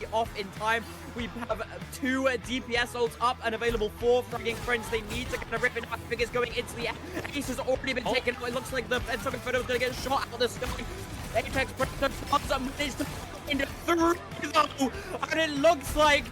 it off in time. We have 2 DPS ults up and available for fragging friends. They need to kind of rip it up. Figures going into the air. Ace has already been taken out. It looks like the Entombing Photo is going to get shot out of the sky. Apex Predator managed to find 3 though, and it looks like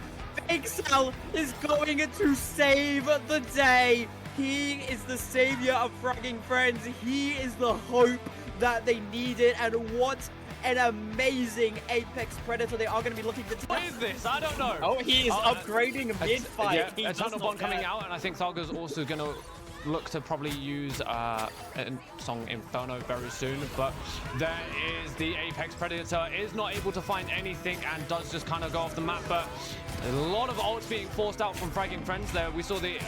Excel is going to save the day. He is the savior of fragging friends. He is the hope that they needed, and what an amazing Apex Predator they are going to be looking to What is this? I don't know. Oh, he is upgrading mid-fight. Yeah, Eternal Bond coming out, and I think Thargo's also going to look to probably use Song Inferno very soon, but there is the Apex Predator is not able to find anything and does just kind of go off the map, but a lot of ults being forced out from fragging friends there. We saw the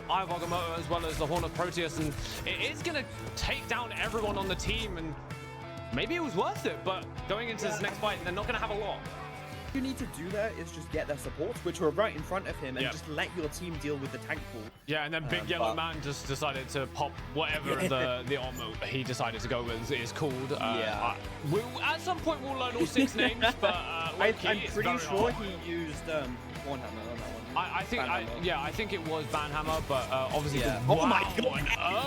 Eye of Agamotto as well as the Horn of Proteus, and it is going to take down everyone on the team, and maybe it was worth it, but going into this next fight, they're not going to have a lot. You need to do there is just get their supports, which were right in front of him, and just let your team deal with the tank pool. Yeah, and then Big Yellow Man just decided to pop whatever the armor he decided to go with is called. At some point we'll learn all 6 names, but I'm pretty sure he used Warhammer on that one. I think it was Banhammer, but obviously an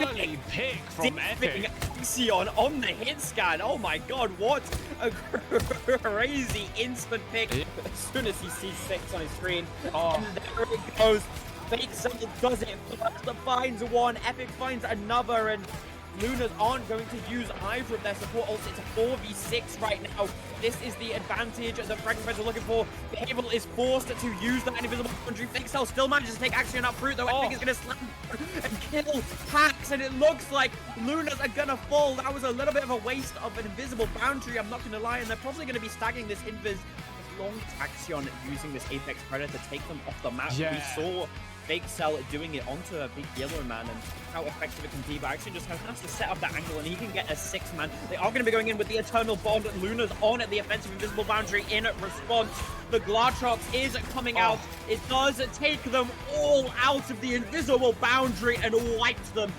early pick from Epic. Axion on the hit scan. Oh my god, what a crazy instant pick. As soon as he sees 6 on his screen, and there it goes. Fake Cell does it first, finds one, Epic finds another, and Lunas aren't going to use either of their support ults. It's a 4v6 right now. This is the advantage that Fragging Friends are looking for. Behavioral is forced to use that invisible boundary. Fake Cell still manages to take action up fruit, though. I think he's going to slam and kill Pax, and it looks like Lunas are going to fall. That was a little bit of a waste of an invisible boundary, I'm not going to lie, and they're probably going to be stacking this invis as long as Axion using this Apex Predator to take them off the map. Yeah. We saw Fake Cell doing it onto a Big Yellow Man, and how effective it can be, but actually just has to set up that angle, and he can get a 6-man. They are going to be going in with the Eternal Bond. Luna's on at the offensive invisible boundary in response. The Glartrox is coming out. It does take them all out of the invisible boundary and wipes them.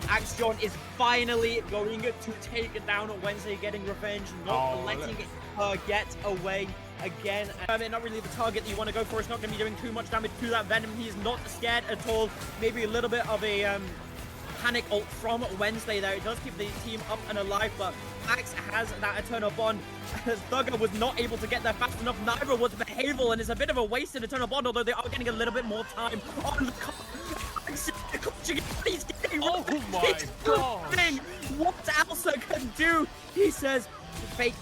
Axion is finally going to take down Wednesday, getting revenge, not letting her get away again. Not really the target that you want to go for. It's not going to be doing too much damage to that Venom. He's not scared at all. Maybe a little bit of a panic ult from Wednesday there. It does keep the team up and alive, but Axe has that Eternal Bond. Thugger was not able to get there fast enough. Neither was Behavioral, and it's a bit of a wasted Eternal Bond, although they are getting a little bit more time on the he's getting my god! What Elsa can do, he says. Fake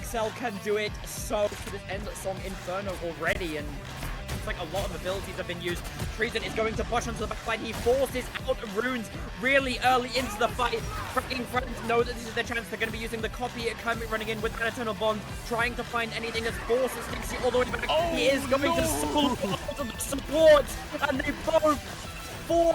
Cell can do it. So to this end Song Inferno already, and it's like a lot of abilities have been used. Treason is going to push onto the backline. He forces out runes really early into the fight. Fragging Friends know that this is their chance. They're going to be using the copy. Kermit running in with an Eternal Bond, trying to find anything as forces Stixie all the way back. He is going to soul the support, and they both fall.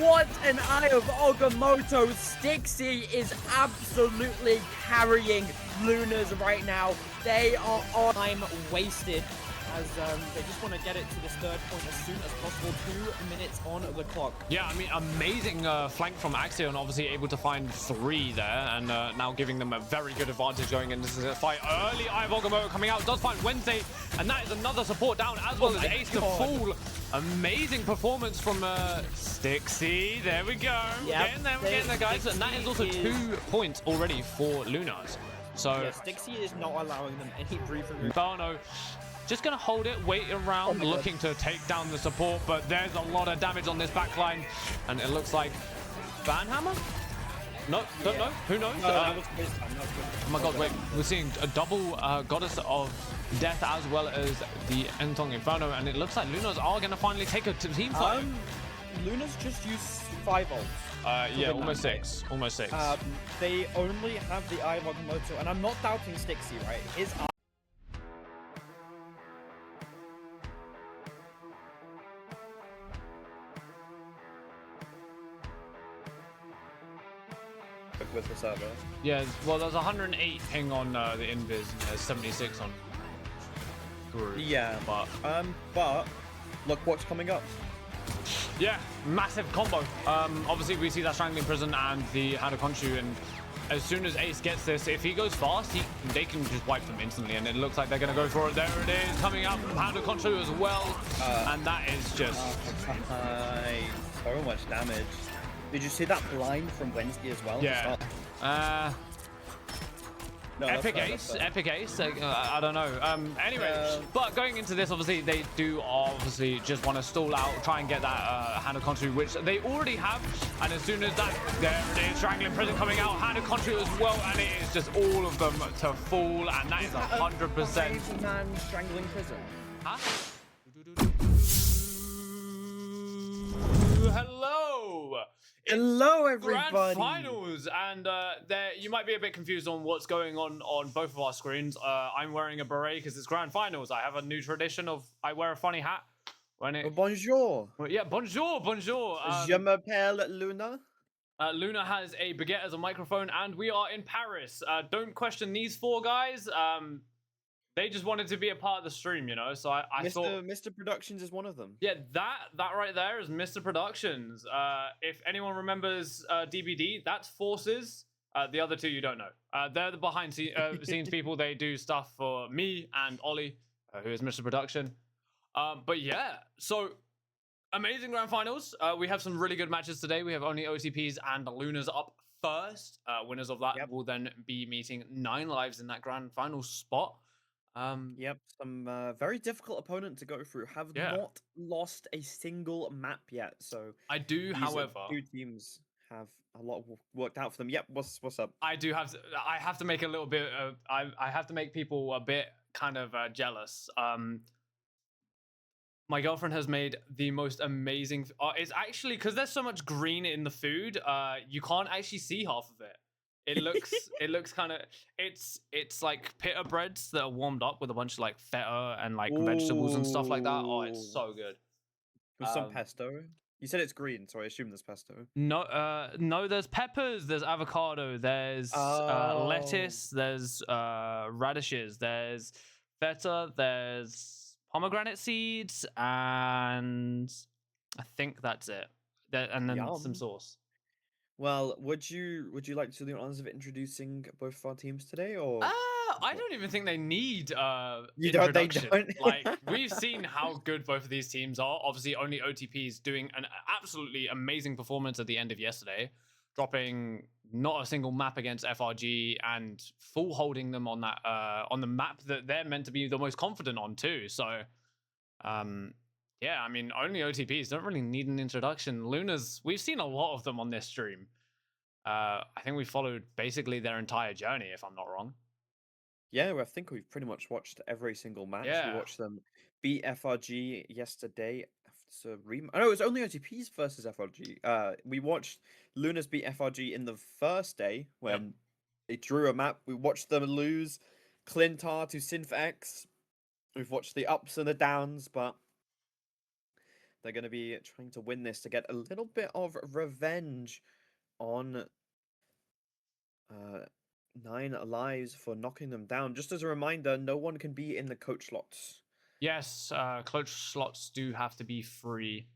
What an Eye of Agamotto. Stixie is absolutely carrying Lunas right now. They are on time wasted, as they just want to get it to this 3rd point as soon as possible. 2 minutes on the clock. Yeah, I mean, amazing flank from Axion, obviously able to find 3 there, and now giving them a very good advantage going into this fight. Early Eye of Agamotto coming out, does find Wednesday, and that is another support down, as well as Ace to fall. Amazing performance from Stixie. There we go. Yep. We're getting there, guys. And that is also 2 points already for Lunas. So yeah, Stixie is not allowing them any breathing room. Inferno just going to hold it, wait around, looking to take down the support, but there's a lot of damage on this backline, and it looks like Banhammer? No, don't know. Who knows? Oh my god, wait, we're seeing a double Goddess of Death as well as the Entong Inferno, and it looks like Lunas are going to finally take a team fight. Lunas just used 5 ults. Yeah, almost 6. Almost 6. They only have the Eye of Agamotto, and I'm not doubting Stixie, right? His eye with the server. Yeah, well, there's 108 ping on the invis, and there's 76 on group. Yeah, but look what's coming up. Yeah, massive combo. Obviously we see that Strangling Prison and the Hand of Khonshu, and as soon as Ace gets this, if he goes fast, they can just wipe them instantly. And it looks like they're going to go for it. There it is, coming out from Hand of Control as well. And that is just... so much damage. Did you see that blind from Wednesday as well? Yeah. No, Epic Ace, I don't know. Anyway, but going into this, obviously, they do obviously just want to stall out, try and get that Hand of Country, which they already have. And as soon as that, there it is, Strangling Prison coming out, Hand of Country as well, and it is just all of them to fall, and that is 100%. Man Strangling Prison. Huh? Hello! Hello, everybody. Grand finals, and there you might be a bit confused on what's going on both of our screens. I'm wearing a beret because it's grand finals. I have a new tradition of I wear a funny hat when it. Bonjour. Well, yeah, bonjour. Je m'appelle Luna. Luna has a baguette as a microphone, and we are in Paris. Don't question these four guys. They just wanted to be a part of the stream, you know. So I thought Mr. Productions is one of them. Yeah, that right there is Mr. Productions. If anyone remembers DBD, that's Forces. The other two you don't know. They're the behind scenes people. They do stuff for me and Ollie, who is Mr. Production. But yeah, so amazing grand finals. We have some really good matches today. We have only OTPs and Lunas up first. Winners of that will then be meeting 9 lives in that grand final spot. Some very difficult opponent to go through. Have not lost a single map yet, so I do, however, two teams have a lot worked out for them. Yep, what's up? I have to make a little bit of, I have to make people a bit kind of jealous. My girlfriend has made the most amazing it's actually because there's so much green in the food, you can't actually see half of it. It looks kind of it's like pita breads that are warmed up with a bunch of like feta and like vegetables and stuff like that. Oh, it's so good. With some pesto. You said it's green, so I assume there's pesto. No, there's peppers, there's avocado, there's lettuce, there's radishes, there's feta, there's pomegranate seeds, and I think that's it. And then some sauce. Well, would you like to do the honors of introducing both of our teams today, or? I don't even think they need introduction. They don't. Like, we've seen how good both of these teams are. Obviously, only OTPs doing an absolutely amazing performance at the end of yesterday, dropping not a single map against FRG and full holding them on that on the map that they're meant to be the most confident on too. So, yeah, I mean, only OTPs don't really need an introduction. Lunas, we've seen a lot of them on this stream. I think we followed basically their entire journey, if I'm not wrong. Yeah, I think we've pretty much watched every single match. Yeah. We watched them beat FRG yesterday. So it was only OTPs versus FRG. We watched Lunas beat FRG in the first day when they drew a map. We watched them lose Clintar to SynthX. We've watched the ups and the downs, but they're going to be trying to win this to get a little bit of revenge on 9 lives for knocking them down. Just as a reminder, no one can be in the coach slots. Yes, coach slots do have to be free.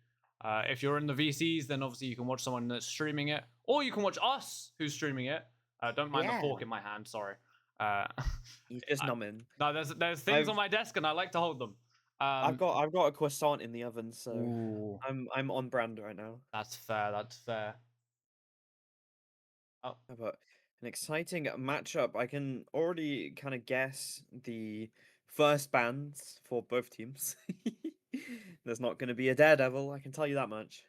If you're in the VCs, then obviously you can watch someone that's streaming it, or you can watch us who's streaming it. Don't mind the fork in my hand, sorry. He's just numbing. No, there's things on my desk and I like to hold them. I've got a croissant in the oven, so ooh. I'm on brand right now. That's fair. Oh, but an exciting matchup. I can already kind of guess the first bans for both teams. There's not going to be a Daredevil, I can tell you that much.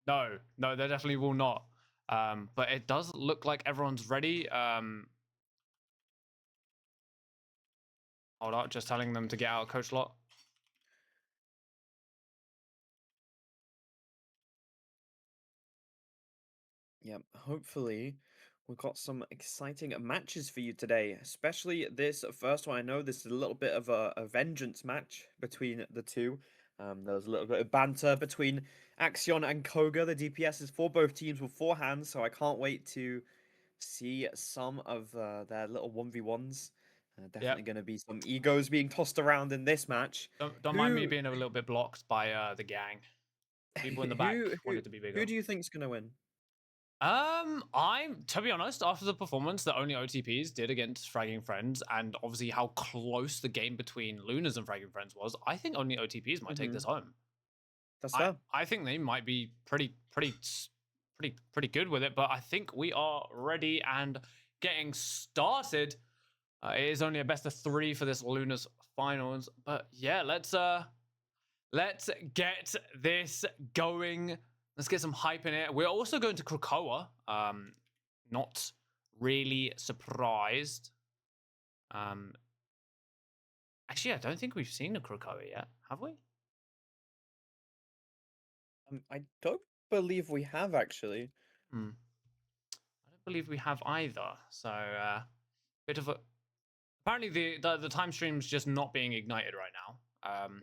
No, there definitely will not. But it does look like everyone's ready. Hold on, just telling them to get out of coach lot. Yep, hopefully we've got some exciting matches for you today, especially this first one. I know this is a little bit of a vengeance match between the two. There was a little bit of banter between Axion and Koga, the DPSs for both teams beforehand, so I can't wait to see some of their little 1v1s. Definitely going to be some egos being tossed around in this match. Don't mind me being a little bit blocked by the gang. People in the back wanted to be bigger. Who do you think's going to win? I'm to be honest, after the performance that only OTPs did against Fragging Friends, and obviously how close the game between Lunas and Fragging Friends was, I think only OTPs might take Hmm. this home. That's I fair. I think they might be pretty good with it, but I think we are ready and getting started. It is only a best of 3 for this Lunas finals, but yeah, let's get this going. Let's get some hype in it. We're also going to Krakoa. Not really surprised. Um, actually, I don't think we've seen a Krakoa yet, have we? I don't believe we have actually. Hmm. I don't believe we have either. So, bit of a. Apparently, the time stream's just not being ignited right now.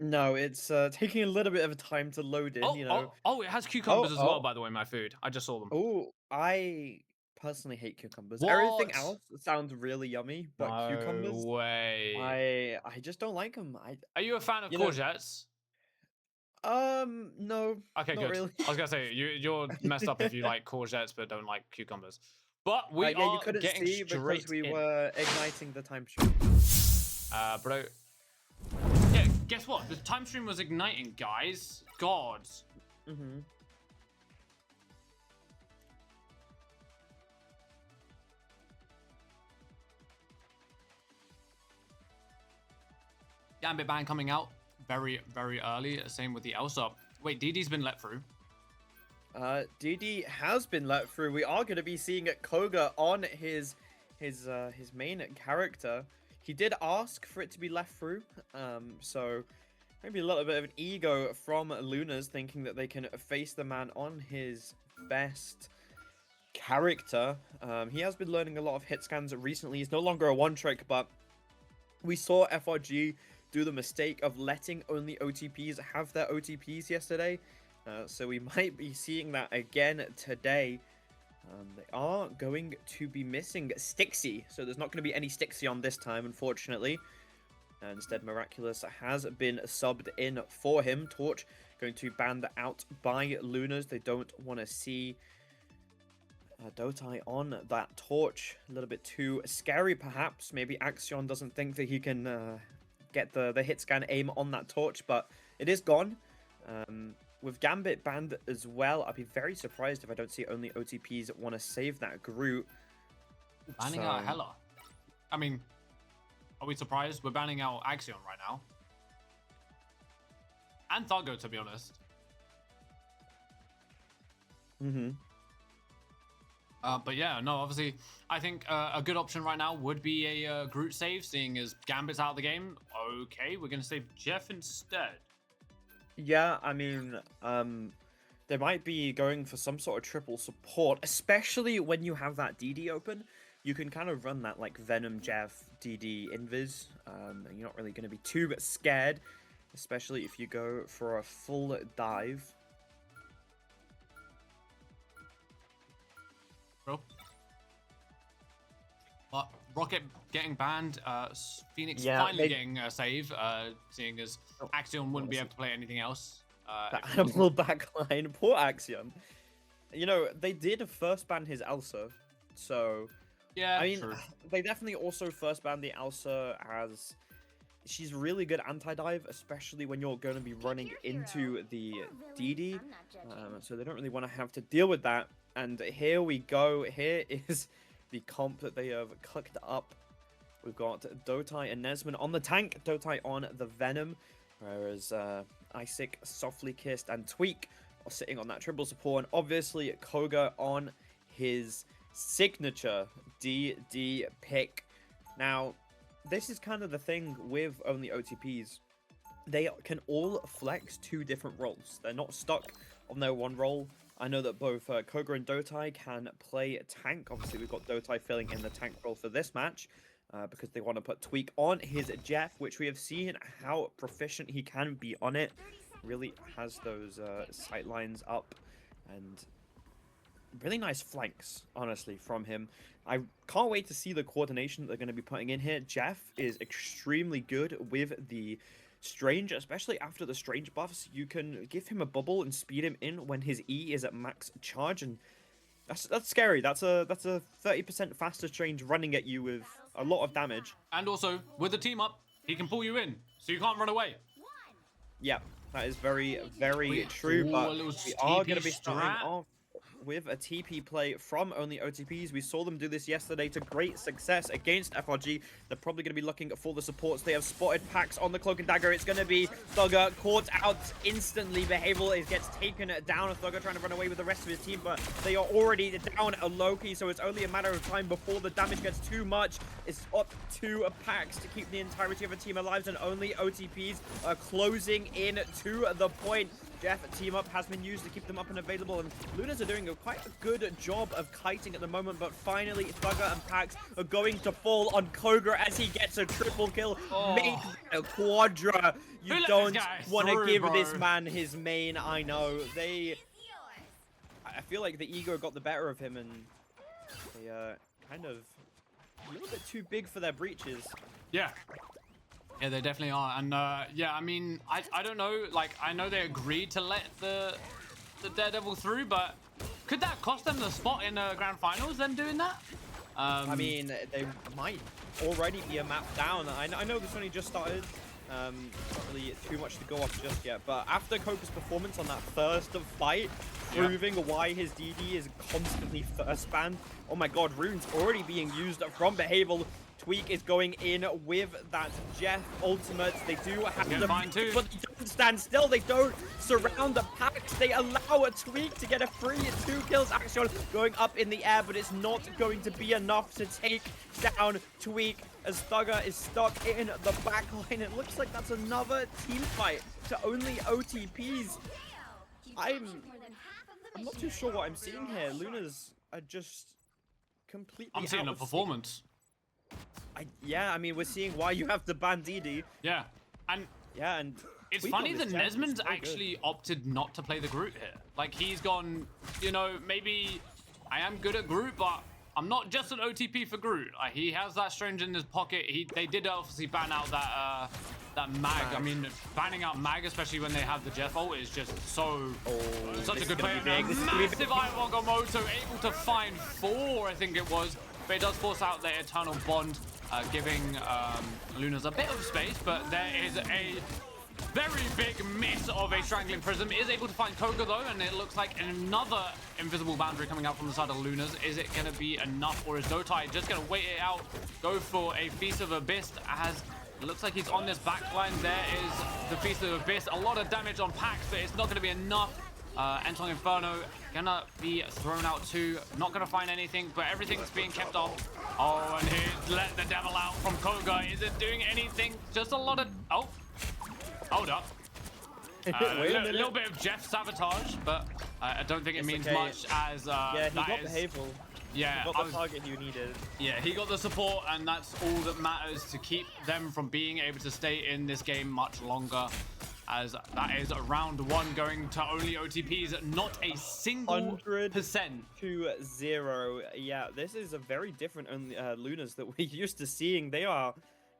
No, it's taking a little bit of a time to load in, Oh, you know. oh, oh! It has Oh, cucumbers as well. oh, By the way, my food. I just saw them. oh, I personally hate cucumbers. Everything What? else sounds really yummy, but No cucumbers, way. I just don't like them. Are you a fan of You know, courgettes? no, Okay, not good. really. I was gonna say you're messed up if you like courgettes but don't like cucumbers. But we Yeah, you are couldn't getting see because straight we in. were igniting the time stream. Bro. Yeah, guess what? The time stream was igniting, guys. God. Mm-hmm. Gambit ban coming out very early. Same with the Elsa. Wait, DD's been let through. DD has been let through. We are going to be seeing Koga on his main character. He did ask for it to be left through. So maybe a little bit of an ego from Lunas, thinking that they can face the man on his best character. He has been learning a lot of hit scans recently. He's no longer a one trick, but we saw FRG do the mistake of letting only OTPs have their OTPs yesterday. So we might be seeing that again today. They are going to be missing Stixie, so there's not going to be any Stixie on this time, unfortunately. Instead, Miraculous has been subbed in for him. Torch going to be banned out by Lunas. They don't want to see Dotai on that Torch. A little bit too scary, perhaps. Maybe Axion doesn't think that he can get the hit scan aim on that Torch, but it is gone. With Gambit banned as well, I'd be very surprised if I don't see only OTPs want to save that Groot. Banning out Hela. I mean, are we surprised? We're banning out Axion right now. And Thuggo, to be honest. Mm-hmm. But yeah, no, obviously, I think a good option right now would be a Groot save, seeing as Gambit's out of the game. Okay, we're going to save Jeff instead. Yeah, I mean, they might be going for some sort of triple support, especially when you have that DD open. You can kind of run that like Venom, Jeff, DD, Invis, and you're not really going to be too scared, especially if you go for a full dive. Bro. But Rocket getting banned, Phoenix finally getting a save, seeing as Axion wouldn't be able to play anything else. That animal backline, poor Axion. You know, they did first ban his Elsa, so... Yeah, I mean, true. they definitely also first banned the Elsa as... She's really good anti-dive, especially when you're going to be running into the DD. So they don't really want to have to deal with that. And here we go. Here is the comp that they have cooked up. We've got Dotai and Nesman on the tank, Dotai on the Venom, whereas Isaac, Softly Kissed, and Tweak are sitting on that triple support, and obviously Koga on his signature DD pick. Now, this is kind of the thing with only OTPs. They can all flex two different roles. They're not stuck on their one role. I know that both Koga and Dotai can play tank. Obviously, we've got Dotai filling in the tank role for this match because they want to put Tweak on his Jeff, which we have seen how proficient he can be on it. Really has those sight lines up and really nice flanks, honestly, from him. I can't wait to see the coordination that they're going to be putting in here. Jeff is extremely good with the Strange, especially after the Strange buffs. You can give him a bubble and speed him in when his E is at max charge, and That's scary. That's a 30% faster change running at you with a lot of damage. And also, with the team up, he can pull you in, so you can't run away. Yeah, that is very, very Wait, true. ooh, But a little we are TP going to be starting strat. off with a TP play from only OTPs. We saw them do this yesterday to great success against FRG. They're probably going to be looking for the supports. They have spotted Pax on the Cloak and Dagger. It's going to be Thugger caught out instantly. Behavioral gets taken down. Thugger trying to run away with the rest of his team, but they are already down a Loki, so it's only a matter of time before the damage gets too much. It's up to Pax to keep the entirety of the team alive, and only OTPs are closing in to the point. Jeff team up has been used to keep them up and available, and Lunas are doing quite a good job of kiting at the moment, but finally Thugger and Pax are going to fall on Koga as he gets a triple kill. Make a quadra. You don't want to give this man his main. I know. I feel like the ego got the better of him, and they kind of a little bit too big for their breaches. Yeah. Yeah, they definitely are. And yeah, I mean, I don't know. Like, I know they agreed to let the Daredevil through, but could that cost them the spot in grand finals, them doing that? I mean, they might already be a map down. I know this only just started. Not really too much to go off just yet, but after Koga's performance on that first fight, proving why his DD is constantly first banned. Oh my god, runes already being used from Behavioral. Tweak is going in with that Jeff ultimate. They do have the too. But they don't stand still. They don't surround the Pax. They allow a Tweak to get a free 2 kills action going up in the air, but it's not going to be enough to take down Tweak as Thugger is stuck in the back line. It looks like that's another team fight to only OTPs. I'm not too sure what I'm seeing here. Lunas are just completely I'm seeing a performance. Yeah, I mean, we're seeing why you have to ban DD. Yeah, and it's funny that Nesmond's actually opted not to play the Groot here. Like, he's gone, you know, maybe I am good at Groot, but I'm not just an OTP for Groot. He has that Strange in his pocket. They did obviously ban out that Mag. I mean, banning out Mag, especially when they have the Jeff ult, is just such a good player. Massive Iwagomoto able to find 4, I think it was. But it does force out their Eternal Bond, giving Lunas a bit of space, but there is a very big miss of a Strangling Prism. Is able to find Koga though, and it looks like another invisible boundary coming out from the side of Lunas. Is it going to be enough, or is Dotai just going to wait it out, go for a Feast of Abyss, as it looks like he's on this back line. There is the Feast of Abyss. A lot of damage on Pax, but it's not going to be enough. Entong Inferno gonna be thrown out too. Not gonna find anything, but everything's being kept off. Oh, and he's let the devil out from Koga. Is it doing anything? Just a lot of... Oh, hold up. A little bit of Jeff sabotage, but I don't think it means much as... yeah, he got Behavioral. Yeah, he got the target you needed. Yeah, he got the support, and that's all that matters to keep them from being able to stay in this game much longer. As that is round 1 going to only OTPs, not a single percent. 100-0. Yeah, this is a very different Lunas that we're used to seeing. They are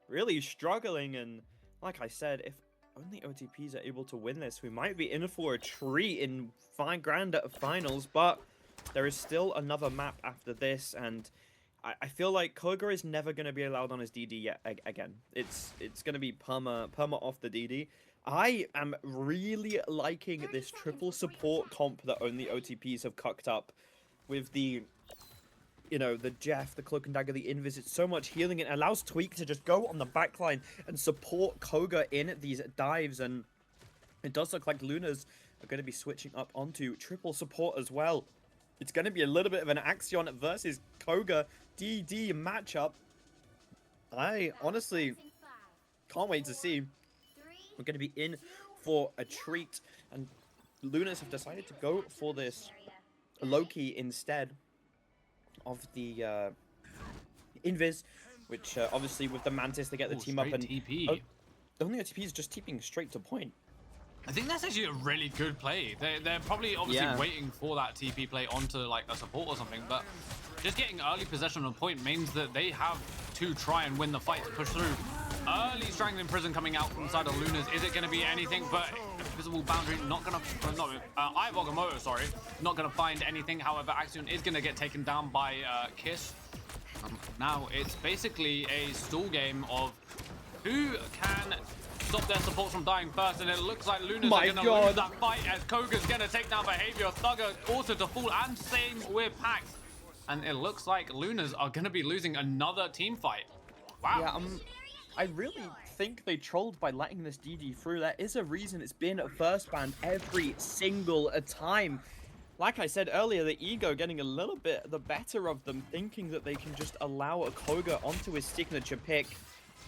really struggling, and like I said, if only OTPs are able to win this, we might be in for a treat in grand finals, but there is still another map after this, and I feel like Koga is never going to be allowed on his DD yet again. It's going to be perma off the DD. I am really liking this triple support comp that only OTPs have cucked up with the, you know, the Jeff, the Cloak and Dagger, the Invis. It's so much healing. It allows Tweak to just go on the backline and support Koga in these dives. And it does look like Lunas are going to be switching up onto triple support as well. It's going to be a little bit of an Axion versus Koga DD matchup. I honestly can't wait to see. We're going to be in for a treat, and Lunas have decided to go for this Loki instead of the Invis, which obviously with the Mantis they get the team up, and TP. Only OTP is just TPing straight to point. I think that's actually a really good play. They're probably obviously waiting for that TP play onto like a support or something, but just getting early possession on a point means that they have to try and win the fight to push through. Early Strangling Prison coming out from the side of Lunas. Is it going to be anything? But Visible Boundary not going to... no, Ivogamoto, sorry. Not going to find anything. However, Axion is going to get taken down by Kiss. Now it's basically a stall game of who can stop their supports from dying first, and it looks like Lunas are going to lose that fight as Koga's going to take down Behavior. Thugger also to fall, and same with Pax. And it looks like Lunas are going to be losing another team fight. Wow. Yeah, I really think they trolled by letting this DD through. There is a reason it's been a first ban every single time. Like I said earlier, the ego getting a little bit the better of them, thinking that they can just allow a Koga onto his signature pick.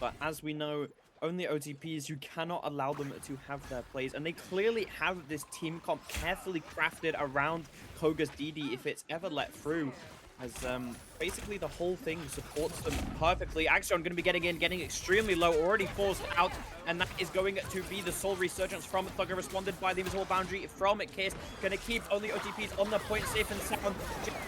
But as we know, only OTPs, you cannot allow them to have their plays. And they clearly have this team comp carefully crafted around Koga's DD if it's ever let through. As basically the whole thing supports them perfectly. Axion going to be getting in, getting extremely low, already forced out, and that is going to be the Soul Resurgence from Thugger, responded by the Invisible Boundary from Kiss. Going to keep only OTPs on the point, safe and sound.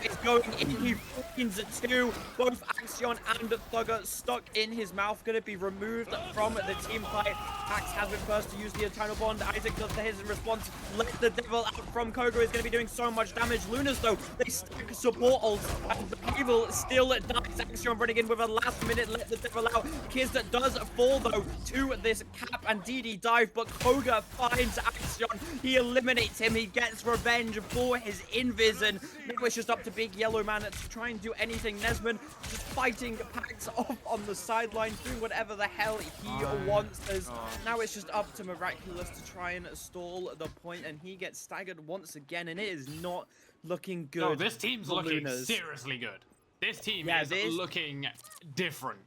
Is going in, he wins two. Both Axion and Thugger stuck in his mouth, going to be removed from the team fight. Pax has been first to use the Eternal Bond. Isaac does his response. Let the devil out from Koga, is going to be doing so much damage. Lunas, though, they stack support ults, and the evil still dies. Axion running in with a last minute let the devil out. Kiz does fall, though, to this cap and DD dive, but Koga finds Axion. He eliminates him. He gets revenge for his invis, and now it's just up to Big Yellow Man to try and do anything. Nesman just fighting Pax off on the sideline, doing whatever the hell he wants. As now it's just up to Miraculous to try and stall the point, and he gets staggered once again, and it is not looking good. No, this team's looking Lunas. Seriously good. This team is looking different.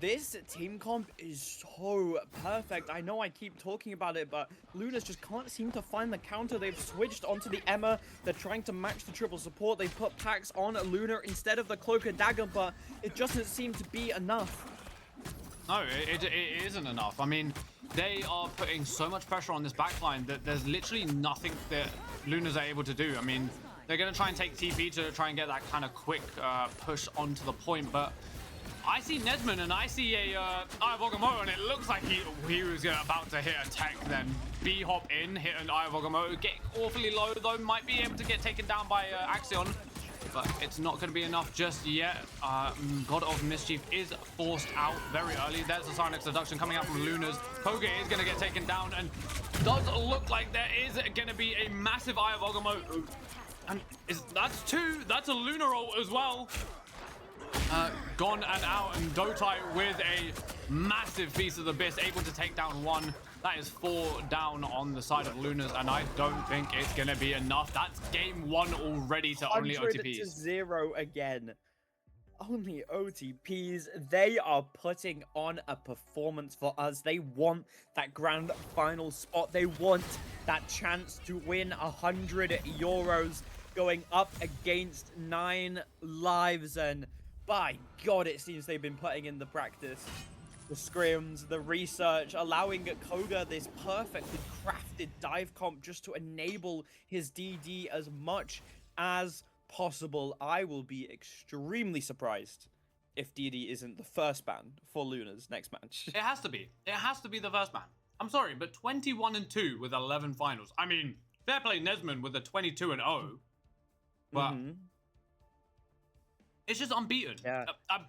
This team comp is so perfect. I know I keep talking about it, but Lunas just can't seem to find the counter. They've switched onto the Emma. They're trying to match the triple support. They put Pax on Luna instead of the Cloak and Dagger, but it doesn't seem to be enough. No, it isn't enough. I mean, they are putting so much pressure on this backline that there's literally nothing that Lunas are able to do. I mean, they're going to try and take TP to try and get that kind of quick push onto the point, but I see Nesman and I see a Ivogamoto, and it looks like he was about to hit a tech, then B-hop in, hit an Ivogamoto, get awfully low, though might be able to get taken down by Axion, but it's not going to be enough just yet. God of Mischief is forced out very early. There's a Sonic Seduction coming out from Lunas. Koga is going to get taken down, and does look like there is going to be a massive Ivogamoto, and that's two. That's a Luna roll as well. Gone and out, and Dotai with a massive piece of the Abyss, able to take down one. That is 4 down on the side of Lunas, and I don't think it's going to be enough. That's game 1 already to only OTPs. 0 again. Only OTPs. They are putting on a performance for us. They want that grand final spot. They want that chance to win 100 euros going up against 9 lives, and by God, it seems they've been putting in the practice. The scrims, the research, allowing Koga this perfectly crafted dive comp just to enable his DD as much as possible. I will be extremely surprised if DD isn't the first ban for Luna's next match. It has to be. It has to be the first ban. I'm sorry, but 21-2 with 11 finals. I mean, fair play Nesman with a 22-0, but it's just unbeaten. Yeah.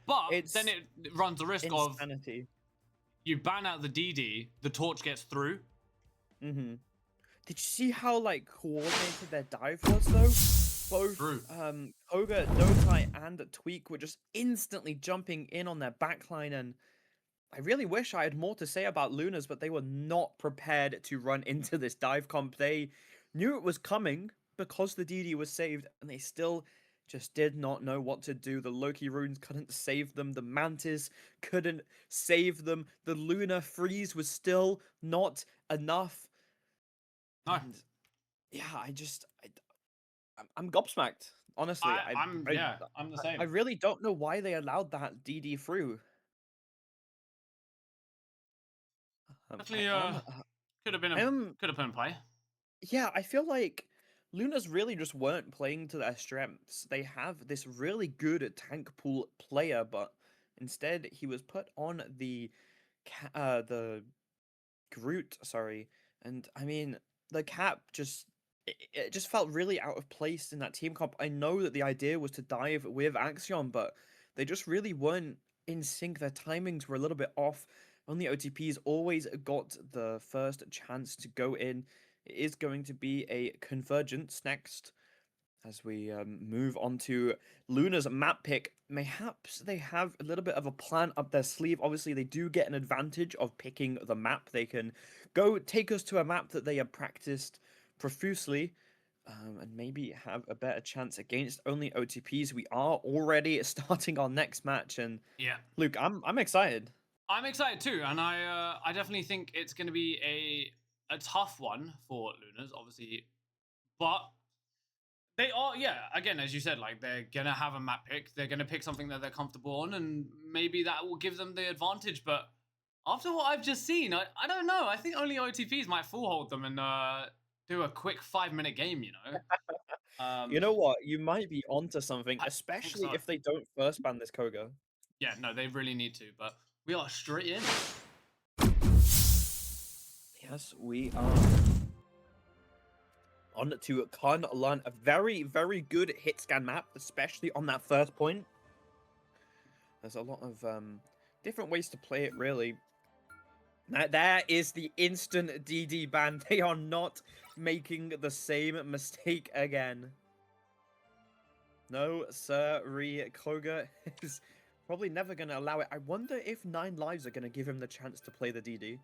But then it runs the risk insanity. of you ban out the DD, the torch gets through. Did you see how coordinated their dive was though? Both Koga, Dotai, and Tweak were just instantly jumping in on their backline, and I really wish I had more to say about Lunas, but they were not prepared to run into this dive comp. They knew it was coming because the DD was saved, and they still just did not know what to do. The Loki runes couldn't save them. The Mantis couldn't save them. The Luna freeze was still not enough. No. And yeah, I'm gobsmacked. Honestly, I'm the same. I really don't know why they allowed that DD through. Definitely, could have been in play. Yeah, I feel like Lunas really just weren't playing to their strengths. They have this really good tank pool player, but instead he was put on the the Groot, sorry. And I mean, the cap it just felt really out of place in that team comp. I know that the idea was to dive with Axion, but they just really weren't in sync. Their timings were a little bit off. Only OTPs always got the first chance to go in. It is going to be a convergence next as we move on to Luna's map pick. Mayhaps they have a little bit of a plan up their sleeve. Obviously, they do get an advantage of picking the map. They can go take us to a map that they have practiced profusely, and maybe have a better chance against only OTPs. We are already starting our next match, and Yeah. Luke, I'm excited. I'm excited too, and I definitely think it's going to be a tough one for Lunas, obviously, but they are, yeah. Again, as you said, like they're gonna have a map pick. They're gonna pick something that they're comfortable on, and maybe that will give them the advantage. But after what I've just seen, I don't know. I think only OTPs might full hold them and do a quick 5-minute game. You know. You know what? You might be onto something, I think especially so. if they don't first ban this Koga. Yeah, no, they really need to. But we are straight in. Yes, we are. On to Khan Lan, a very, very good hit scan map, especially on that first point. There's a lot of different ways to play it, really. Now, there is the instant DD ban. They are not making the same mistake again. No, sir, Koga is probably never going to allow it. I wonder if 9 lives are going to give him the chance to play the DD.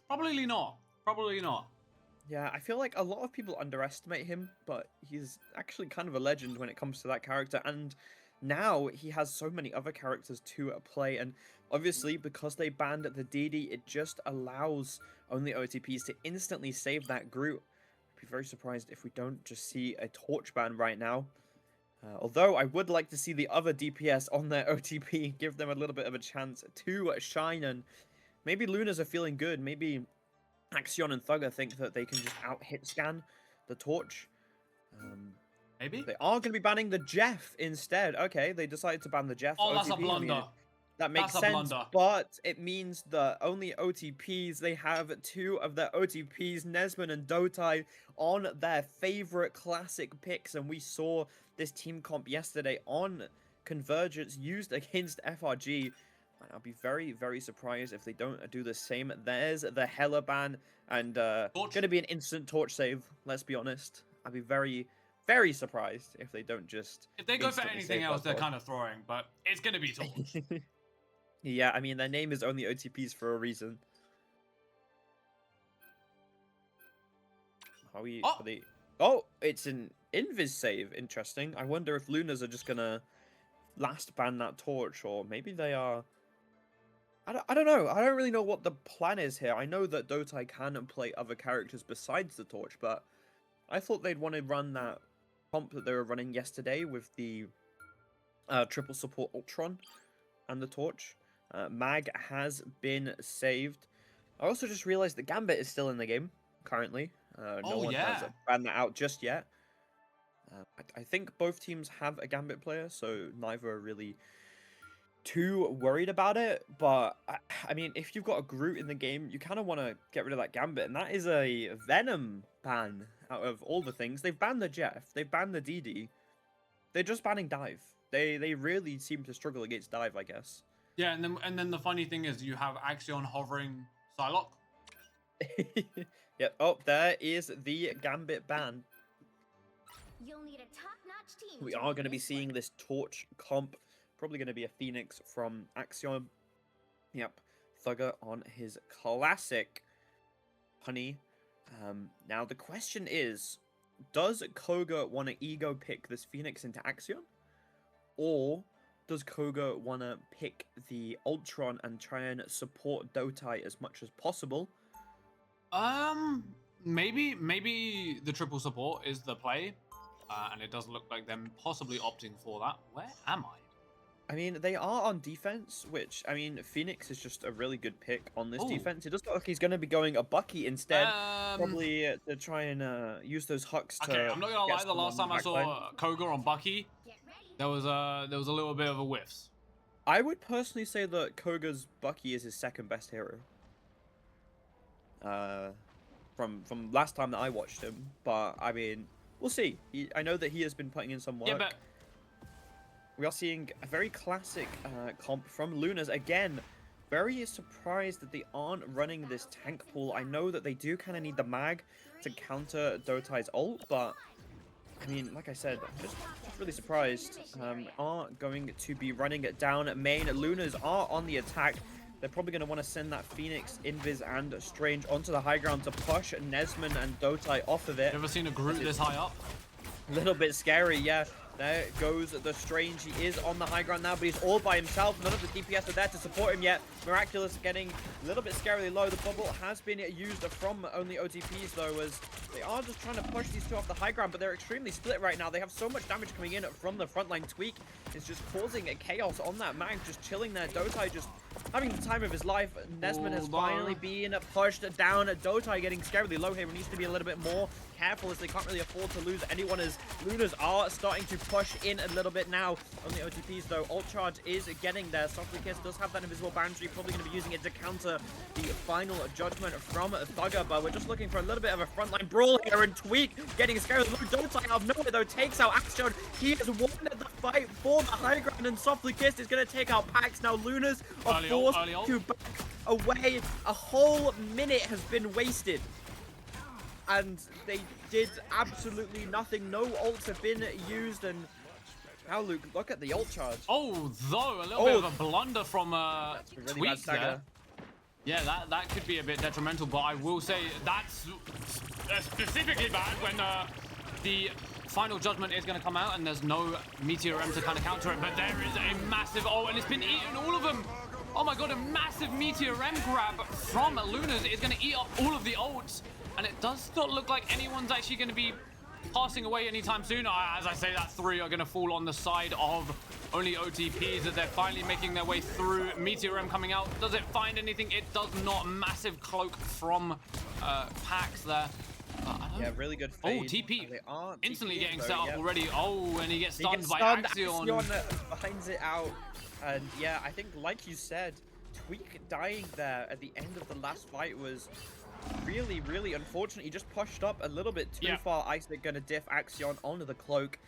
Probably not. Probably not. Yeah, I feel like a lot of people underestimate him, but he's actually kind of a legend when it comes to that character. And now he has so many other characters to play. And obviously, because they banned the DD, it just allows only OTPs to instantly save that Groot. I'd be very surprised if we don't just see a torch ban right now. Although I would like to see the other DPS on their OTP, give them a little bit of a chance to shine. And maybe Lunas are feeling good. Maybe Axion and Thugger think that they can just out-hit scan the torch. Maybe? They are going to be banning the Jeff instead. Okay, they decided to ban the Jeff. Oh, that's a OTP. blunder. I mean, that makes That's a sense, blunder. but it means that only OTPs, they have 2 of their OTPs, Nesman and Dotai, on their favorite classic picks, and we saw this team comp yesterday on Convergence used against FRG. And I'll be very, very surprised if they don't do the same. There's the Hella ban, and going to be an instant torch save, let's be honest. I'd be very, very surprised if they don't just... If they go for instantly anything save else, that they're torch. kind of throwing, but it's going to be torch. Yeah, I mean, their name is only OTPs for a reason. How are we... Oh! Are they... Oh, it's an invis save. Interesting. I wonder if Lunas are just going to last ban that torch, or maybe they are... I don't know. I don't really know what the plan is here. I know that Dotai can play other characters besides the torch, but I thought they'd want to run that comp that they were running yesterday with the triple support Ultron and the torch. Mag has been saved. I also just realized that Gambit is still in the game currently. No one has banned that out just yet. I think both teams have a Gambit player, so neither are really too worried about it. But I mean, if you've got a Groot in the game, you kind of want to get rid of that Gambit, and that is a Venom ban out of all the things. They've banned the Jeff, they've banned the DD. They're just banning Dive. They really seem to struggle against Dive, I guess. Yeah, and then the funny thing is you have Axion hovering Psylocke. Yep. Oh, there is the Gambit ban. You'll need a top-notch team. We are going to be seeing this torch comp. Probably going to be a Phoenix from Axion. Yep. Thugger on his classic Honey. Now the question is, does Koga want to ego pick this Phoenix into Axion? Or does Koga want to pick the Ultron and try and support Dotai as much as possible? Maybe the triple support is the play, and it does look like them possibly opting for that. Where am I? I mean, they are on defense, which, I mean, Phoenix is just a really good pick on this defense. It does look like he's going to be going a Bucky instead, probably to try and use those hucks to... Okay, I'm not going to lie, the last time I saw Koga on Bucky, there was a little bit of a whiffs. I would personally say that Koga's Bucky is his second best hero. From last time that I watched him, but I mean, we'll see. I know that he has been putting in some work. Yeah, but we are seeing a very classic comp from Lunas again. Very surprised that they aren't running this tank pool. I know that they do kind of need the mag to counter Dotai's ult, but I mean, like I said, just really surprised. Are going to be running it down main. Lunas are on the attack. They're probably going to want to send that Phoenix, Invis, and Strange onto the high ground to push Nesman and Dotai off of it. Never seen a group this high up. A little bit scary, yeah. There goes the Strange. He is on the high ground now, but he's all by himself. None of the DPS are there to support him yet. Miraculous getting a little bit scarily low. The bubble has been used from only OTPs, though, as they are just trying to push these two off the high ground, but they're extremely split right now. They have so much damage coming in from the frontline. Tweak is just causing a chaos on that mag, just chilling there. Dotai just having the time of his life. Nesman has finally been pushed down. Dotai getting scarily low here. He needs to be a little bit more careful, as they can't really afford to lose anyone, as Lunas are starting to push in a little bit now on the OTPs, though. Ult charge is getting there. Softly Kiss does have that invisible boundary, probably going to be using it to counter the final judgment from Thugger, but we're just looking for a little bit of a frontline brawl here, and Tweak getting scared. Dotai out of nowhere, though, takes out Axion. He has won the fight for the high ground, and Softly Kissed is going to take out Pax. Now Lunas are forced to back away. A whole minute has been wasted, and they did absolutely nothing. No ults have been used, and now Luke, look at the ult charge. Oh, though, a little bit of a blunder from really Tweak there. Yeah, that could be a bit detrimental, but I will say that's specifically bad when the final judgment is going to come out and there's no Meteor M to kind of counter it, but there is a massive ult, and it's been eating all of them. Oh my god, a massive Meteor M grab from Lunas is going to eat up all of the ults, and it does not look like anyone's actually going to be passing away anytime soon. As I say that, 3 are going to fall on the side of only OTPs, as they're finally making their way through. Meteor M coming out. Does it find anything? It does not. Massive cloak from Pax there. Yeah, really good fade. Oh, TP. They are instantly TPing, getting though, set up already. Oh, and he gets stunned by Axion. Axion finds it out. And yeah, I think, like you said, Tweak dying there at the end of the last fight was really, really unfortunate. He just pushed up a little bit too far. Isaac gonna diff Axion onto the cloak.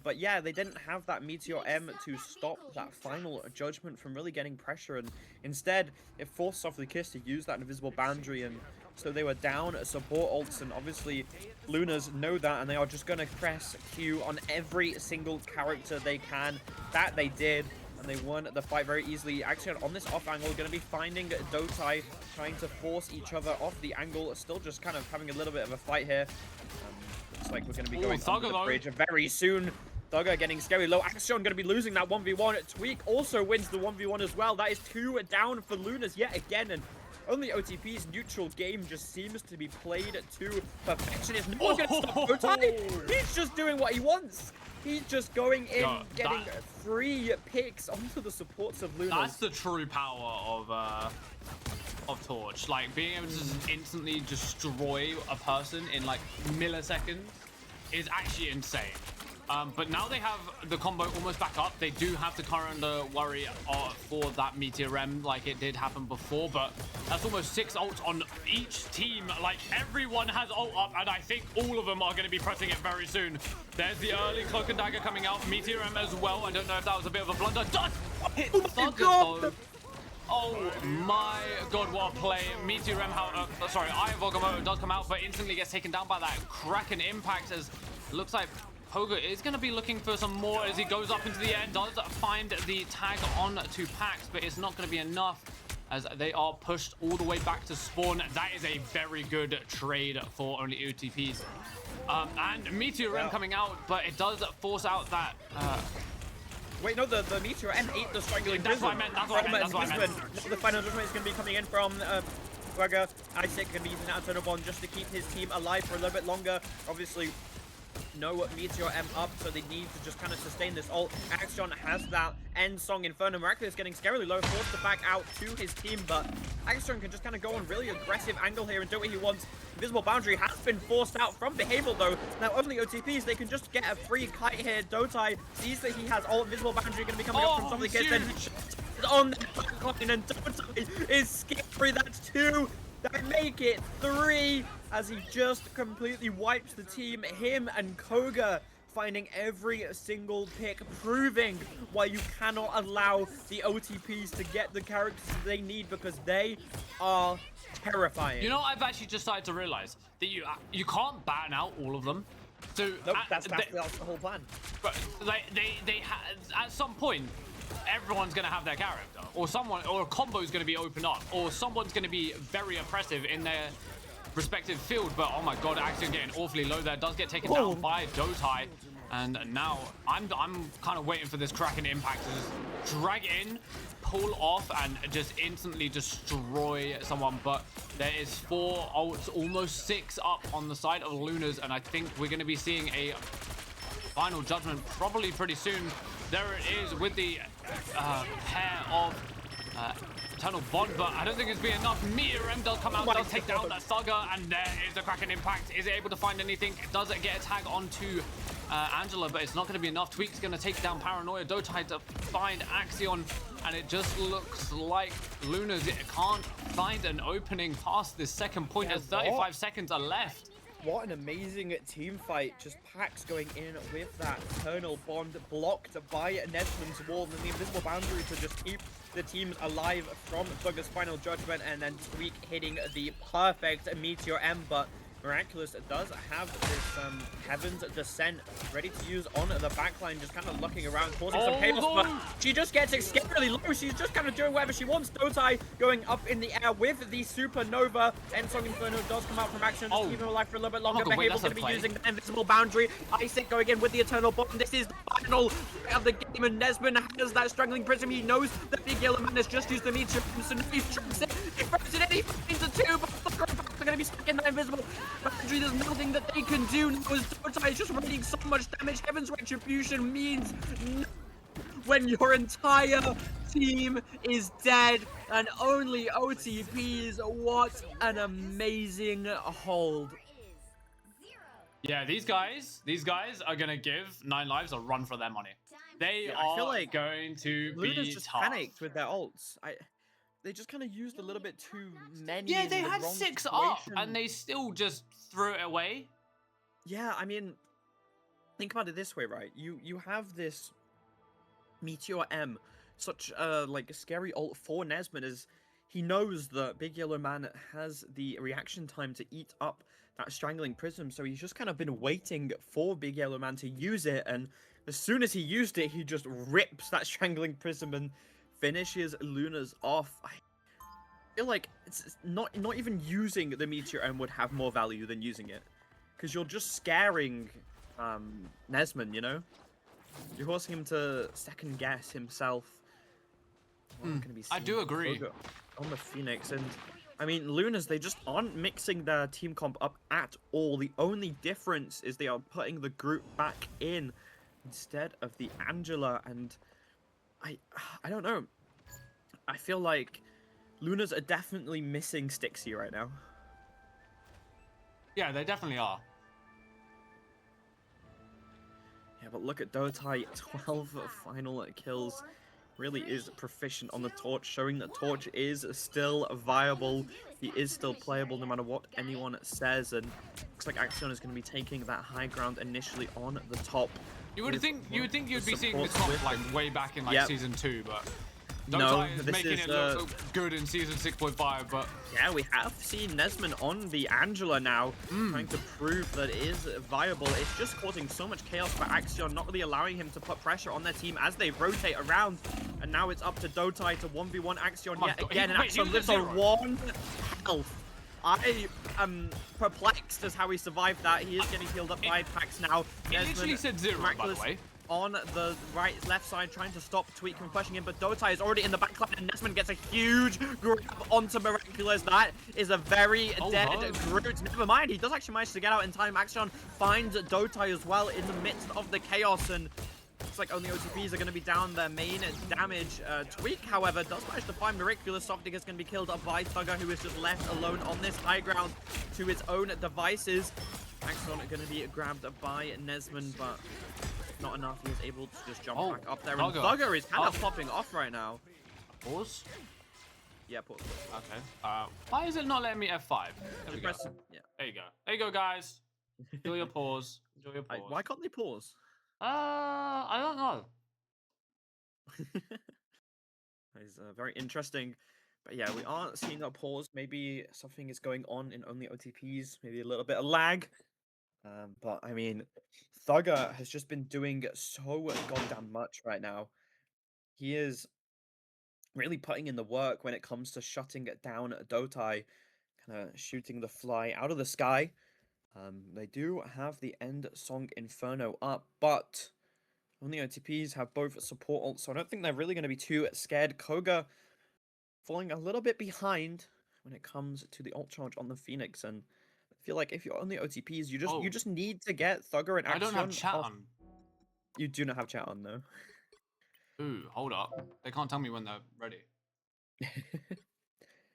But yeah, they didn't have that Meteor M to stop that final judgment from really getting pressure, and instead it forced Softly Kiss to use that invisible boundary, and so they were down support ults, and obviously Lunas know that, and they are just gonna press Q on every single character they can. That they did, and they won the fight very easily. Actually, on this off angle, going to be finding Dotai, trying to force each other off the angle. Still just kind of having a little bit of a fight here. Looks like we're going to be going under the bridge very soon. Thugger getting scary low. Axion going to be losing that 1v1. Tweak also wins the 1v1 as well. That is 2 down for Lunas yet again, and only OTP's neutral game just seems to be played to perfection. Is no one going to stop Dotai? He's just doing what he wants. He's just going in, getting 3 picks onto the supports of Lunas. That's the true power of Torch. Like, being able to just instantly destroy a person in like milliseconds is actually insane. But now they have the combo almost back up. They do have to currently worry for that Meteor M, like it did happen before, but that's almost 6 ults on each team. Like, everyone has ult up, and I think all of them are going to be pressing it very soon. There's the early Cloak and Dagger coming out. Meteor M as well. I don't know if that was a bit of a blunder. Does hit Thugger, oh my god, what a play. Meteor M, sorry, Iron Volgamoto does come out, but instantly gets taken down by that Kraken impact, as it looks like Poga is going to be looking for some more as he goes up into the air. Does find the tag on to Pax, but it's not going to be enough as they are pushed all the way back to spawn. That is a very good trade for only OTPs. And Meteor M coming out, but it does force out that... Wait, no, the Meteor M ate the Strangling That's what I meant, that's what I meant. The final judgment is going to be coming in from Swagger. Isaac can be using that Eternal Bond just to keep his team alive for a little bit longer. Obviously, no Meteor M up, so they need to just kind of sustain this ult. Axion has that end song. Inferno Miraculous getting scarily low, forced to back out to his team, but Axion can just kind of go on really aggressive angle here and do what he wants. Invisible boundary has been forced out from Behavioral, though. Now, only OTPs, they can just get a free kite here. Dotai sees that he has ult. Invisible boundary going to be coming up from Softly Kiss, then on the backline, and Dota is scary. That's 2. They make it 3 as he just completely wipes the team. Him and Koga finding every single pick, proving why you cannot allow the OTPs to get the characters they need, because they are terrifying. You know, I've actually just started to realize that you can't ban out all of them. So Nope, that's the whole plan. But at some point, everyone's gonna have their character, or a combo's gonna be opened up, or someone's gonna be very oppressive in their respective field. But oh my god, Axion getting awfully low there, does get taken down by Dotai. And now I'm kind of waiting for this Kraken impact to just drag in, pull off, and just instantly destroy someone. But there is 4 ults, almost 6 up on the side of Lunas, and I think we're going to be seeing a final judgment probably pretty soon. There it is with the pair of Eternal Bond, but I don't think it's been enough. Meteor M does come out, does take down that Thugger, and there is the Kraken impact. Is it able to find anything? Does it get a tag onto Angela? But it's not going to be enough. Tweak's going to take down Paranoia. Dotai to find Axion, and it just looks like Lunas can't find an opening past this second point as 35 seconds are left. What an amazing team fight. Just Pax going in with that Eternal Bond blocked by Nesman's wall, and the invisible boundary to just keep the teams alive from Thugger's final judgment, and then Tweak hitting the perfect Meteor M. But Miraculous does have this Heaven's Descent ready to use on the backline, just kind of looking around, causing some chaos, but she just gets scarily low. She's just kind of doing whatever she wants. Dotai going up in the air with the Supernova. Endsong Inferno does come out from Axion, just keeping her alive for a little bit longer. Behavel's going to be using the invisible boundary. Isaac going in with the Eternal Bomb. This is the final of the game, and Nesman has that Strangling Prism. He knows that Big Yellow Man has just used the Meteor, so now he tracks it. He throws it in, he finds a 2, but they're going to be stuck in that invisible boundary. There's nothing that they can do. Dotai is just raining so much damage. Heaven's Retribution means when your entire team is dead and only OTPs. What an amazing hold. Yeah, these guys are gonna give 9 Lives a run for their money. They are I feel like going to Luna's be just tough. panicked with their ults. They just kind of used a little bit too many. Yeah, they in the had wrong 6 situation. up, and they still just threw it away. Yeah, I mean, think about it this way, right? You have this Meteor M, such a scary ult for Nesman, as he knows that Big Yellow Man has the reaction time to eat up that Strangling Prism, so he's just kind of been waiting for Big Yellow Man to use it, and as soon as he used it, he just rips that Strangling Prism and finishes Luna's off. I feel like it's not even using the Meteor M would have more value than using it, because you're just scaring Nesman, you know? You're forcing him to second guess himself. I do agree. On the Phoenix, and I mean, Lunas, they just aren't mixing their team comp up at all. The only difference is they are putting the group back in instead of the Angela, and I don't know. I feel like Lunas are definitely missing Stixie right now. Yeah, they definitely are. Yeah, but look at Dotai, 12 final kills. Really is proficient on the Torch, showing that Torch is still viable. He is still playable no matter what anyone says, and looks like Axion is going to be taking that high ground initially on the top. You would think you'd be seeing this comp way back in season 2, but Dotai is making it look good in season 6.5. But yeah, we have seen Nesman on the Angela now, trying to prove that it is viable. It's just causing so much chaos for Axion, not really allowing him to put pressure on their team as they rotate around. And now it's up to Dotai to 1v1 Axion yet again, and Axion lives on 1 health. I am perplexed as how he survived that. He is getting healed up by Pax now. It literally said 0, by the way. On the left side, trying to stop Tweak from pushing him, but Dotai is already in the backline, and Nesman gets a huge grab onto Miraculous. That is a very dead Groot. Never mind, he does actually manage to get out in time. Axion finds Dotai as well in the midst of the chaos, and looks like only OTPs are going to be down their main damage. Tweak, however, does manage to find Miraculous. Softig is going to be killed up by Thugger, who is just left alone on this high ground to his own devices. Axion are going to be grabbed by Nesman, but not enough. He is able to just jump back up there. And Thugger is kind of popping off right now. Pause. Yeah, pause. Okay. Why is it not letting me F5? There we go. Press, yeah. There you go. There you go, guys. Enjoy your pause. Enjoy your pause. Why can't they pause? I don't know. It's very interesting. But yeah, we are seeing a pause. Maybe something is going on in only OTPs. Maybe a little bit of lag. But I mean, Thugger has just been doing so goddamn much right now. He is really putting in the work when it comes to shutting down Dotai, kind of shooting the fly out of the sky. They do have the end song Inferno up, but only OTPs have both support ults, so I don't think they're really going to be too scared. Koga falling a little bit behind when it comes to the ult charge on the Phoenix, and I feel like if you're on the OTPs, you just need to get Thugger and Axion. I don't have chat off. on. You do not have chat on though. Ooh, hold up. They can't tell me when they're ready.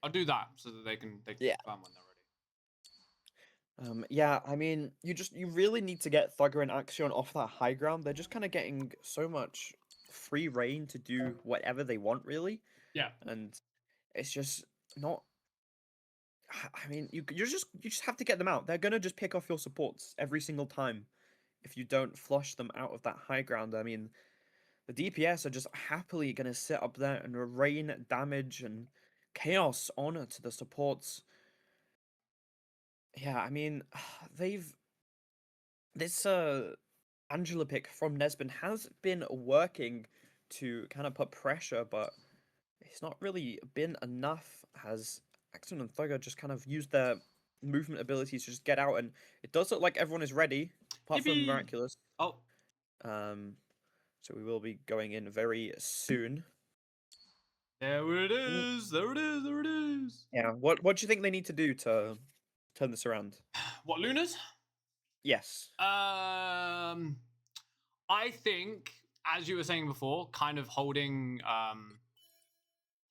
I'll do that so that they can Yeah. confirm when they're ready. Yeah, I mean, you really need to get Thugger and Axion off that high ground. They're just kind of getting so much free reign to do whatever they want, really. Yeah. And it's just not. I mean, you just have to get them out. They're gonna just pick off your supports every single time if you don't flush them out of that high ground. I mean, the DPS are just happily gonna sit up there and rain damage and chaos onto the supports. Yeah, I mean, this Angela pick from Nesbin has been working to kind of put pressure, but it's not really been enough. As Axon and Thugger just kind of used their movement abilities to just get out, and it does look like everyone is ready, apart from Yippee! Miraculous. Oh, So we will be going in very soon. there it is. There it is. There it is. Yeah, what do you think they need to do to turn this around? What, Lunas? Yes. I think, as you were saying before, kind of holding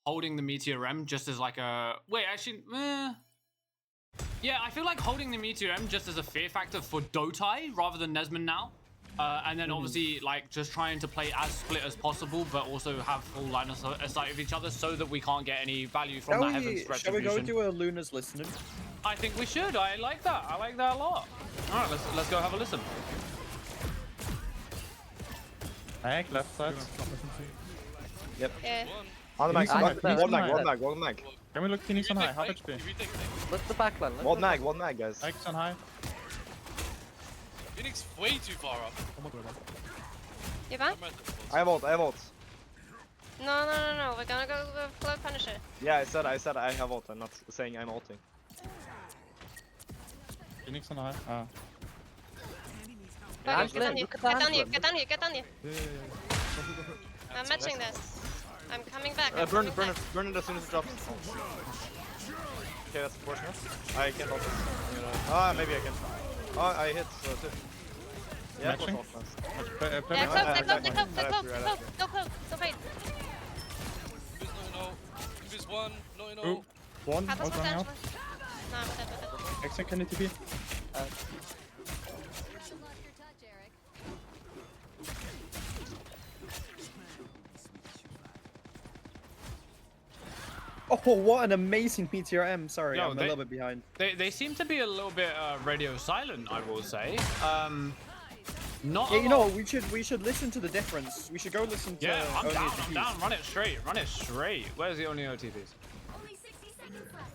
the Meteor M just as like a yeah, I feel like holding the Meteor M just as a fear factor for Dotai rather than Nesmond now. And then obviously like just trying to play as split as possible, but also have full line of sight of each other so that we can't get any value from that Heaven's Retribution. Shall we go do a Luna's listening? I think we should. I like that. I like that a lot. All right, let's go have a listen. Mag, left side. Yep. Yeah. On the mag, Phoenix on one high. mag. Can we look Phoenix on high? Half HP. Let's the back line. One mag, guys. X on high. Phoenix way too far up. You back? I have ult. No. We're gonna go flow Punisher. Yeah, I said I have ult. I'm not saying I'm ulting. Phoenix on high. Ah. Get on you. look at Get the on you. Angela. Get on you. I'm matching this. I'm coming back. Burn it as soon as it drops. Okay, that's unfortunate. I can't ult it. Maybe I can. I hit so too. Yeah, Matching? ult fast. Yeah, I close. Go close. Go fight. Invis one, no. Ooh. One. Have us Ult with running out. Angela. No, I'm dead. Exit can it be? Oh, what an amazing Meteor M. Sorry, Yo, I'm a little bit behind. They seem to be a little bit radio silent, I will say. Not. Yeah, a you know, lot- we should listen to the difference. We should go listen to. Yeah, I'm only down. OTPs. I'm down. Run it straight. Where's the only OTPs? Only 60 seconds left.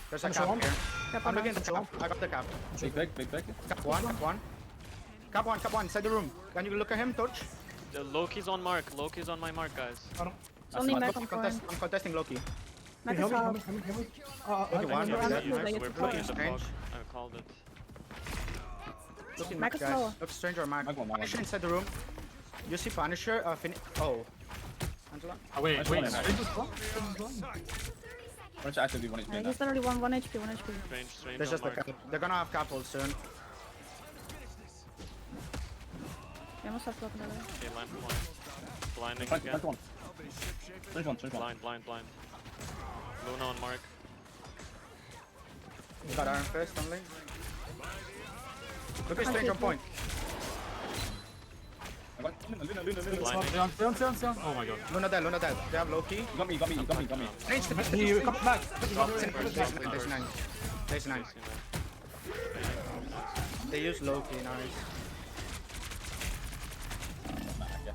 There's a cap here. I'm looking at the cap. I got the cap. Big back. Cap one. Cap one, inside the room. Can you look at him, Torch? The Loki's on mark. Loki's on my mark, guys. Only Mac on I'm contesting Loki. Mac is out. Okay, one. We're Loki on We're putting in the Strange. fog. I called it. Looking Mac Mac, is guys. lower. Look strange or Mac. Mac one. Punisher inside the room. You see Punisher. Oh. Angela? Oh, wait. He's actually one HP. He's literally 1 HP, 1 HP. Strange There's on just the mark. cap. They're gonna have cap ult soon. They must have broken another. Okay, line for line. Blinding Flank again. one. Strange one. Blind. Luna on mark. You got Iron Fist only. Look at strange on point. Blinding. Oh my god. Luna dead. They have low key. You got me. Range to He come back. There's 9. There's 9. They use low key, nice.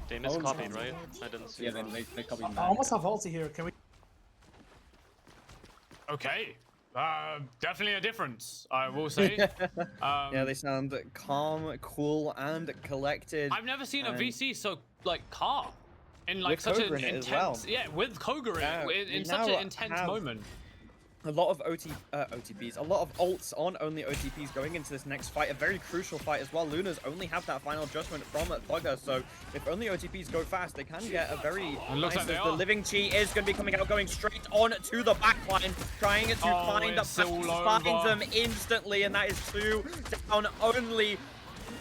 They miscopied, right? I didn't see. Yeah, it. they copied. I almost have ulti here. Can we? Okay. Definitely a difference, I will say. Yeah, they sound calm, cool, and collected. I've never seen a VC so like calm in like With such an Koga in it intense, as well. yeah, with Koga Yeah, in we such an now intense have moment. A lot of OTPs, a lot of ults on only OTPs going into this next fight. A very crucial fight as well. Lunas only have that final adjustment from Thugger, so if only OTPs go fast, they can get a very looks nice. like they The are. living chi is going to be coming out, going straight on to the backline, trying to find the it's all finds over. them instantly, and that is 2 down. Only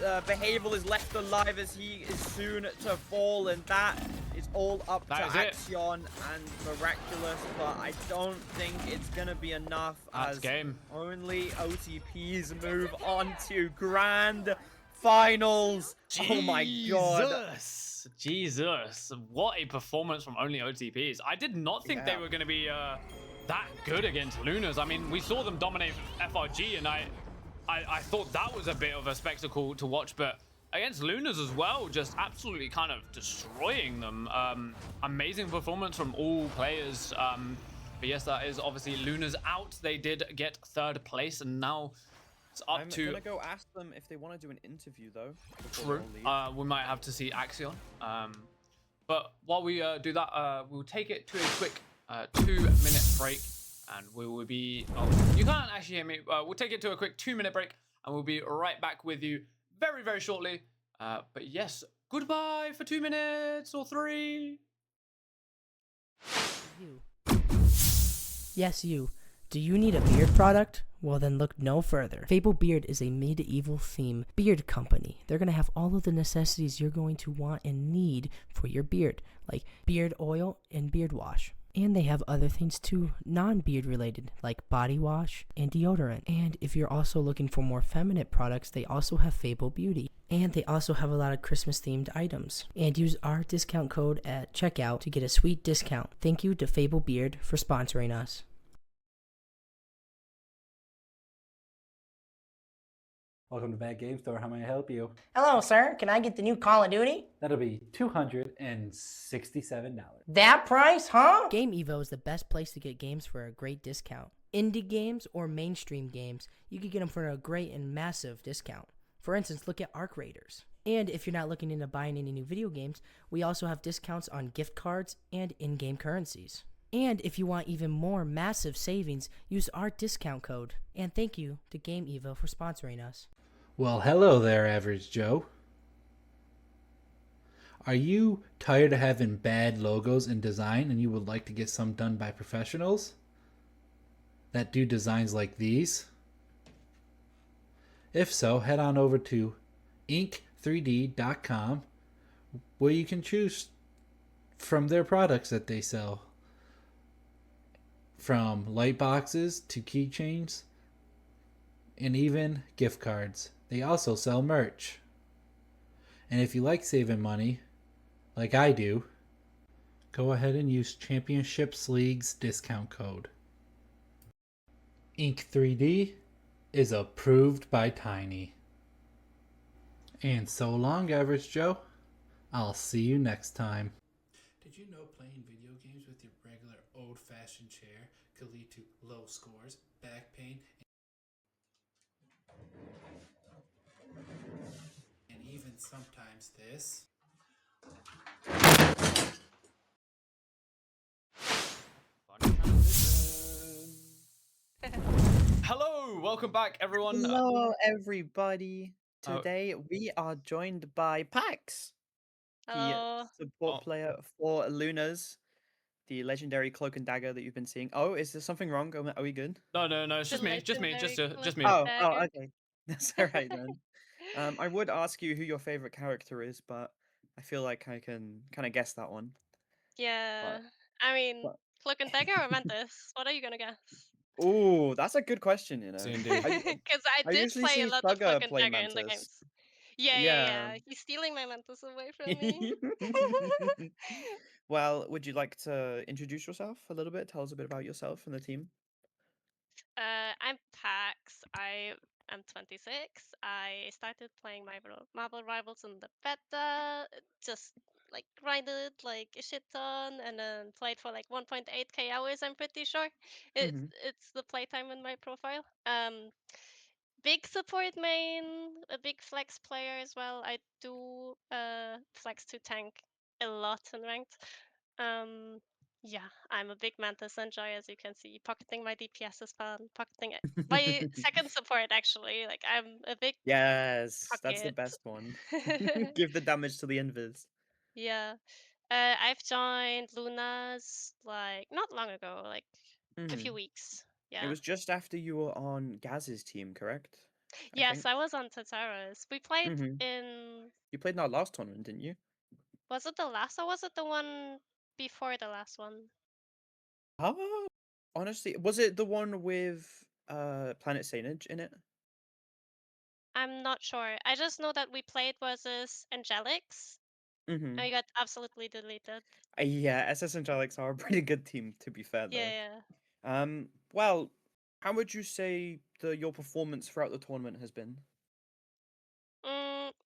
Behavioral is left alive as he is soon to fall, and that is all up That to is it. Axion and Miraculous, but I don't think it's gonna be enough That's as game. only OTPs move on to grand finals. Oh my god. Jesus, what a performance from only OTPs. I did not think they Yeah. were going to be that good against Lunas. I mean, we saw them dominate FRG, and I thought that was a bit of a spectacle to watch, but against Lunas as well, just absolutely kind of destroying them. Amazing performance from all players. But yes, that is obviously Lunas out. They did get 3rd place, and now it's up I'm to... gonna go ask them if they want to do an interview though. before True. they all leave. We might have to see Axion. But while we do that, we'll take it to a quick 2-minute break, and we will be... Oh, you can't actually hear me. We'll take it to a quick 2-minute break, and we'll be right back with you very, very shortly. But yes, goodbye for 2 minutes or 3. Yes, you. Do you need a beard product? Well, then look no further. Fable Beard is a medieval theme beard company. They're going to have all of the necessities you're going to want and need for your beard, like beard oil and beard wash. And they have other things too, non-beard related, like body wash and deodorant. And if you're also looking for more feminine products, they also have Fable Beauty. And they also have a lot of Christmas themed items. And use our discount code at checkout to get a sweet discount. Thank you to Fable Beard for sponsoring us. Welcome to Bad Game Store. How may I help you? Hello, sir. Can I get the new Call of Duty? That'll be $267. That price, huh? Game Evo is the best place to get games for a great discount. Indie games or mainstream games, you can get them for a great and massive discount. For instance, look at Arc Raiders. And if you're not looking into buying any new video games, we also have discounts on gift cards and in-game currencies. And if you want even more massive savings, use our discount code. And thank you to Game Evo for sponsoring us. Well, hello there, Average Joe. Are you tired of having bad logos in design and you would like to get some done by professionals that do designs like these? If so, head on over to ink3d.com where you can choose from their products that they sell. From light boxes to keychains and even gift cards. They also sell merch. And if you like saving money, like I do, go ahead and use Championships League's discount code. Ink3D is approved by Tiny. And so long, Average Joe. I'll see you next time. Did you know playing video games with your regular old-fashioned chair could lead to low scores, back pain, and even sometimes this? Hello, welcome back, everyone. Hello, everybody. Today we are joined by Pax, Hello. the support player for Lunas, the legendary cloak and dagger that you've been seeing. Oh, is there something wrong? Are we good? No, it's just The me, just me. legendary Oh, dagger. okay. That's all right then. I would ask you who your favorite character is, but I feel like I can kind of guess that one. Yeah. I mean, but- Cloak and Dagger or Ventus? What are you gonna guess? Oh, that's a good question, you know. See, indeed. Because I I did usually play a see lot of Thugger Cloak and play Dagger in the Mantis. games. Yeah. He's stealing my mantis away from me. Well, would you like to introduce yourself a little bit? Tell us a bit about yourself and the team. I'm Pax. I am 26. I started playing Marble Rivals in the beta, just like grinded like a shit ton, and then played for like 1.8k hours. I'm pretty sure it's the playtime in my profile. Big support main, a big flex player as well. I do flex to tank a lot in ranked. Um, yeah, I'm a big Mantis enjoy, as you can see. Pocketing my DPS is fun. Pocketing my second support actually. Like I'm a big Yes, that's the pocket. best one. Give the damage to the invis. Yeah. I've joined Luna's like not long ago, like a few weeks. It Yeah. was just after you were on Gaz's team, correct? I Yes, think. I was on Tataras. We played in. You played in our last tournament, didn't you? Was it the last or was it the one before the last one? Oh, honestly, was it the one with Planet Sainage in it? I'm not sure. I just know that we played versus Angelics and we got absolutely deleted. Yeah, SS Angelics are a pretty good team, to be fair, though. Yeah, Well, how would you say your performance throughout the tournament has been?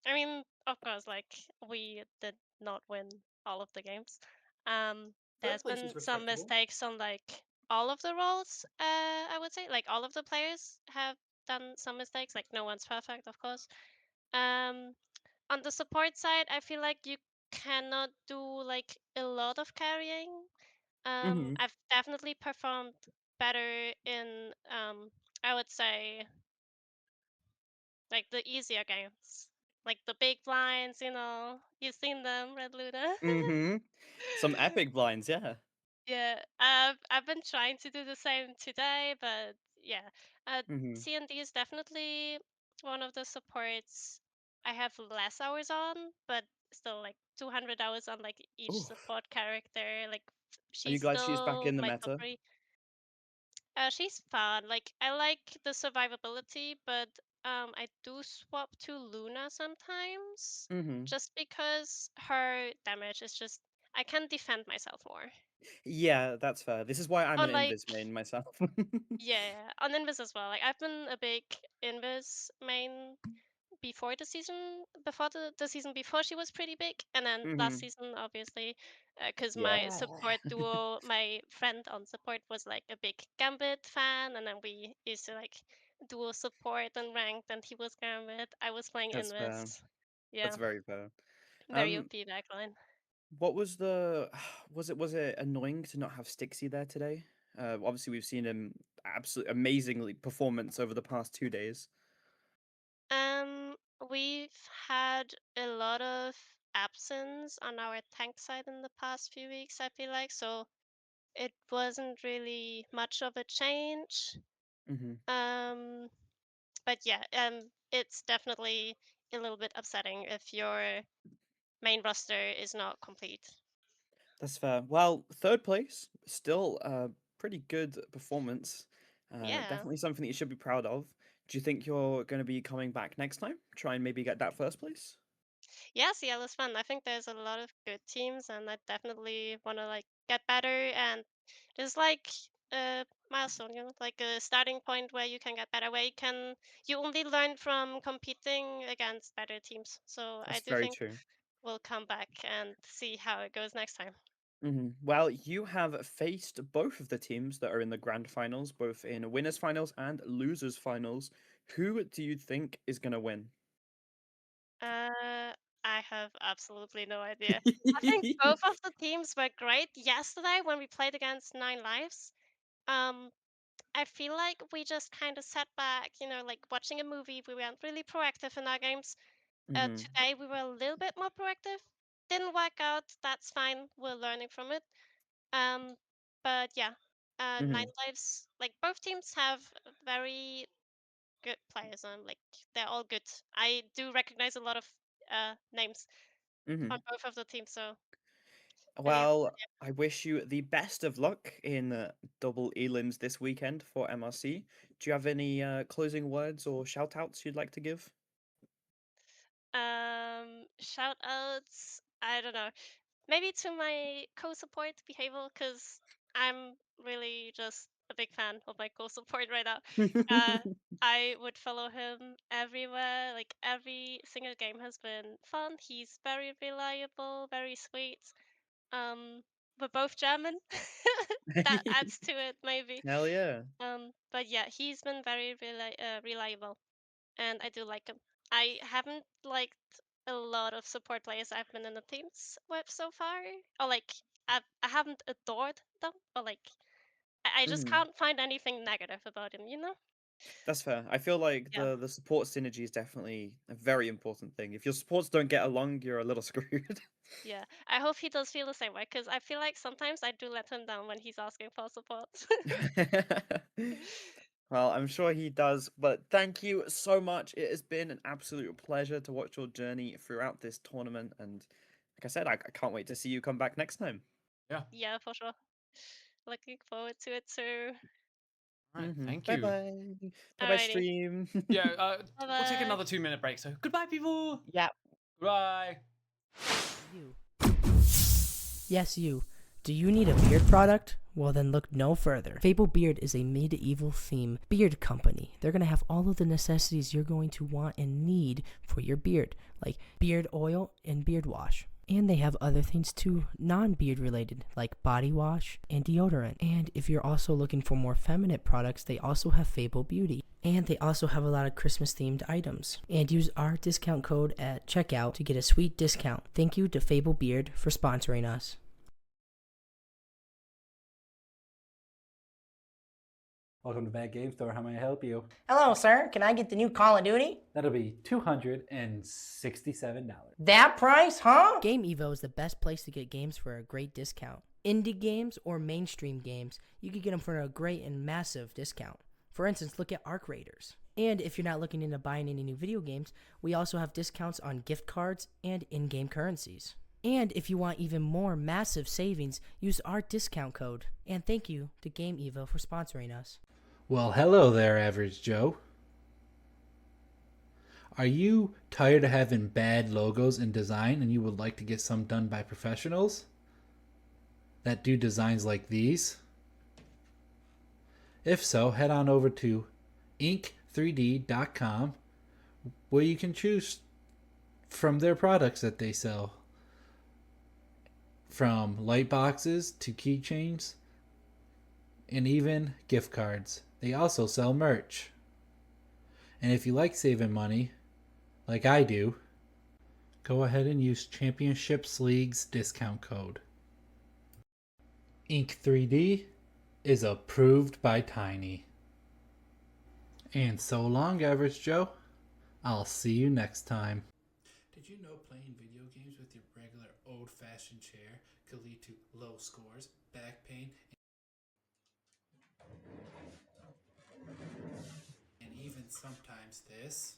I mean, of course, like we did not win all of the games. Third There's place was been some respectable. mistakes on like all of the roles. I would say like all of the players have done some mistakes. Like no one's perfect, of course. Um, on the support side, I feel like you cannot do like a lot of carrying. I've definitely performed better in I would say like the easier games. Like the big blinds, you know. You've seen them, Red Luna. Some epic blinds, yeah. Yeah. I've been trying to do the same today, but yeah. CND is definitely one of the supports I have less hours on, but still like 200 hours on like each Oof. support character. Like Are you she's glad she's back still in the my top meta? 3. She's fun. Like I like the survivability, but I do swap to Luna sometimes, just because her damage is just I can defend myself more. Yeah, that's fair. This is why I'm Or an like Invis main myself. yeah, on Invis as well. Like I've been a big Invis main before the season before she was pretty big, and then last season obviously, because my Yeah. support duo, my friend on support was like a big Gambit fan, and then we used to like duo support and ranked, and he was Gambit, I was playing That's fair. Invis. Yeah, That's very fair. very Um, OP backline. what was the was it annoying to not have Stixie there today? Obviously we've seen him absolutely amazingly performance over the past 2 days. Um, we've had a lot of absence on our tank side in the past few weeks, I feel like, so it wasn't really much of a change. Um, but yeah, it's definitely a little bit upsetting if your main roster is not complete. That's fair. Well, third place, still a pretty good performance. Yeah. Definitely something that you should be proud of. Do you think you're going to be coming back next time? Try and maybe get that first place? Yeah, Seattle is fun. I think there's a lot of good teams, and I definitely want to like get better and just like a milestone, you know, like a starting point where you can get better, where you only learn from competing against better teams. So I That's do very think true. we'll come back and see how it goes next time. Well, you have faced both of the teams that are in the grand finals, both in winners finals and losers finals. Who do you think is going to win? I have absolutely no idea. I think both of the teams were great yesterday when we played against Nine Lives. Um, I feel like we just kind of sat back, you know, like watching a movie. We weren't really proactive in our games. Today we were a little bit more proactive. Didn't work out. That's fine. We're learning from it. Um, but yeah, Nine Lives, like both teams have very good players, and like they're all good. I do recognize a lot of names on both of the teams. So yeah. Well, I wish you the best of luck in double elims this weekend for MRC. Do you have any closing words or shout outs you'd like to give? Shout outs. I don't know. Maybe to my co-support behavior, because I'm really just a big fan of my co-support right now. I would follow him everywhere. Like every single game has been fun. He's very reliable, very sweet. We're both German. That adds to it, maybe. Hell yeah. But yeah, he's been very reliable, and I do like him. I haven't liked a lot of support players I've been in the teams with so far, or like I haven't adored them, or like I just Mhm. can't find anything negative about him, you know? That's fair. I feel like Yeah. the support synergy is definitely a very important thing. If your supports don't get along, you're a little screwed. Yeah. I hope he does feel the same way, because I feel like sometimes I do let him down when he's asking for support. Well, I'm sure he does, but thank you so much. It has been an absolute pleasure to watch your journey throughout this tournament, and like I said, I can't wait to see you come back next time. Yeah. Yeah, for sure. Looking forward to it too. All right. Thank Bye you. bye. Bye bye, Alrighty. stream. Yeah. We'll take Bye-bye. another 2-minute break. So goodbye, people. Yeah. Goodbye. You. Yes, you. Do you need a beard product? Well, then look no further. Fable Beard is a medieval theme beard company. They're going to have all of the necessities you're going to want and need for your beard, like beard oil and beard wash. And they have other things too, non-beard related, like body wash and deodorant. And if you're also looking for more feminine products, they also have Fable Beauty. And they also have a lot of Christmas themed items. And use our discount code at checkout to get a sweet discount. Thank you to Fable Beard for sponsoring us. Welcome to Bad Game Store. How may I help you? Hello, sir. Can I get the new Call of Duty? That'll be $267. That price, huh? Game Evo is the best place to get games for a great discount. Indie games or mainstream games, you can get them for a great and massive discount. For instance, look at Arc Raiders. And if you're not looking into buying any new video games, we also have discounts on gift cards and in-game currencies. And if you want even more massive savings, use our discount code. And thank you to Game Evo for sponsoring us. Well, hello there, Average Joe. Are you tired of having bad logos in design and you would like to get some done by professionals that do designs like these? If so, head on over to ink3d.com where you can choose from their products that they sell. From light boxes to keychains and even gift cards. They also sell merch. And if you like saving money, like I do, go ahead and use Championships League's discount code. Ink3D is approved by Tiny. And so long, Average Joe. I'll see you next time. Did you know playing video games with your regular old-fashioned chair could lead to low scores, back pain, and even sometimes this?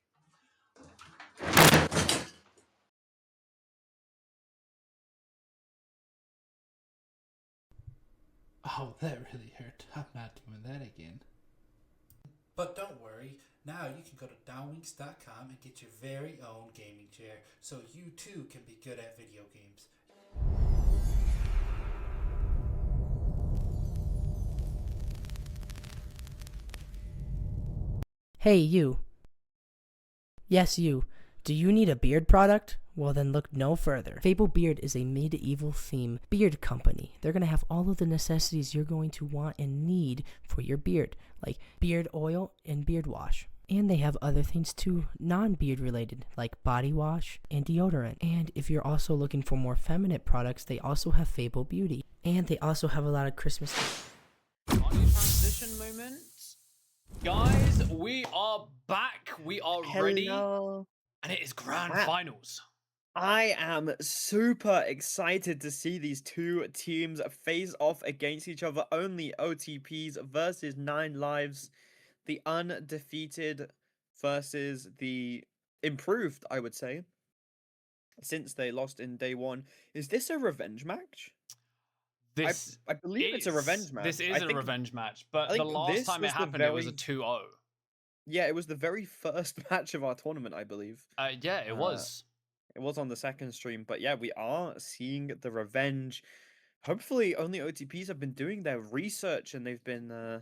Oh, that really hurt. I'm not doing that again. But don't worry, now you can go to downwinks.com and get your very own gaming chair so you too can be good at video games. Hey, you. Yes, you. Do you need a beard product? Well, then look no further. Fable Beard is a medieval theme beard company. They're going to have all of the necessities you're going to want and need for your beard, like beard oil and beard wash. And they have other things too, non-beard related, like body wash and deodorant. And if you're also looking for more feminine products, they also have Fable Beauty. And they also have a lot of Christmas. Audio transition moment. Guys, we are back. We are ready. Hello. And it is grand Wow. finals. I am super excited to see these two teams face off against each other. Only OTPs versus 9 lives. The undefeated versus the improved, I would say, since they lost in day one. Is this a revenge match? This I believe it's a revenge match. This is a revenge match, but I the think last this time it was the happened, it was a very- 2-0. Yeah, it was the very first match of our tournament, I believe. Yeah, it was. It was on the second stream, but yeah, we are seeing the revenge. Hopefully, only OTPs have been doing their research and they've been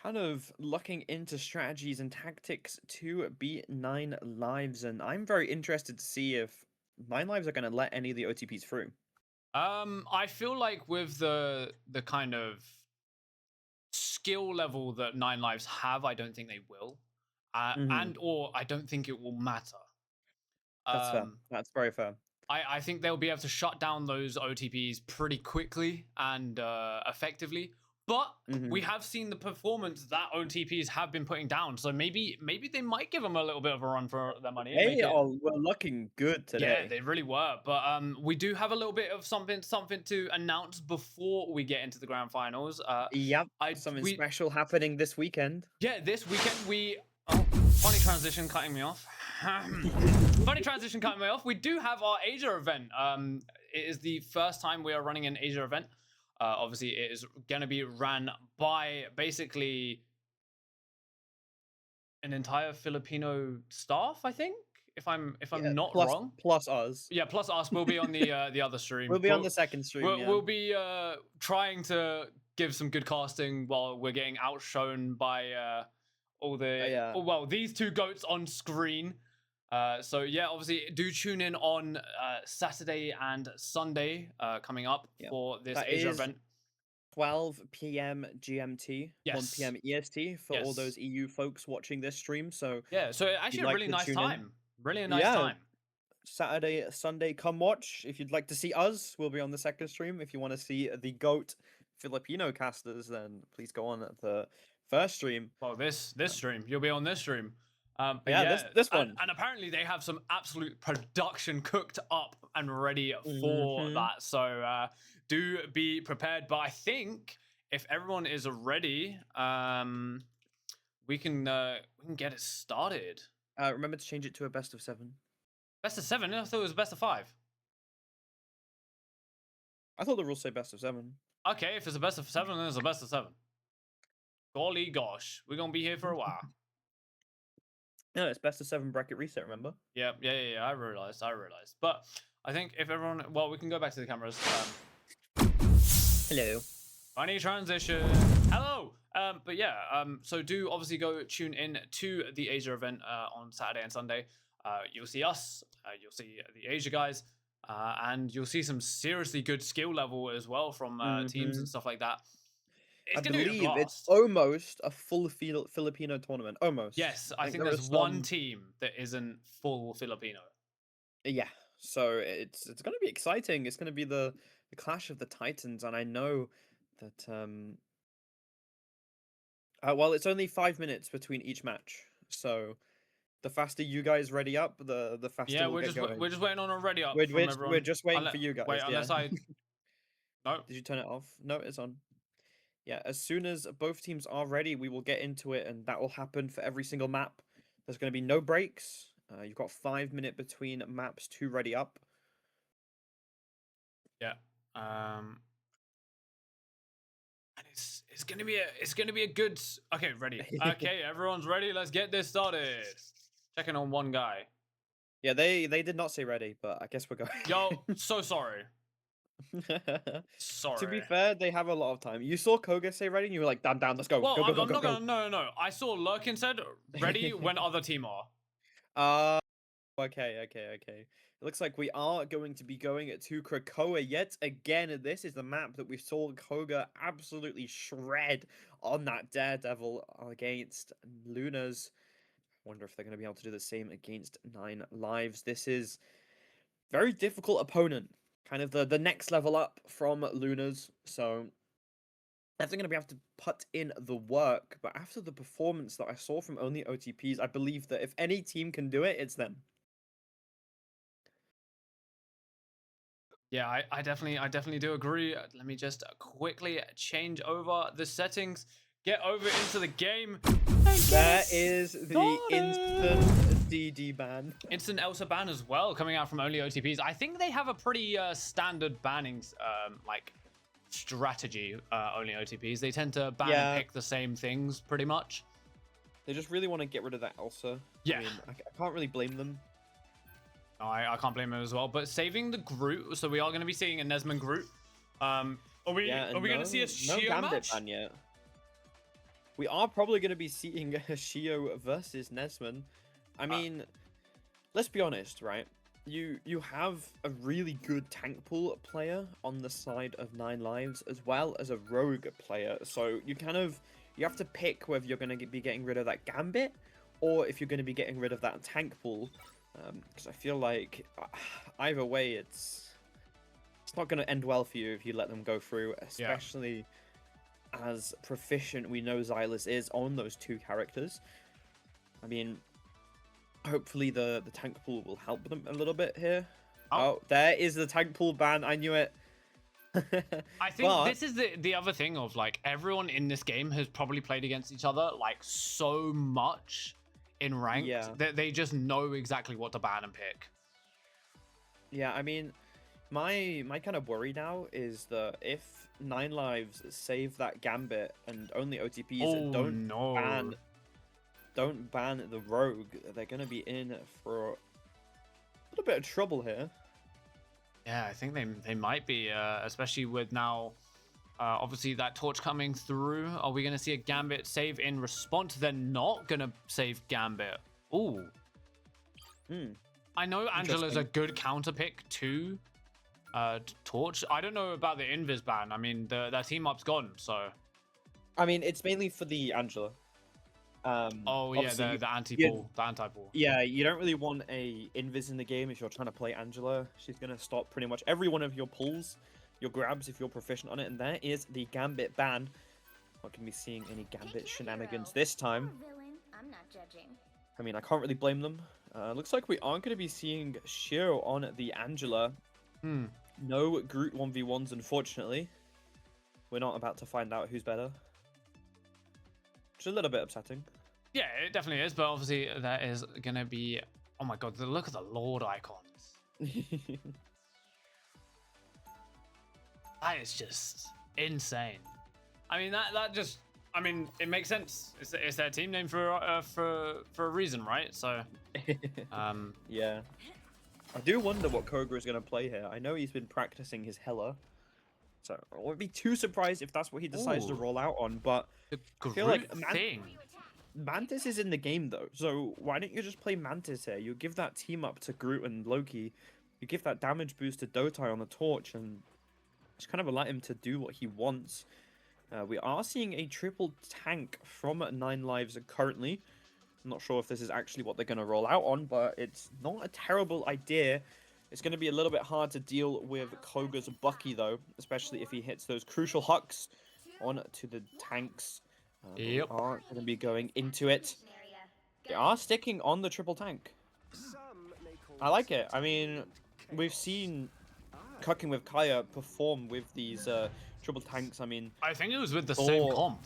kind of looking into strategies and tactics to beat 9 lives. And I'm very interested to see if 9 lives are going to let any of the OTPs through. I feel like with the kind of skill level that 9 lives have, I don't think they will, and or I don't think it will matter. That's fair. That's very fair. I think they'll be able to shut down those OTPs pretty quickly and effectively. But we have seen the performance that OTPs have been putting down, so maybe they might give them a little bit of a run for their money. They were looking good today. Yeah, they really were. But we do have a little bit of something to announce before we get into the grand finals. Yep, something special happening this weekend. Yeah, this weekend we. Oh, funny transition, cutting me off. Funny transition, cutting me off. We do have our Asia event. It is the first time we are running an Asia event. Obviously, it is going to be ran by basically an entire Filipino staff, I think. If I'm not wrong, plus us. Yeah, plus us. We'll be on the other stream. We'll be on the second stream. We'll be trying to give some good casting while we're getting outshone by all the these two goats on screen. So yeah, obviously do tune in on Saturday and Sunday coming up for this Asia event. 12 p.m. GMT, 1 p.m. EST for all those EU folks watching this stream. So yeah, so actually a really nice time. Really nice time. Saturday, Sunday, come watch. If you'd like to see us, we'll be on the second stream. If you want to see the GOAT Filipino casters, then please go on the first stream. Well, this stream, you'll be on this stream. But yeah, this one. And apparently they have some absolute production cooked up and ready for that. So do be prepared. But I think if everyone is ready, we can get it started. Remember to change it to a best of 7. Best of 7? I thought it was a best of 5. I thought the rules say best of 7. Okay, if it's a best of 7, then it's a best of 7. Golly gosh, we're gonna be here for a while. No, it's best of 7 bracket reset, remember? Yeah, I realized. But I think if everyone... Well, we can go back to the cameras. Hello. Funny transition. Hello! But yeah, so do obviously go tune in to the Asia event on Saturday and Sunday. You'll see us, you'll see the Asia guys, and you'll see some seriously good skill level as well from teams and stuff like that. I believe it's almost a full Filipino tournament. Almost. Yes, I think there's one team that isn't full Filipino. Yeah, so it's going to be exciting. It's going to be the clash of the Titans, and I know that well, it's only 5 minutes between each match, so the faster you guys ready up, the faster we'll get going. We're just waiting on a ready up. We're just waiting for you guys. Wait, unless I. No. Did you turn it off? No, it's on. Yeah, as soon as both teams are ready, we will get into it, and that will happen for every single map. There's going to be no breaks. You've got 5 minutes between maps to ready up. Yeah. And it's gonna be a good. Okay, ready. Okay, everyone's ready. Let's get this started. Checking on one guy. Yeah, they did not say ready, but I guess we're going. Yo, so sorry. Sorry. To be fair, they have a lot of time. You saw Koga say ready, and you were like, "Damn, let's go." Well, go. No. I saw Lurkin said ready when other team are. Okay. It looks like we are going to be going to Krakoa yet again. This is the map that we saw Koga absolutely shred on that Daredevil against Lunas. I wonder if they're going to be able to do the same against 9 lives. This is very difficult opponent. Kind of the next level up from Lunas, so they're going to be able to put in the work. But after the performance that I saw from only OTPs, I believe that if any team can do it, it's them. Yeah, I definitely do agree. Let me just quickly change over the settings. Get over into the game. There is the instant DD ban. Instant Elsa ban as well, coming out from only OTPs. I think they have a pretty standard banning like strategy. Only OTPs. They tend to ban and pick the same things pretty much. They just really want to get rid of that Elsa. Yeah. I mean, I can't really blame them. No, I can't blame him as well. But saving the Groot, so we are going to be seeing a Nesman Groot. Are we going to see a Shio Gambit match? ban yet. We are probably going to be seeing a Shio versus Nesman. I mean, let's be honest, right? You have a really good tank pool player on the side of 9 Lives, as well as a rogue player. So you have to pick whether you're going to be getting rid of that Gambit, or if you're going to be getting rid of that tank pool. Because I feel like either way, it's not going to end well for you if you let them go through, especially as proficient we know Xylus is on those 2 characters. I mean, hopefully the tank pool will help them a little bit here. Oh, there is the tank pool ban. I knew it. I think this is the other thing of like everyone in this game has probably played against each other like so much in ranked that they just know exactly what to ban and pick. Yeah, I mean, my kind of worry now is that if 9 Lives save that Gambit and only OTPs and don't ban the Rogue, they're gonna be in for a little bit of trouble here. Yeah, I think they might be, especially with now, obviously that torch coming through. Are we going to see a Gambit save in response? They're not going to save Gambit. Ooh. I know Angela's a good counter pick to torch. I don't know about the Invis ban. I mean, that team up's gone, so. I mean, it's mainly for the Angela. Oh yeah, the anti-ball, the anti-ball. Yeah, you don't really want a Invis in the game if you're trying to play Angela. She's gonna stop pretty much every one of your pulls, your grabs if you're proficient on it, and there is the Gambit ban. Not gonna be seeing any Gambit shenanigans this time. I'm not judging. I mean, I can't really blame them. Looks like we aren't gonna be seeing Shiro on the Angela. No Groot 1v1s, unfortunately. We're not about to find out who's better. Which is a little bit upsetting. Yeah, it definitely is, but obviously that is going to be... Oh my god, look at the Lord icons. That is just insane. I mean, that just... I mean, it makes sense. It's their team name for a reason, right? So... yeah. I do wonder what Koga is going to play here. I know he's been practicing his Hela. So I wouldn't be too surprised if that's what he decides to roll out on, but I feel like Mantis is in the game though, so why don't you just play Mantis here? You give that team up to Groot and Loki, you give that damage boost to Dotai on the torch, and just kind of allow him to do what he wants. We are seeing a triple tank from 9 Lives currently. I'm not sure if this is actually what they're going to roll out on, but it's not a terrible idea. It's going to be a little bit hard to deal with Koga's Bucky, though, especially if he hits those crucial hucks onto the tanks. They are going to be going into it. They are sticking on the triple tank. I like it. I mean, we've seen Cooking with Kaya perform with these triple tanks. I mean, I think it was with the same comp.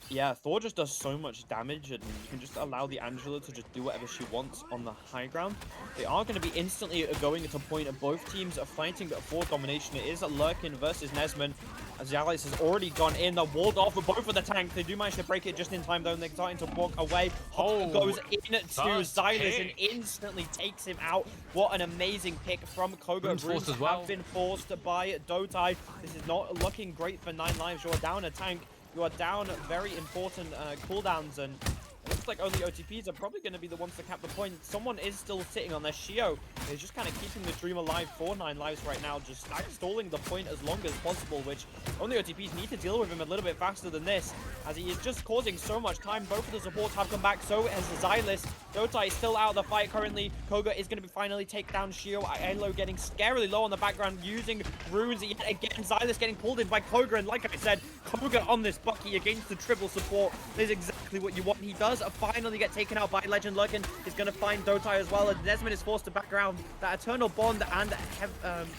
Yeah, Thor just does so much damage, and you can just allow the Angela to just do whatever she wants on the high ground. They are going to be instantly going to point at both teams are fighting for domination. It is Lurkin versus Nesman. Xylus has already gone in. They're walled off with both of the tanks. They do manage to break it just in time, though, and they're starting to walk away. Hulk goes into Xylus and instantly takes him out. What an amazing pick from Koga. Runes have been forced by Dotai. This is not looking great for 9 Lives. You're down a tank. You are down very important cooldowns, and it looks like only OTPs are probably going to be the ones to cap the point. Someone is still sitting on their Shio. They're just kind of keeping the dream alive for 9 Lives right now, just stalling the point as long as possible, which only OTPs need to deal with him a little bit faster than this, as he is just causing so much time. Both of the supports have come back, so has Xylus. Dotai is still out of the fight currently. Koga is going to finally take down Shio. Elo getting scarily low on the background, using runes yet again. Xylus getting pulled in by Koga, and like I said, Koga on this Bucky against the triple support is exactly what you want. He does finally get taken out by Legend. Lurkin is going to find Dotai as well, and Nesman is forced to back around. That Eternal Bond and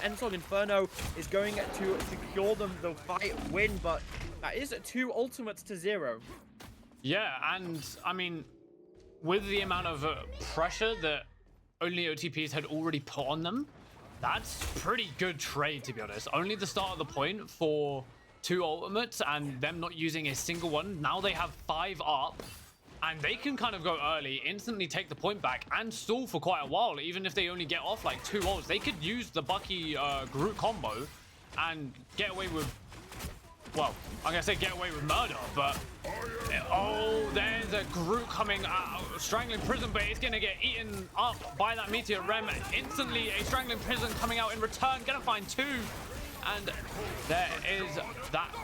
Ensog Inferno is going to secure them the fight win, but that is 2 ultimates to 0. Yeah, and I mean, with the amount of pressure that only OTPs had already put on them, that's pretty good trade, to be honest. Only the start of the point for 2 ultimates and them not using a single one. Now they have 5 up. and they can kind of go early, instantly take the point back, and stall for quite a while. Even if they only get off like 2 ults, they could use the Bucky Groot combo and get away with, well, I'm gonna say get away with murder, but oh, there's a Groot coming out, strangling prison, but it's gonna get eaten up by that meteor rem. Instantly, a strangling prison coming out in return, gonna find 2, and there is that.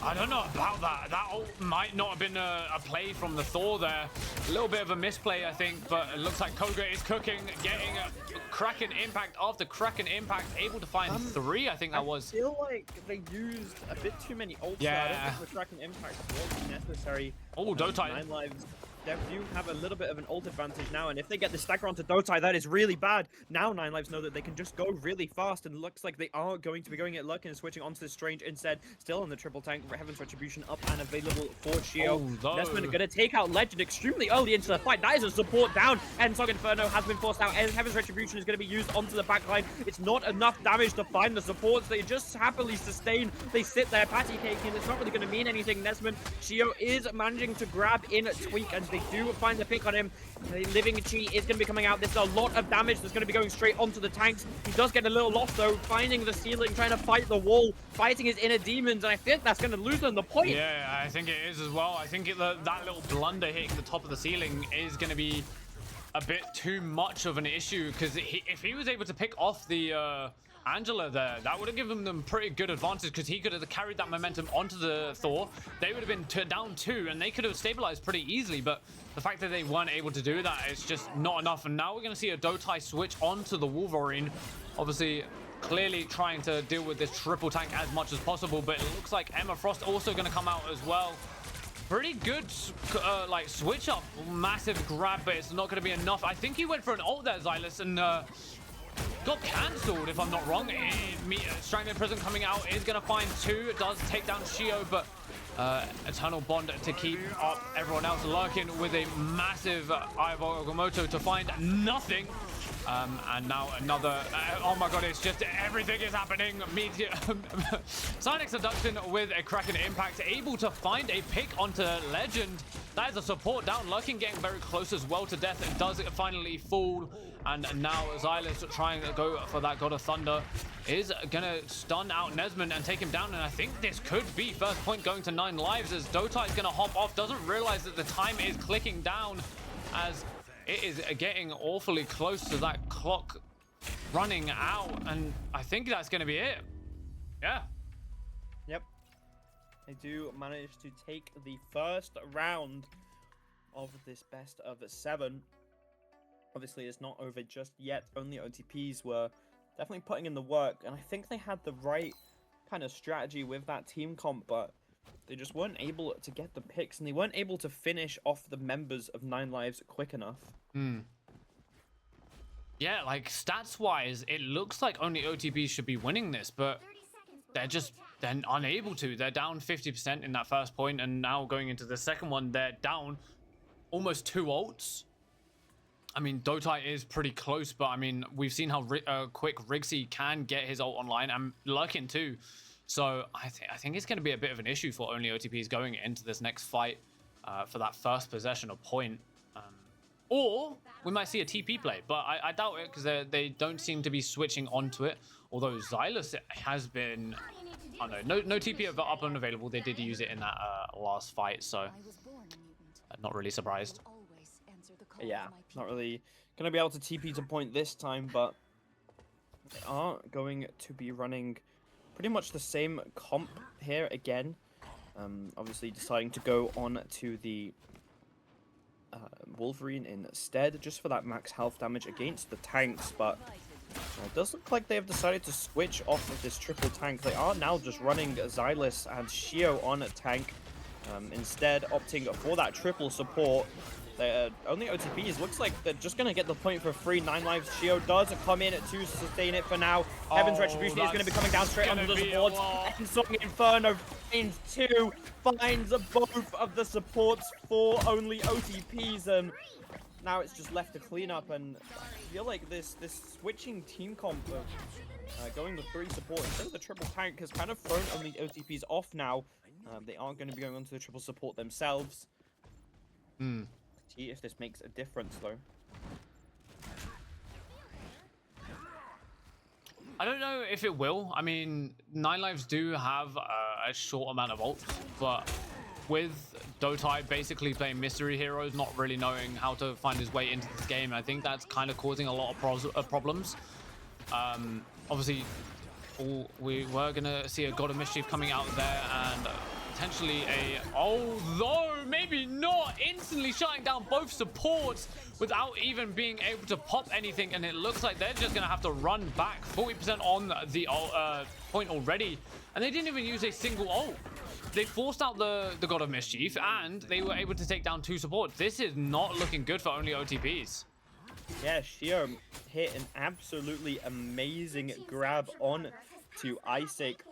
I don't know about that. That ult might not have been a play from the Thor there. A little bit of a misplay, I think, but it looks like Koga is cooking, getting a Kraken impact after Kraken impact, able to find 3, I think that was. I feel like they used a bit too many ults. Yeah. I don't think the Kraken impact was necessary. Oh, Dotai. 9 lives. They do have a little bit of an ult advantage now, and if they get the stagger onto Dotai, that is really bad. Now 9 lives know that they can just go really fast, and looks like they are going to be going at luck and switching onto the Strange instead. Still on the triple tank, Heaven's Retribution up and available for Shio. Nesman gonna take out Legend extremely early into the fight. That is a support down, and Sog Inferno has been forced out, and Heaven's Retribution is gonna be used onto the backline. It's not enough damage to find the supports. They just happily sustain. They sit there patty caking. It's not really gonna mean anything. Nesman, Shio is managing to grab in Tweak, and they do find the pick on him. The Living Chi is going to be coming out. There's a lot of damage that's going to be going straight onto the tanks. He does get a little lost though, finding the ceiling, trying to fight the wall, fighting his inner demons, and I think that's going to lose them the point. Yeah, I think it is as well. I think that little blunder hitting the top of the ceiling is going to be a bit too much of an issue, because if he was able to pick off the Angela there, that would have given them pretty good advantage, because he could have carried that momentum onto the Thor. They would have been down 2, and they could have stabilized pretty easily, but the fact that they weren't able to do that is just not enough. And now we're going to see a Dotai switch onto the Wolverine. Obviously, clearly trying to deal with this triple tank as much as possible, but it looks like Emma Frost also going to come out as well. Pretty good like switch up, massive grab, but it's not going to be enough. I think he went for an ult there, Xylus, and got cancelled, if I'm not wrong. Strangling Prison coming out is going to find 2. It does take down Shio, but Eternal Bond to keep up everyone else lurking with a massive Eye of Agamotto to find nothing. And now another, oh my god, it's just everything is happening. Sonic Seduction with a Kraken impact, able to find a pick onto Legend. That is a support down, lurking, getting very close as well to death. It does finally fall, and now Xylus trying to go for that God of Thunder is gonna stun out Nesman and take him down, and I think this could be first point going to 9 lives as Dotai is gonna hop off, doesn't realize that the time is clicking down as it is getting awfully close to that clock running out, and I think that's gonna be it. Yeah. Yep. They do manage to take the first round of this best of 7. Obviously, it's not over just yet. Only OTPs were definitely putting in the work, and I think they had the right kind of strategy with that team comp, but they just weren't able to get the picks, and they weren't able to finish off the members of 9 lives quick enough. Yeah, like stats-wise, it looks like only OTPs should be winning this, but they're unable to. They're down 50% in that first point, and now going into the second one, they're down almost 2 ults. I mean, Dotai is pretty close, but I mean, we've seen how quick Rigsy can get his ult online, and Lurkin too. So I think it's going to be a bit of an issue for only OTPs going into this next fight for that first possession or point. Or we might see a TP play, but I doubt it, because they don't seem to be switching onto it. Although Xylus has been, oh no TP up and available. They did use it in that last fight, so not really surprised. Yeah, not really going to be able to TP to point this time, but they are going to be running pretty much the same comp here again. Obviously deciding to go on to the Wolverine instead, just for that max health damage against the tanks, but it does look like they have decided to switch off of this triple tank. They are now just running Xylus and Shio on a tank, instead opting for that triple support. Only OTPs, looks like they're just going to get the point for free. 9 lives. Shio does come in to sustain it for now. Heaven's Retribution is going to be coming down straight onto the supports. And Song Inferno finds 2, finds both of the supports for only OTPs, and now it's just left to clean up. And I feel like this switching team comp of going with 3 support instead of the triple tank has kind of thrown only OTPs off now. They aren't going to be going onto the triple support themselves. See if this makes a difference, though. I don't know if it will. I mean, Nine Lives do have a short amount of ults, but with Dotai basically playing mystery heroes, not really knowing how to find his way into this game, I think that's kind of causing a lot of problems. Obviously, we were going to see a God of Mischief coming out there and potentially although maybe not, instantly shutting down both supports without even being able to pop anything, and it looks like they're just gonna have to run back. 40% on the point already, and they didn't even use a single ult. They forced out the God of Mischief, and they were able to take down 2 supports. This is not looking good for only OTPs. Yeah, Shio hit an absolutely amazing grab on to Isaac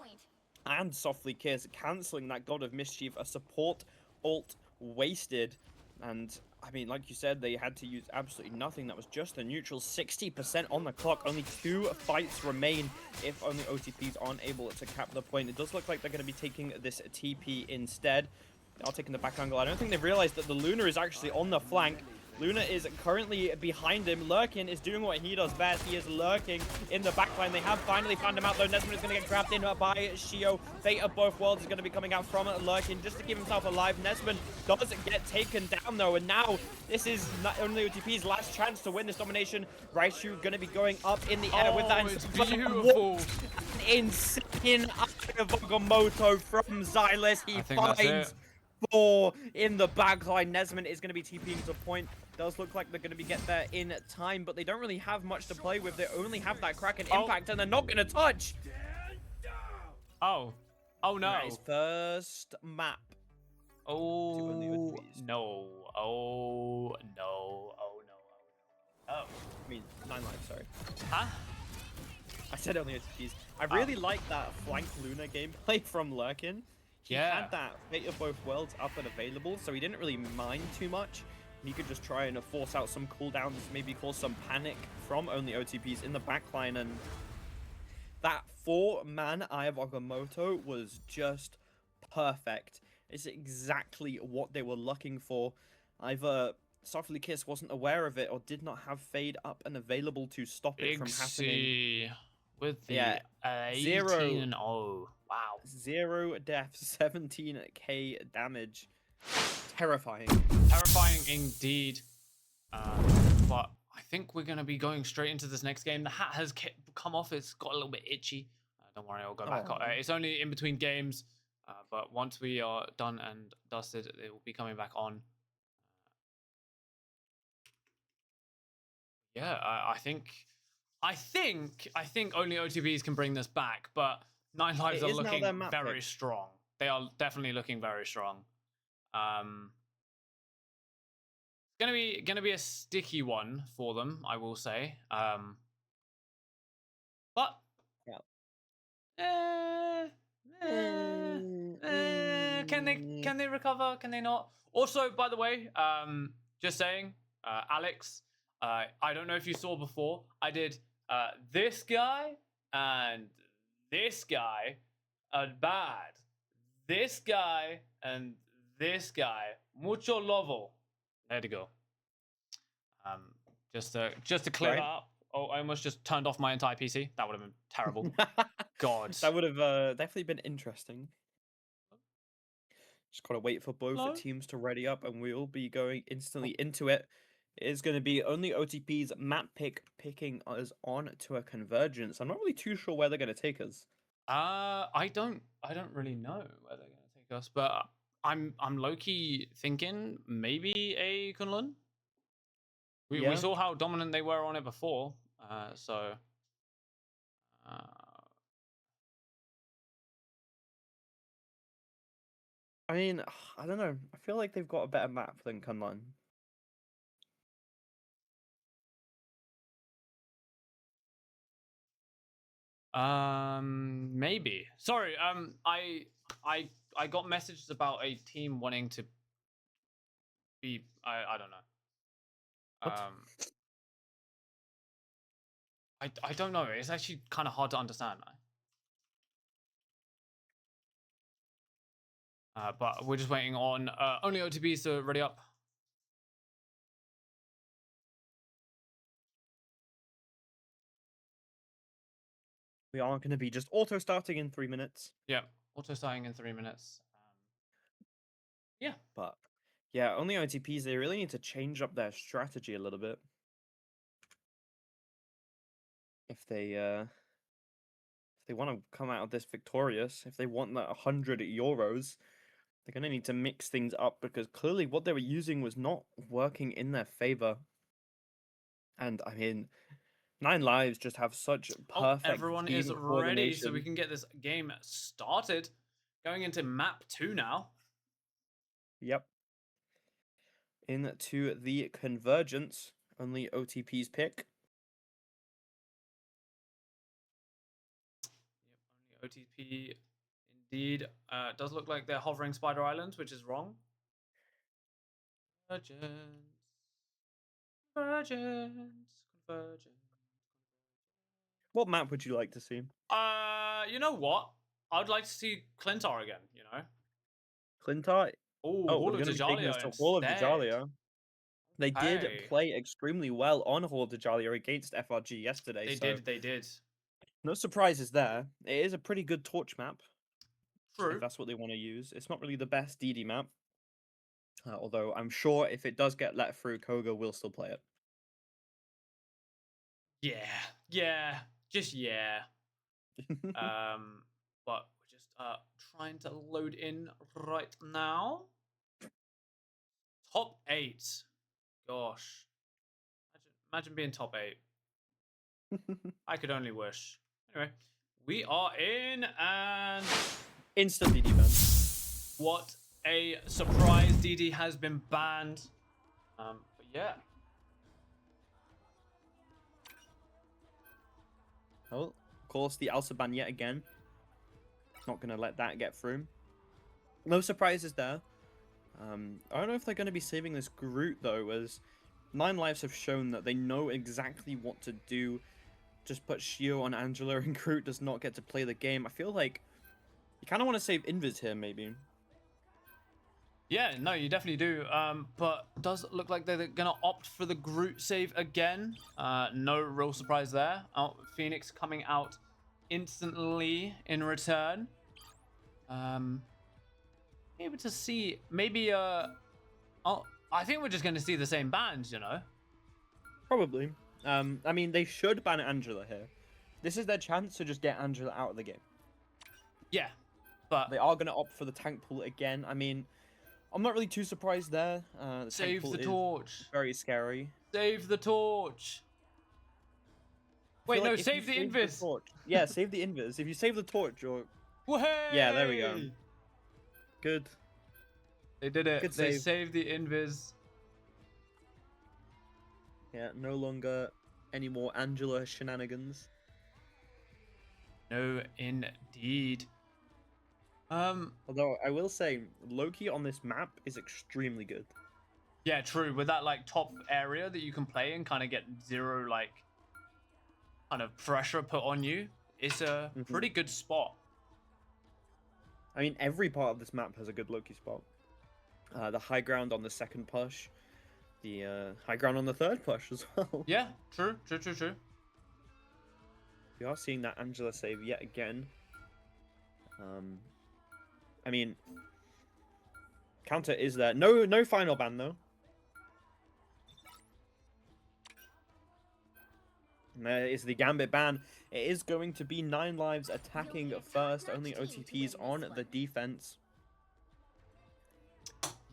and Softly Kiss, cancelling that God of Mischief, a support ult wasted. And I mean, like you said, they had to use absolutely nothing. That was just a neutral. 60% on the clock. Only 2 fights remain if only OTPs aren't able to cap the point. It does look like they're going to be taking this TP instead. They are taking the back angle. I don't think they've realized that the Luna is actually on the flank. Luna is currently behind him. Lurkin is doing what he does best. He is lurking in the backline. They have finally found him out, though. Nesmond is going to get grabbed in by Shio. Fate of both worlds is going to be coming out from Lurkin just to keep himself alive. Nesmond does get taken down, though, and now this is not only OTP's last chance to win this domination. Raichu going to be going up in the air with that. It's beautiful. Insane Agamotto from Xylus. He finds 4 in the backline. Nesmond is going to be TPing to point. Does look like they're going to be get there in time, but they don't really have much to play with. They only have that Kraken impact, and they're not going to touch. Oh no. Nice first map. Oh no. Oh no. I mean, 9 lives, sorry. Huh? I said only OTPs. I really like that flank Luna gameplay from Lurkin. He had that Fate of Both Worlds up and available, so he didn't really mind too much. He could just try and force out some cooldowns, maybe cause some panic from only OTPs in the backline, and that 4-man Eye of Agamotto was just perfect. It's exactly what they were looking for. Either Softly Kiss wasn't aware of it or did not have Fade up and available to stop it from happening. With the 18-0. Wow. 0 deaths, 17k damage. Terrifying. Terrifying indeed. But I think we're going to be going straight into this next game. The hat has come off. It's got a little bit itchy. Don't worry, I'll go back. It's only in between games. But once we are done and dusted, it will be coming back on. Yeah, I think only OTBs can bring this back, but Nine Lives are looking very strong. They are definitely looking very strong. It's gonna be a sticky one for them, I will say. But can they recover? Can they not? Also, by the way, just saying, Alex, I don't know if you saw before, I did this guy and this guy are bad. This guy and this guy, mucho lovo. There to go. Just to clear that up. Oh, I almost just turned off my entire PC. That would have been terrible. God. That would have definitely been interesting. Just gotta wait for both teams to ready up, and we'll be going instantly into it. It is going to be only OTP's map picking us on to a convergence. I'm not really too sure where they're going to take us. I don't really know where they're going to take us, but I'm low-key thinking maybe a Kunlun. We saw how dominant they were on it before, so. I mean, I don't know. I feel like they've got a better map than Kunlun. Maybe. Sorry. I got messages about a team wanting to be. I don't know. I don't know. It's actually kind of hard to understand. But we're just waiting on only OTBs to ready up. We are going to be just auto starting in 3 minutes. Yeah, auto starting in 3 minutes. Yeah. But yeah, only OTPs, they really need to change up their strategy a little bit. If they want to come out of this victorious, if they want that 100 euros, they're going to need to mix things up because clearly what they were using was not working in their favor. And I mean, 9lives just have such perfect Everyone team is ready, coordination. so we can get this game started. Going into map 2 now. Yep. Into the convergence, only OTPs pick. Yep, only OTP. Indeed, does look like they're hovering Spider Island, which is wrong. Convergence. What map would you like to see? You know what? I would like to see Clintar again, you know? Clintar? Oh, Oh, Hall we're of going to be taking Dajalia this to Hall of instead. Dajalia. They did Hey. play extremely well on Hall of Dajalia against FRG yesterday. They did. No surprises there. It is a pretty good torch map. True. If that's what they want to use. It's not really the best DD map. Although I'm sure if it does get let through, Koga will still play it. Yeah. Just yeah. But we're just trying to load in right now. Top 8. Gosh. Imagine being top 8. I could only wish. Anyway, we are in and instant DD ban. What a surprise! DD has been banned. But yeah. Oh, of course, the Elsa ban yet again. Not going to let that get through. No surprises there. I don't know if they're going to be saving this Groot, though, as 9lives have shown that they know exactly what to do. Just put Shio on Angela and Groot does not get to play the game. I feel like you kind of want to save Invis here, maybe. Yeah, no, you definitely do. But does look like they're gonna opt for the Groot save again. No real surprise there. Oh, Phoenix coming out instantly in return. Able to see maybe oh, I think we're just gonna see the same bans, you know. Probably. I mean, they should ban Angela here. This is their chance to just get Angela out of the game. Yeah, but they are gonna opt for the tank pool again. I mean, I'm not really too surprised there. Save the torch. Very scary. Save the torch. Wait, no, save the invis. Yeah, save the invis. If you save the torch, you're... Hey! Yeah, there we go. Good. They did it. Good they save. saved the invis. Yeah, no longer any more Angela shenanigans. No, indeed. Although I will say, Loki on this map is extremely good. Yeah, true. With that like top area that you can play and kind of get zero like kind of pressure put on you, it's a pretty good spot. I mean, every part of this map has a good Loki spot. The high ground on the second push, the high ground on the third push as well. Yeah, true. We are seeing that Angela save yet again. I mean, counter is there. No final ban though. And there is the Gambit ban. It is going to be 9lives attacking first. Only OTPs on the defense.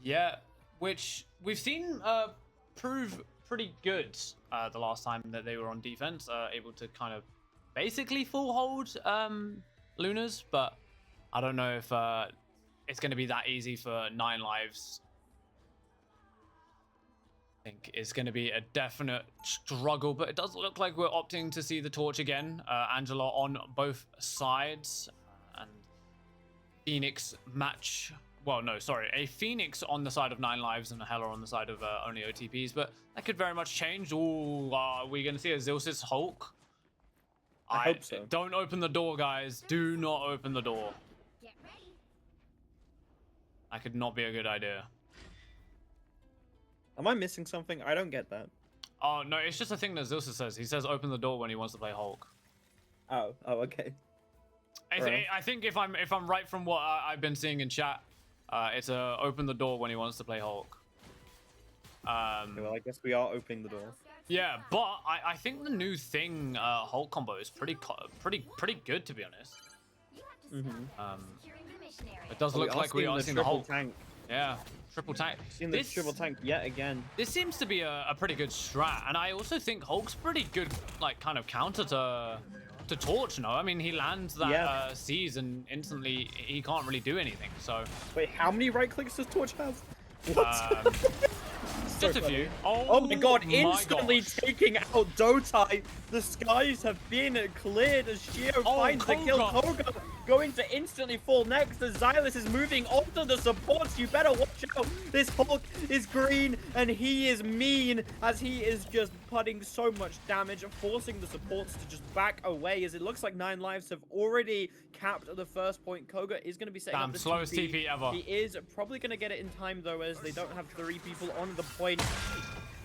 Yeah, which we've seen prove pretty good the last time that they were on defense, able to kind of basically full hold Lunas, but I don't know if it's going to be that easy for 9lives. I think it's going to be a definite struggle, but it does look like we're opting to see the torch again. Angela on both sides, and Phoenix match. Well, no, sorry, a Phoenix on the side of 9lives and a Hela on the side of only OTPs, but that could very much change. Ooh, are we going to see a Zilsis Hulk? I hope so. Don't open the door, guys. Do not open the door. Get ready. That could not be a good idea. Am I missing something? I don't get that. Oh, no, it's just a thing that Zilsis says. He says open the door when he wants to play Hulk. Oh, okay. I think if I'm right from what I've been seeing in chat, it's open the door when he wants to play Hulk. Okay, well, I guess we are opening the door. Yeah, but I think the new thing Hulk combo is pretty good, to be honest. It does look like we are seeing the Hulk tank. Yeah, triple tank. Seeing the triple tank yet again. This seems to be a pretty good strat, and I also think Hulk's pretty good, like, kind of counter to Torch. No, I mean, he lands that seize and instantly he can't really do anything. So wait, how many right clicks does Torch have? What? Just a few. Oh my god, instantly taking out Dotai. The skies have been cleared as Shio finds the kill. Koga going to instantly fall next as Xylus is moving onto the supports. You better watch out. This Hulk is green and he is mean as he is just putting so much damage, forcing the supports to just back away as it looks like 9 lives have already capped the first point. Koga is going to be setting up the slowest TP ever. He is probably going to get it in time though, as they don't have 3 people on the point.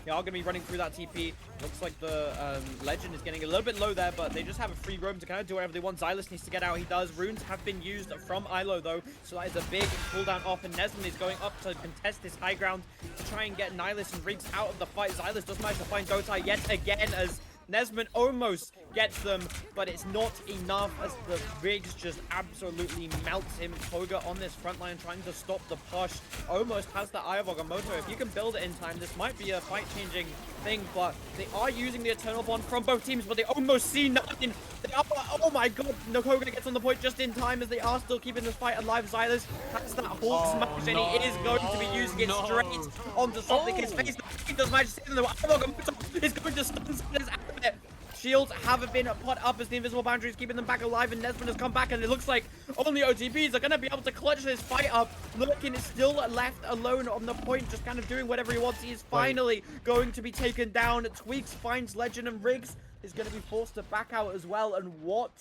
They are going to be running through that TP. Looks like the Legend is getting a little bit low there, but they just have a free roam to kind of do whatever they want. Xylus needs to get out. He does. Runes have been used from Ilo, though, so that is a big cooldown off, and Nesmond is going up to contest this high ground to try and get Nihilus and Riggs out of the fight. Xylus does manage to find Dotai yet again as Nesmond almost gets them, but it's not enough as the Riggs just absolutely melts him. Koga on this front line trying to stop the push. Almost has the Eye of Agamotto. If you can build it in time, this might be a fight-changing thing, but they are using the Eternal Bond from both teams, but they almost see nothing. They are, oh my god, no, Koga gets on the point just in time as they are still keeping this fight alive. Xylus has that Hulk smash, and he is going to be using it straight onto something. His face, he does manage to see them. The Eye of Agamotto is going to stun Xylus out of it. Shields haven't been put up as the invisible boundary is keeping them back alive, and Nesmond has come back, and it looks like only OTPs are going to be able to clutch this fight up. Lurkin is still left alone on the point, just kind of doing whatever he wants. He is finally going to be taken down. Tweaks finds Legend, and Riggs is going to be forced to back out as well. And what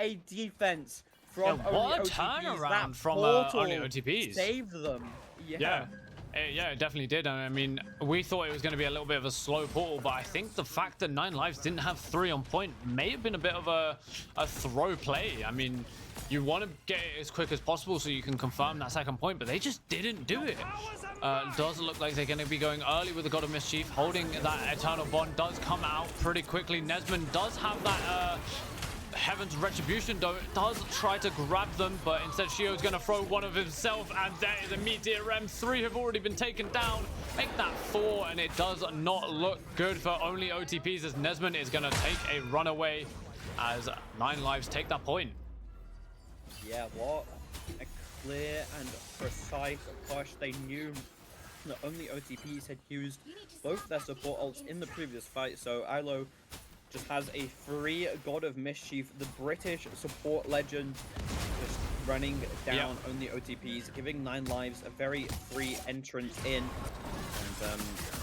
a defense from what only a OTPs. turnaround That from portal only OTPs. saved them. Yeah, it definitely did. I mean, we thought it was going to be a little bit of a slow portal, but I think the fact that 9 lives didn't have 3 on point may have been a bit of a throw play. I mean, you want to get it as quick as possible so you can confirm that second point, but they just didn't do it. Does look like they're going to be going early with the God of Mischief, holding that Eternal Bond. Does come out pretty quickly. Nesmond does have that Heaven's Retribution, though. It does try to grab them, but instead Shio's going to throw one of himself, and there is a Meteor M. 3 have already been taken down. Make that 4, and it does not look good for only OTPs as Nesmond is going to take a runaway as 9 lives take that point. Yeah, what a clear and precise push. They knew that only OTPs had used both their support ults in the previous fight, so Ilo just has a free God of Mischief, the British support legend, just running down only OTPs, giving 9 lives a very free entrance in. And I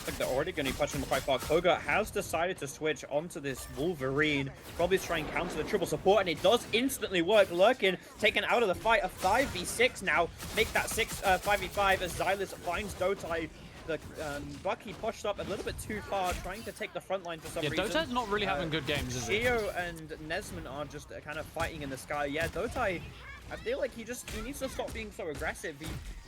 think they're already going to be pushing them quite far. Koga has decided to switch onto this Wolverine, probably to try and counter the triple support, and it does instantly work. Lurkin taken out of the fight, a 5v6 now, make that 5v5 as Xylus finds Dotai. The Bucky pushed up a little bit too far, trying to take the front line for some reason. Dotai's not really having good games, is it? Shio and Nesmond are just kind of fighting in the sky. Yeah, Dotai, I feel like he needs to stop being so aggressive.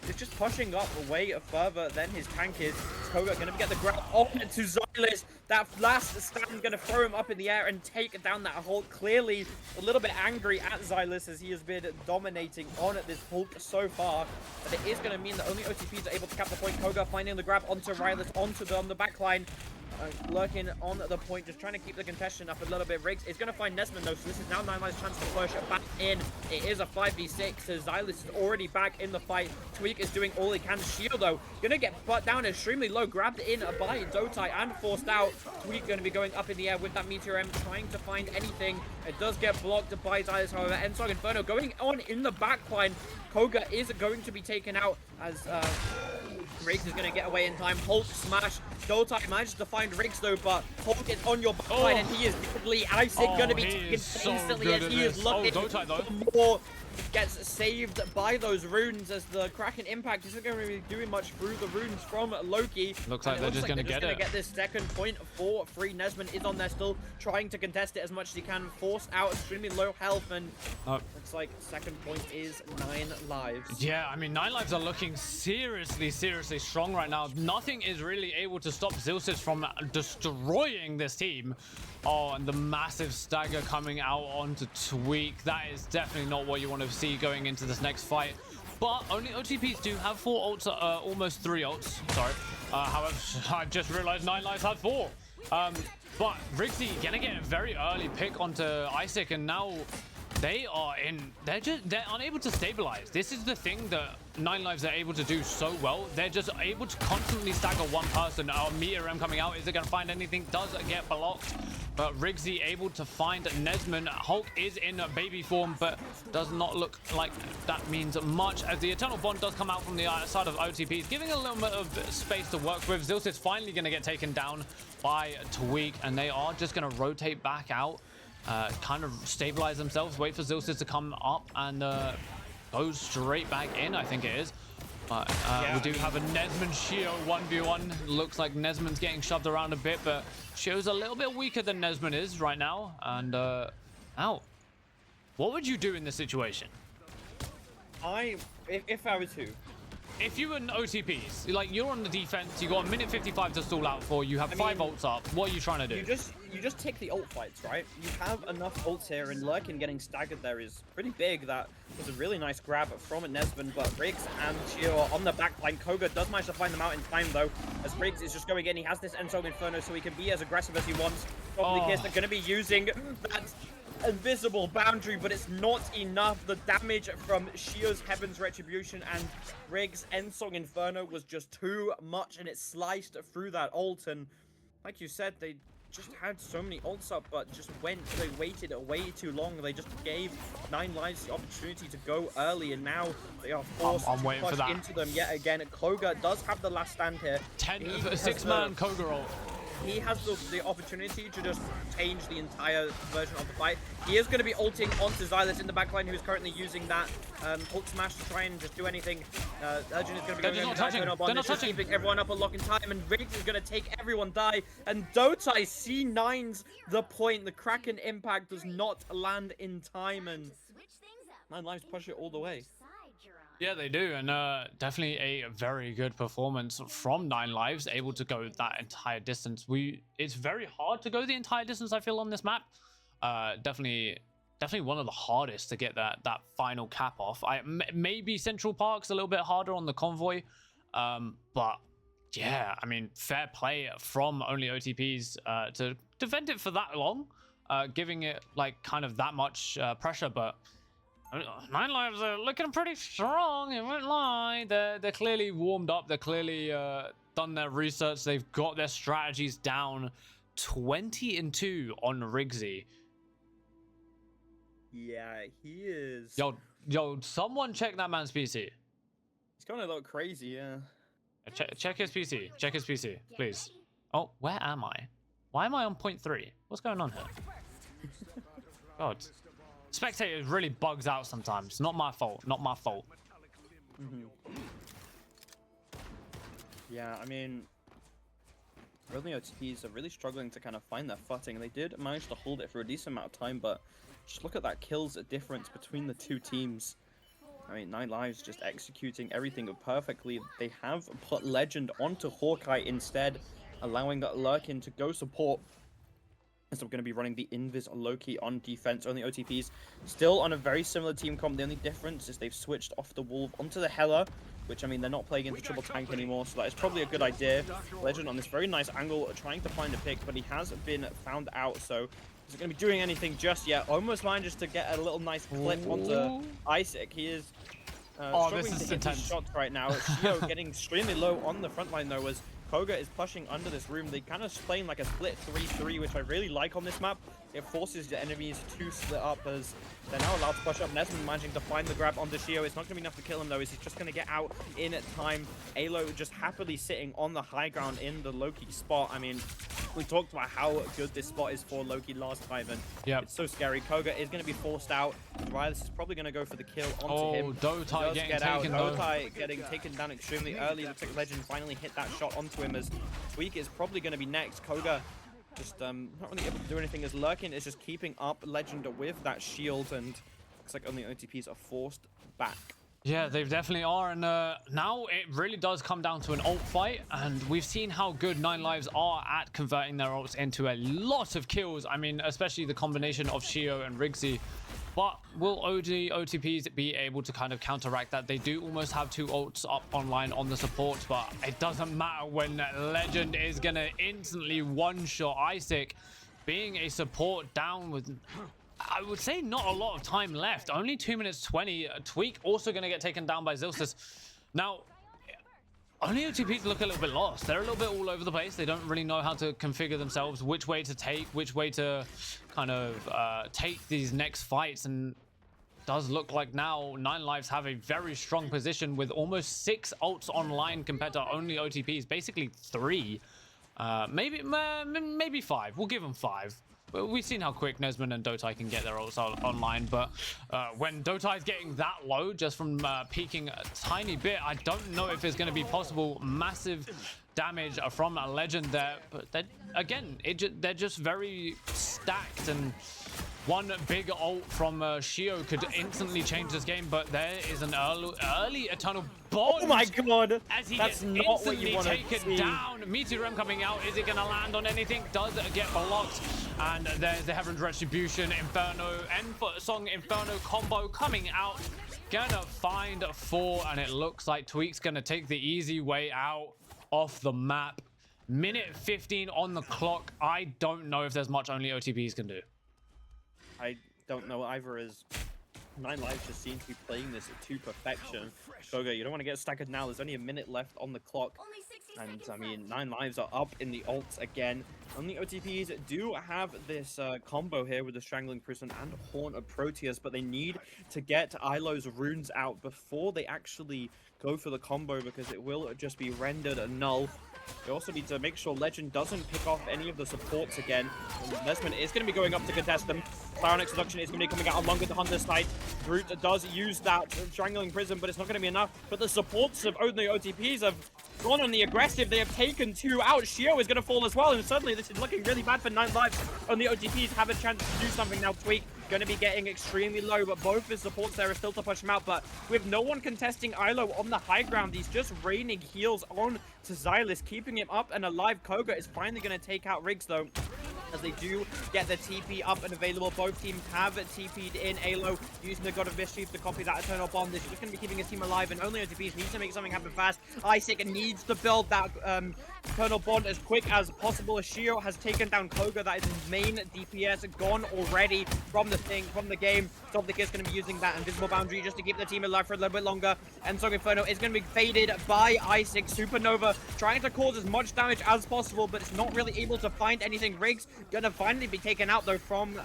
He's just pushing up way further than his tank is. Koga going to get the grab on to Xylus. That last stand going to throw him up in the air and take down that Hulk. Clearly a little bit angry at Xylus as he has been dominating on this Hulk so far. But it is going to mean that only OTPs are able to cap the point. Koga finding the grab onto Rylus, on the back line. Lurking on the point, just trying to keep the contestation up a little bit. Riggs is going to find Nesmond though, so this is now 9 lives' chance to push back in. It is a 5v6, so Xylus is already back in the fight. Tweak is doing all he can. Shield though, going to get butt down extremely low, grabbed in by Dotai and forced out. Tweak going to be going up in the air with that Meteor M, trying to find anything. It does get blocked by Xylus, however. Ensog Inferno going on in the backline. Koga is going to be taken out as Riggs is going to get away in time. Hulk smash Dotai manages to find Riggs though, but Hulk is on your backline and he is deadly. Isaac gonna be taken instantly as he is looking for more. Gets saved by those runes as the Kraken impact isn't going to be doing much through the runes from Loki. Looks like they're just going to get it. Get this second point for free. Nesmond is on there still trying to contest it as much as he can. Forced out, extremely low health, and looks like second point is 9 lives. Yeah, I mean 9 lives are looking seriously strong right now. Nothing is really able to stop Zilsis from destroying this team. Oh, and the massive stagger coming out onto Tweak. That is definitely not what you want to see going into this next fight. But only OTPs do have 4 ults, almost 3 ults. Sorry. However, I just realized 9 lives had 4. But Rixie gonna get a very early pick onto Isaac, and now they are in. They're unable to stabilize. This is the thing that 9 lives are able to do so well. They're just able to constantly stagger one person. Meteor M coming out. Is it gonna find anything? Does it get blocked? But Riggsy able to find Nesmond. Hulk is in baby form, but does not look like that means much, as the Eternal Bond does come out from the side of OTPs, giving a little bit of space to work with. Zilsis is finally going to get taken down by Tweak, and they are just going to rotate back out, kind of stabilize themselves, wait for Zilsis to come up, and go straight back in, I think it is. We do have a Nesmond Shio 1v1. Looks like Nesmond's getting shoved around a bit, but Shio's a little bit weaker than Nesmond is right now. And, ow. What would you do in this situation? If I was who? If you were an OTPs, like you're on the defense, you got a minute 55 to stall out for, you have 5 ults up. What are you trying to do? You just take the ult fights, right? You have enough ults here, and Lurkin getting staggered there is pretty big. That was a really nice grab from Nesmond, but Riggs and Shio are on the backline. Koga does manage to find them out in time though, as Riggs is just going in. He has this Endsong Inferno, so he can be as aggressive as he wants. Probably Kiss are going to be using that invisible boundary, but it's not enough. The damage from Shio's Heaven's Retribution and Riggs' Endsong Inferno was just too much, and it sliced through that ult. And like you said, they just had so many ults up, but they waited way too long. They just gave 9 lives the opportunity to go early, and now they are forced to push into them yet again. Koga does have the last stand here. 6-man Koga ult. He has the opportunity to just change the entire version of the fight. He is going to be ulting onto Xylus in the backline, who is currently using that ult smash to try and just do anything. Urgent is going to be going over the Bond, just keeping everyone up a lock in time, and Riggs is going to take everyone die. And Dotai C9's the point. The Kraken impact does not land in time, and 9 lives push it all the way. Yeah, they do, and definitely a very good performance from 9 lives, able to go that entire distance. It's very hard to go the entire distance, I feel, on this map. Definitely one of the hardest to get that final cap off. Maybe Central Park's a little bit harder on the convoy, but yeah, I mean, fair play from only OTPs to defend it for that long, giving it like kind of that much pressure, but 9 lives are looking pretty strong, I won't lie. They're clearly warmed up. They're clearly done their research. They've got their strategies down. 20-2 on Riggsy. Yeah, he is. Yo, someone check that man's PC. He's going a little crazy, yeah. Check his PC. Check his PC, please. Oh, where am I? Why am I on 0.3? What's going on here? God. Spectators really bugs out sometimes. Not my fault. Not my fault. Yeah, I mean, really OTPs are really struggling to kind of find their footing. They did manage to hold it for a decent amount of time, but just look at that kills difference between the two teams. I mean, 9 lives just executing everything perfectly. They have put Legend onto Hawkeye instead, allowing that Lurkin to go support. So we're going to be running the Invis Loki on defense. Only OTPs still on a very similar team comp. The only difference is they've switched off the Wolf onto the Hela, which, I mean, they're not playing into triple tank anymore, so that is probably a good idea. Legend on this very nice angle, trying to find a pick, but he has been found out, so isn't going to be doing anything just yet. Almost manages to get a little nice clip onto Isaac. He is struggling to hit his shots right now. Shio getting extremely low on the front line, though, as Koga is pushing under this room. They kind of playing like a split 3-3, which I really like on this map. It forces the enemies to split up as they're now allowed to push up. Nesmond managing to find the grab onto Shio. It's not going to be enough to kill him though, as he's just going to get out in time. Alo just happily sitting on the high ground in the Loki spot. I mean, we talked about how good this spot is for Loki last time, and it's so scary. Koga is going to be forced out. Rylis is probably going to go for the kill onto him. Dotai getting taken down. Dotai getting taken down extremely early. Looks like Legend finally hit that shot onto him, as Tweak is probably going to be next. Koga just not really able to do anything, as Lurkin is just keeping up Legend with that shield, and looks like only OTPs are forced back. Yeah, they definitely are, and now it really does come down to an ult fight, and we've seen how good 9 Lives are at converting their ults into a lot of kills. I mean, especially the combination of Shio and Rigsy. But will OTPs be able to kind of counteract that? They do almost have 2 ults up online on the support, but it doesn't matter when Legend is going to instantly one-shot Isaac. Being a support down with, I would say, not a lot of time left. Only 2 minutes 20. Tweak also going to get taken down by Zilstis. Now, only OTPs look a little bit lost. They're a little bit all over the place. They don't really know how to configure themselves, which way to take, which way to kind of take these next fights. And does look like now 9 Lives have a very strong position with almost 6 ults online compared to only OTPs. Basically 3. Maybe 5. We'll give them 5. We've seen how quick Nesmond and Dotai can get their ults online, but when Dotai's getting that low just from peeking a tiny bit, I don't know if it's going to be possible. Massive damage from a Legend there, but again, they're just very stacked, and one big ult from Shio could instantly change this game, but there is an early Eternal Bond. Oh my god! As he That's gets not what instantly you want to taken see. down. Meteorem coming out. Is it going to land on anything? Does get blocked. And there's the Heaven's Retribution, Inferno, Song Inferno combo coming out. Gonna find 4, and it looks like Tweak's going to take the easy way out off the map. Minute 15 on the clock. I don't know if there's much only OTPs can do. I don't know either, as 9 Lives just seem to be playing this to perfection. Koga, you don't want to get staggered now. There's only a minute left on the clock. And, I mean, 9 Lives are up in the ults again. Only OTPs do have this combo here with the Strangling Prison and Horn of Proteus, but they need to get Ilo's runes out before they actually go for the combo, because it will just be rendered a null. They also need to make sure Legend doesn't pick off any of the supports again. And Nesmond is going to be going up to contest them. Psionic Seduction is going to be coming out along with the Hunter's Sight. Brute does use that Strangling Prism, but it's not going to be enough. But the supports of only OTPs have gone on the aggressive. They have taken 2 out. Shio is going to fall as well, and suddenly this is looking really bad for 9 Lives. Only OTPs have a chance to do something now. Tweak going to be getting extremely low, but both his supports there are still to push him out. But with no one contesting Ilo on the high ground, he's just raining heals on to Xylus, keeping him up and alive. Koga is finally going to take out Riggs, though, as they do get the TP up and available. Both teams have TP'd in. Alo using the God of Mischief to copy that Eternal Bomb. This is just going to be keeping his team alive, and only OTPs need to make something happen fast. Isaac needs to build that Eternal Bond as quick as possible. Shio has taken down Koga. That is his main DPS gone already from the game. Sobnik is going to be using that invisible boundary just to keep the team alive for a little bit longer. And Song Inferno is going to be faded by Isaac. Supernova trying to cause as much damage as possible, but it's not really able to find anything. Riggs gonna finally be taken out though from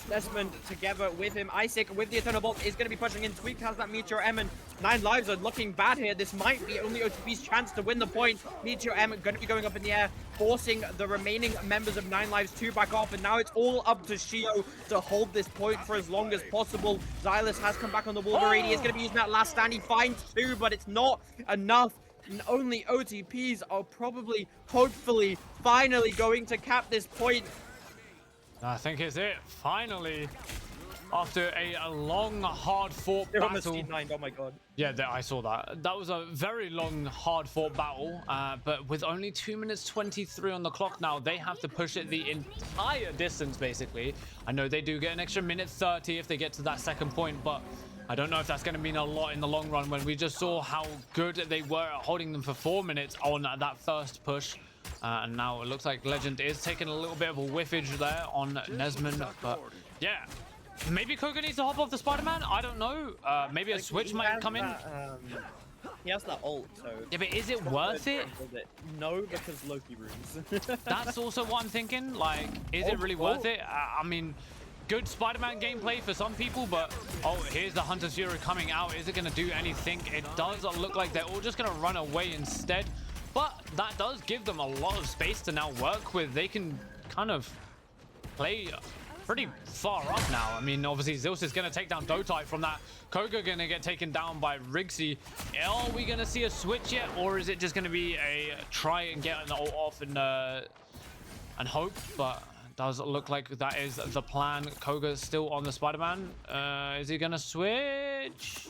Desmond together with him. Isaac with the Eternal Bolt is gonna be pushing in. Tweak has that Meteor M, and 9 Lives are looking bad here. This might be only OTP's chance to win the point. Meteor M gonna be going up in the air, forcing the remaining members of 9 Lives to back off, and now it's all up to Shio to hold this point for as long as possible. Xylus has come back on the Wolverine. He is gonna be using that last stand. He finds 2, but it's not enough. And only OTPs are probably, hopefully, finally going to cap this point. I think it's it. Finally, after a long, hard-fought They're battle. almost C9, oh my god. Yeah, I saw that. That was a very long, hard-fought battle. But with only 2 minutes 23 on the clock now, they have to push it the entire distance, basically. I know they do get an extra minute 30 if they get to that second point, but I don't know if that's going to mean a lot in the long run, when we just saw how good they were at holding them for 4 minutes on that first push. And now it looks like Legend is taking a little bit of a whiffage there on Nesmond. But yeah, maybe Koga needs to hop off the Spider-Man. I don't know. Maybe a switch might come in. He has that ult, so... Yeah, but is it Strong worth Bird it? does it. No, because Loki runes. That's also what I'm thinking. Like, is it really worth it? I mean, good Spider-Man gameplay for some people, but oh, here's the Hunter's Fury coming out. Is it going to do anything? It does look like they're all just going to run away instead, but that does give them a lot of space to now work with. They can kind of play pretty far up now. I mean, obviously Zeus is going to take down Dotai from that. Koga going to get taken down by Rigsy. Are we going to see a switch yet, or is it just going to be a try and get an ult off and hope? But it does look like that is the plan. Koga's still on the Spider-Man. Is he going to switch?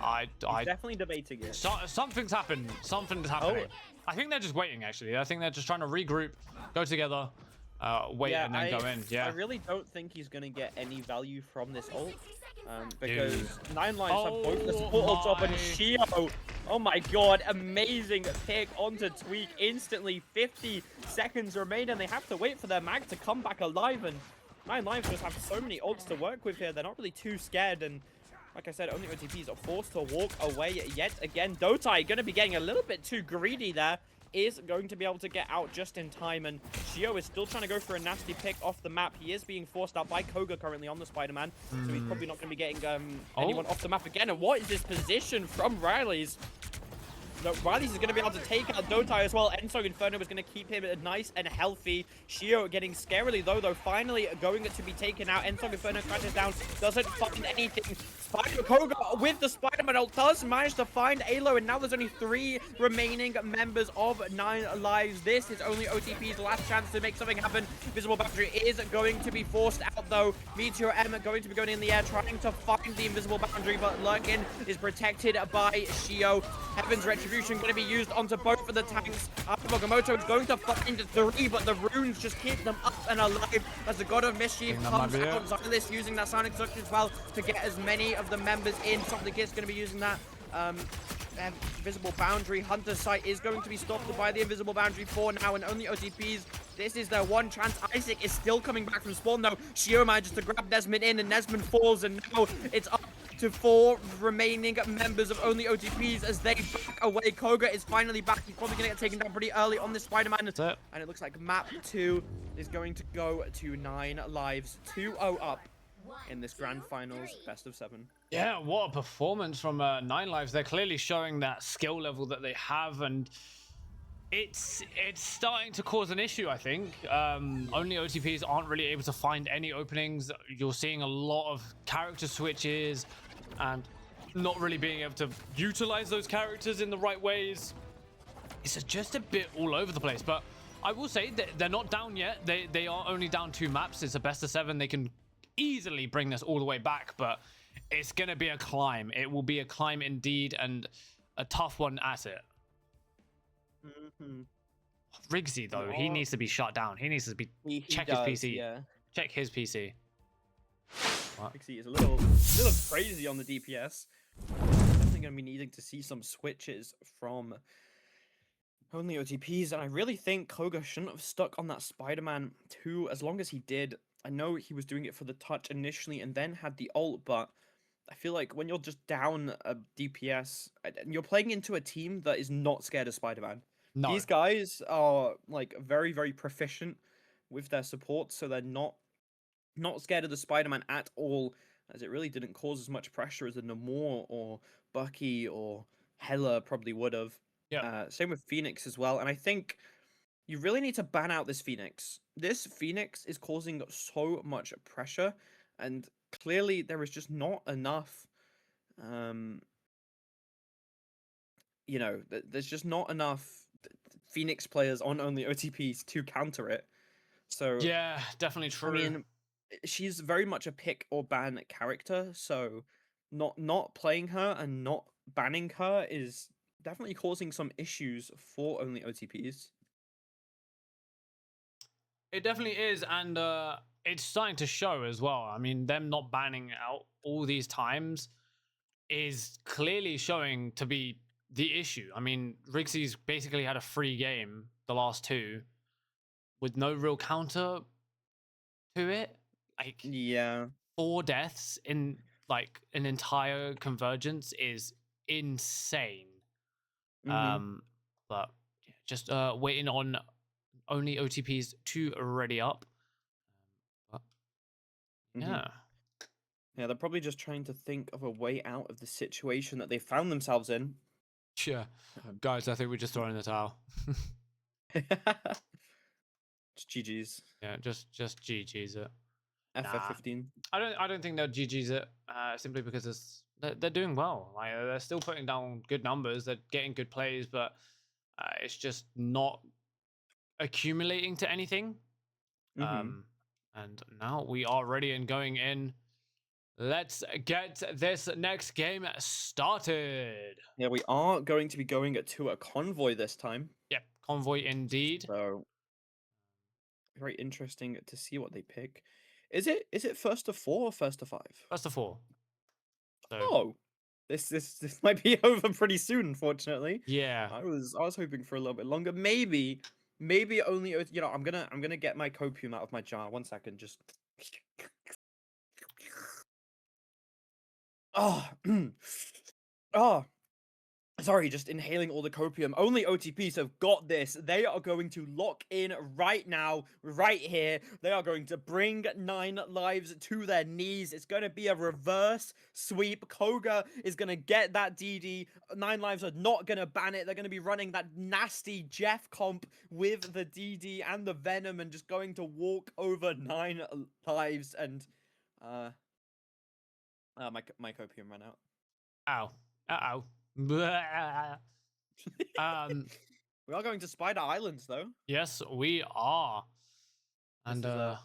He's definitely debating it. Something's happened. Something's happening. I think they're just waiting, actually. I think they're just trying to regroup, go together, wait, and then go in. Yeah. I really don't think he's going to get any value from this ult. Because 9 Lives have both the support ults up, and Shio, oh my god, amazing pick onto Tweak instantly. 50 seconds remain, and they have to wait for their mag to come back alive, and 9 Lives just have so many ults to work with here. They're not really too scared, and like I said, only OTPs are forced to walk away yet again. Dotai going to be getting a little bit too greedy there. Is going to be able to get out just in time, and Shio is still trying to go for a nasty pick off the map. He is being forced out by Koga currently on the Spider-Man, so he's probably not going to be getting anyone off the map again. And what is this position from Riley's? No, Riley's is going to be able to take out Dotai as well. Enso Inferno is going to keep him nice and healthy. Shio getting scarily though, finally going to be taken out. Enso Inferno crashes down, doesn't find anything. Koga with the Spider-Man ult does manage to find Alo, and now there's only 3 remaining members of 9 Lives. This is only OTP's last chance to make something happen. Invisible Boundary is going to be forced out though. Meteor M going to be going in the air, trying to find the Invisible Boundary, but Lurkin is protected by Shio. Heaven's Retribution going to be used onto both of the tanks. Mogamoto is going to find 3, but the runes just keep them up and alive as the God of Mischief comes out. Xylus using that Sonic Structure as well to get as many of the members in. Something is going to be using that Invisible Boundary. Hunter's Sight is going to be stopped by the Invisible Boundary for now, and only OTPs. This is their one chance. Isaac is still coming back from spawn though. Shio manages to grab Nesmond in, and Nesmond falls, and now it's up to 4 remaining members of only OTPs as they back away. Koga is finally back. He's probably going to get taken down pretty early on this Spider-Man. And it looks like map 2 is going to go to 9 Lives. 2-0 up in this grand finals best of 7. Yeah, what a performance from 9 Lives. They're clearly showing that skill level that they have, and it's starting to cause an issue, I think. Only OTPs aren't really able to find any openings. You're seeing a lot of character switches and not really being able to utilize those characters in the right ways. It's just a bit all over the place, but I will say that they're not down yet. They are only down 2 maps. It's a best of 7. They can easily bring this all the way back, but it's gonna be a climb. It will be a climb indeed, and a tough one at it. Rigsy though, he needs to be shut down. He needs to be check his PC. Yeah. Check his PC. Rigsy is a little crazy on the DPS. Definitely gonna be needing to see some switches from only OTPs, and I really think Koga shouldn't have stuck on that Spider-Man 2 as long as he did. I know he was doing it for the touch initially and then had the ult, but I feel like when you're just down a DPS and you're playing into a team that is not scared of Spider-Man. No. These guys are like very, very proficient with their support, so they're not scared of the Spider-Man at all, as it really didn't cause as much pressure as a Namor or Bucky or Hela probably would have. Yeah. Same with Phoenix as well, and I think you really need to ban out this Phoenix. This Phoenix is causing so much pressure, and clearly there is just not enough, there's just not enough Phoenix players on only OTPs to counter it. So yeah, definitely true. I mean, she's very much a pick or ban character, so not playing her and not banning her is definitely causing some issues for only OTPs. It definitely is, and it's starting to show as well. I mean, them not banning out all these times is clearly showing to be the issue. I mean, Rigsy's basically had a free game the last 2 with no real counter to it. Like, yeah, 4 deaths in like an entire convergence is insane. Mhm. But yeah, just waiting on only OTPs to ready up. But Mhm. yeah. Yeah, they're probably just trying to think of a way out of the situation that they found themselves in. Sure. Guys, I think we're just throwing the towel. Just GG's. Yeah, just GG's it. FF15. I don't think they'll GG's it simply because they're doing well. Like they're still putting down good numbers, they're getting good plays, but it's just not accumulating to anything. Mhm. And now we are ready and going in. Let's get this next game started. Yeah, we are going to be going to a convoy this time. Yep, convoy indeed. So very interesting to see what they pick. Is it first to 4 or first to 5? First of all. So, Oh, this might be over pretty soon. Unfortunately, yeah. I was hoping for a little bit longer. Maybe only I'm gonna get my copium out of my jar. 1 second, just. Oh, oh. Sorry, just inhaling all the copium. Only OTPs have got this. They are going to lock in right now, right here. They are going to bring 9 lives to their knees. It's going to be a reverse sweep. Koga is going to get that DD. 9 lives are not going to ban it. They're going to be running that nasty Jeff comp with the DD and the Venom and just going to walk over 9 lives. And my copium ran out. Ow. Uh-oh. We are going to Spider Islands, though. Yes, we are. And this is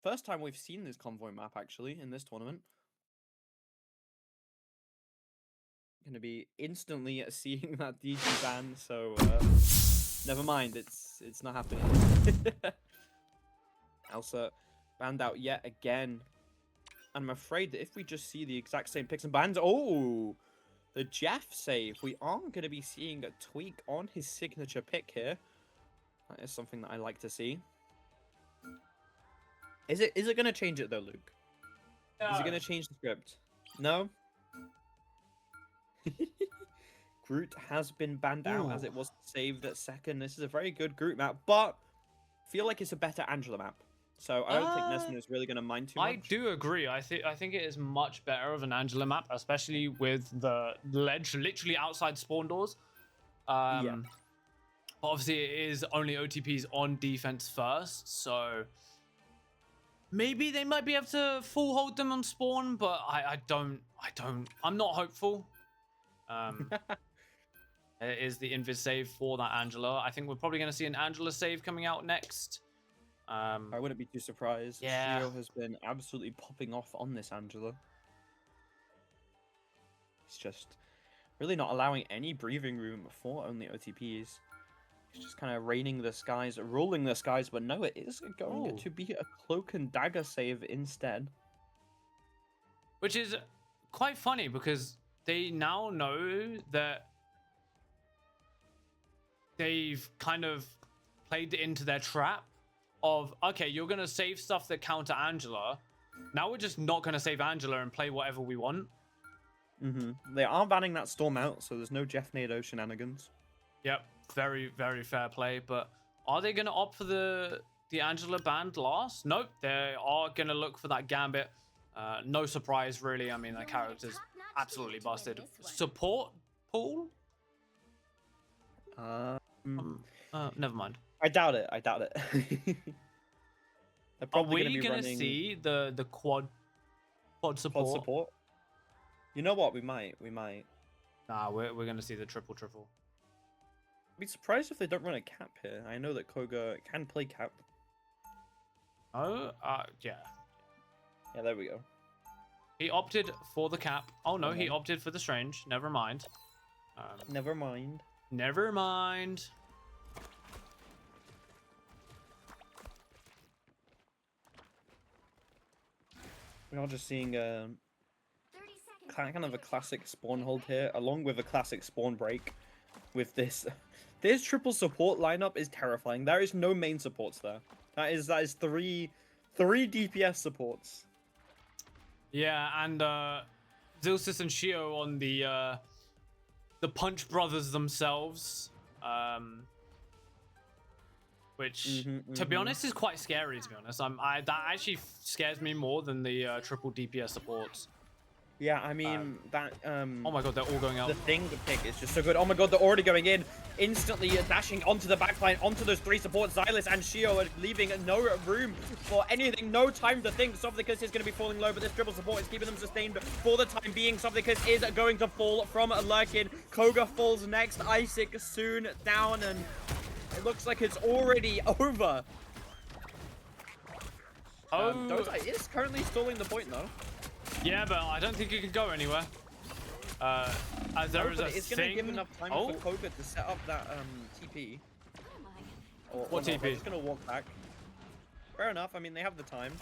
first time we've seen this convoy map actually in this tournament. Going to be instantly seeing that DG ban, so never mind. It's not happening. Elsa banned out yet again. And I'm afraid that if we just see the exact same picks and bans, oh. The Jeff save. We aren't going to be seeing a tweak on his signature pick here. That is something that I like to see. Is it going to change it though, Luke? No. Is it going to change the script? No? Groot has been banned out as it was saved at second. This is a very good Groot map, but I feel like it's a better Angela map. So I don't think Nesman is really going to mind too much. I do agree. I think it is much better of an Angela map, especially with the ledge literally outside spawn doors. Yeah. But obviously, it is only OTPs on defense first, so maybe they might be able to full hold them on spawn. But I'm not hopeful. It is the invis save for that Angela. I think we're probably going to see an Angela save coming out next. I wouldn't be too surprised. Yeah. Shio has been absolutely popping off on this Angela. He's just really not allowing any breathing room for only OTPs. He's just kind of raining the skies, ruling the skies, but no, it is going to be a cloak and dagger save instead. Which is quite funny because they now know that they've kind of played into their trap of, okay, you're going to save stuff that counter Angela. Now we're just not going to save Angela and play whatever we want. They are banning that Storm out, so there's no Jeff Nado shenanigans. Yep, very, very fair play. But are they going to opt for the Angela band last? Nope, they are going to look for that Gambit. No surprise, really. I mean, that character's absolutely busted. Support pool? Never mind. I doubt it. Are we gonna see the quad support? Quad support? You know what? We might. Nah, we're gonna see the triple. I'd be surprised if they don't run a cap here. I know that Koga can play cap. Oh, yeah. Yeah, there we go. He opted for the cap. Oh no, he opted for the strange. Never mind. Never mind. Never mind. We are just seeing kind of a classic spawn hold here, along with a classic spawn break. With this triple support lineup is terrifying. There is no main supports there. That is three DPS supports. Yeah, and Zilsis and Shio on the the Punch Brothers themselves, which, to be honest, is quite scary. To be honest, that actually scares me more than the triple DPS supports. Yeah, I mean, that, Oh my god, they're all going out. The thing pick is just so good. Oh my god, they're already going in. Instantly dashing onto the backline, onto those three supports. Xylus and Shio are leaving no room for anything, no time to think. Sovlicus is going to be falling low, but this triple support is keeping them sustained for the time being. Sovlicus is going to fall from Lurkin. Koga falls next. Isaac soon down, and it looks like it's already over. Dota is currently stalling the point, though. Yeah, but I don't think it can go anywhere. As there is a it's thing. Gonna give enough time for Koga to set up that TP. What TP? He's gonna walk back. Fair enough. I mean, they have the time.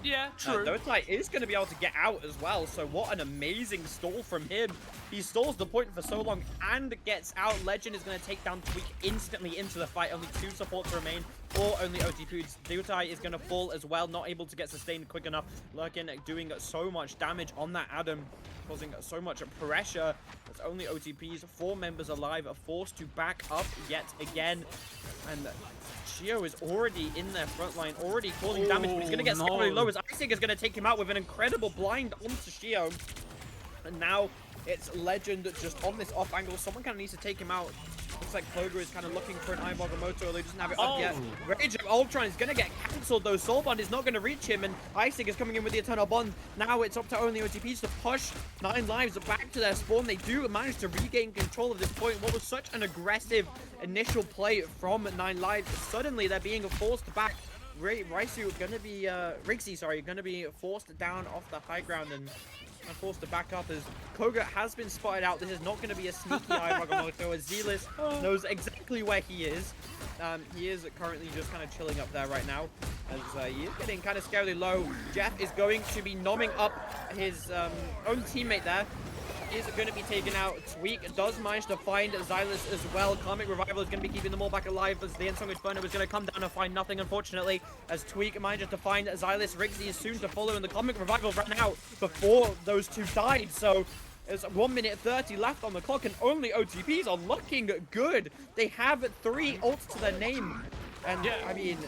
Yeah, true. Dota is going to be able to get out as well, so what an amazing stall from him. He stalls the point for so long and gets out. Legend is going to take down Tweak instantly into the fight. Only 2 supports remain, or only OTPs. Dota is going to fall as well, not able to get sustained quick enough. Lurkin doing so much damage on that Adam, causing so much pressure. There's only OTPs. 4 members alive are forced to back up yet again. And Shio is already in their front line, already causing damage, but he's going to get really low as Isaac is going to take him out with an incredible blind onto Shio. And now it's Legend just on this off angle. Someone kind of needs to take him out. Looks like Koga is kind of looking for an Ibogamoto, although he doesn't have it up yet. Rage of Ultron is going to get cancelled, though. Soul Bond is not going to reach him, and Isaac is coming in with the Eternal Bond. Now it's up to only OTPs to push 9 lives back to their spawn. They do manage to regain control of this point. What was such an aggressive initial play from 9 lives, suddenly they're being forced back. Raisu gonna be, Rixie, sorry, gonna be forced down off the high ground and forced to back up as Koga has been spotted out. This is not going to be a sneaky Ibogamoto as Zealous knows exactly where he is. He is currently just kind of chilling up there right now as he is getting kind of scarily low. Jeff is going to be nomming up his own teammate there. Is going to be taken out. Tweak does manage to find Xylus as well. Karmic Revival is going to be keeping them all back alive as the Ensong Inferno is going to come down and find nothing, unfortunately, as Tweak manages to find Xylus. Rixie is soon to follow, and the Karmic Revival ran out before those 2 died, so there's 1 minute 30 left on the clock, and only OTPs are looking good. They have 3 ults to their name, and yeah, I mean,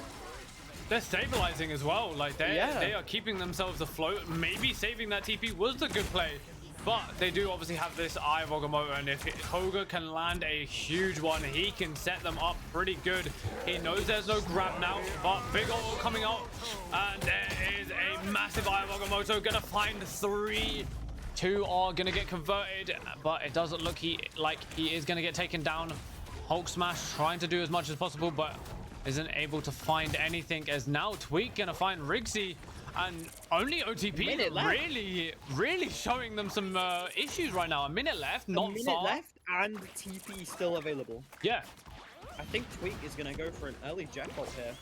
they're stabilizing as well. Like they are keeping themselves afloat. Maybe saving that TP was the good play. But they do obviously have this Eye of Agamotto, and if Koga can land a huge one, he can set them up pretty good. He knows there's no grab now, but big ult coming out, and there is a massive Eye of Agamotto. Gonna find 3. 2 are gonna get converted, but it doesn't look like he is gonna get taken down. Hulk Smash trying to do as much as possible, but isn't able to find anything, as now Tweak gonna find Rixie. And only OTP really showing them some issues right now. A minute left, not far. A minute left, and TP still available. Yeah. I think Tweak is going to go for an early jackpot here.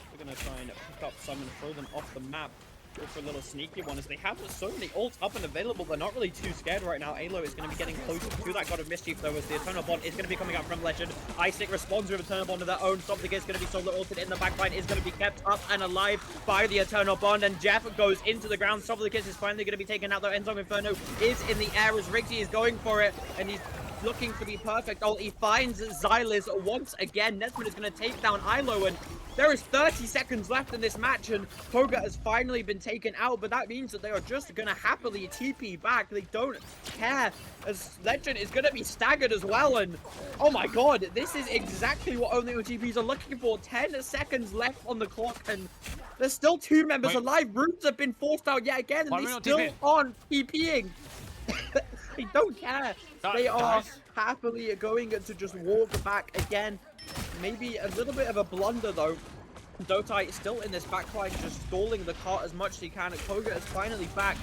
We're going to try and pick up some and throw them off the map. Go for a little sneaky one, as they have so many ults up and available. They're not really too scared right now. Alo is going to be getting closer to that God of Mischief, though, as the Eternal Bond is going to be coming out from Legend. Isaac responds with Eternal Bond of their own. Something is going to be solo ulted in the backline, is going to be kept up and alive by the Eternal Bond, and Jeff goes into the ground. Sovlicus is finally going to be taken out, though. Ensong Inferno is in the air as Rixie is going for it, and he's looking for the perfect ult. He finds Xylus once again. Nesmond is going to take down Ilo, and there is 30 seconds left in this match, and Koga has finally been taken out, but that means that they are just going to happily TP back. They don't care, as Legend is going to be staggered as well, and oh my god, this is exactly what only OTPs are looking for. 10 seconds left on the clock, and there's still 2 members alive. Roots have been forced out yet again, and they still aren't TPing. They don't care. They are happily going to just walk back again. Maybe a little bit of a blunder, though. Dota is still in this backline, just stalling the cart as much as he can. Koga is finally back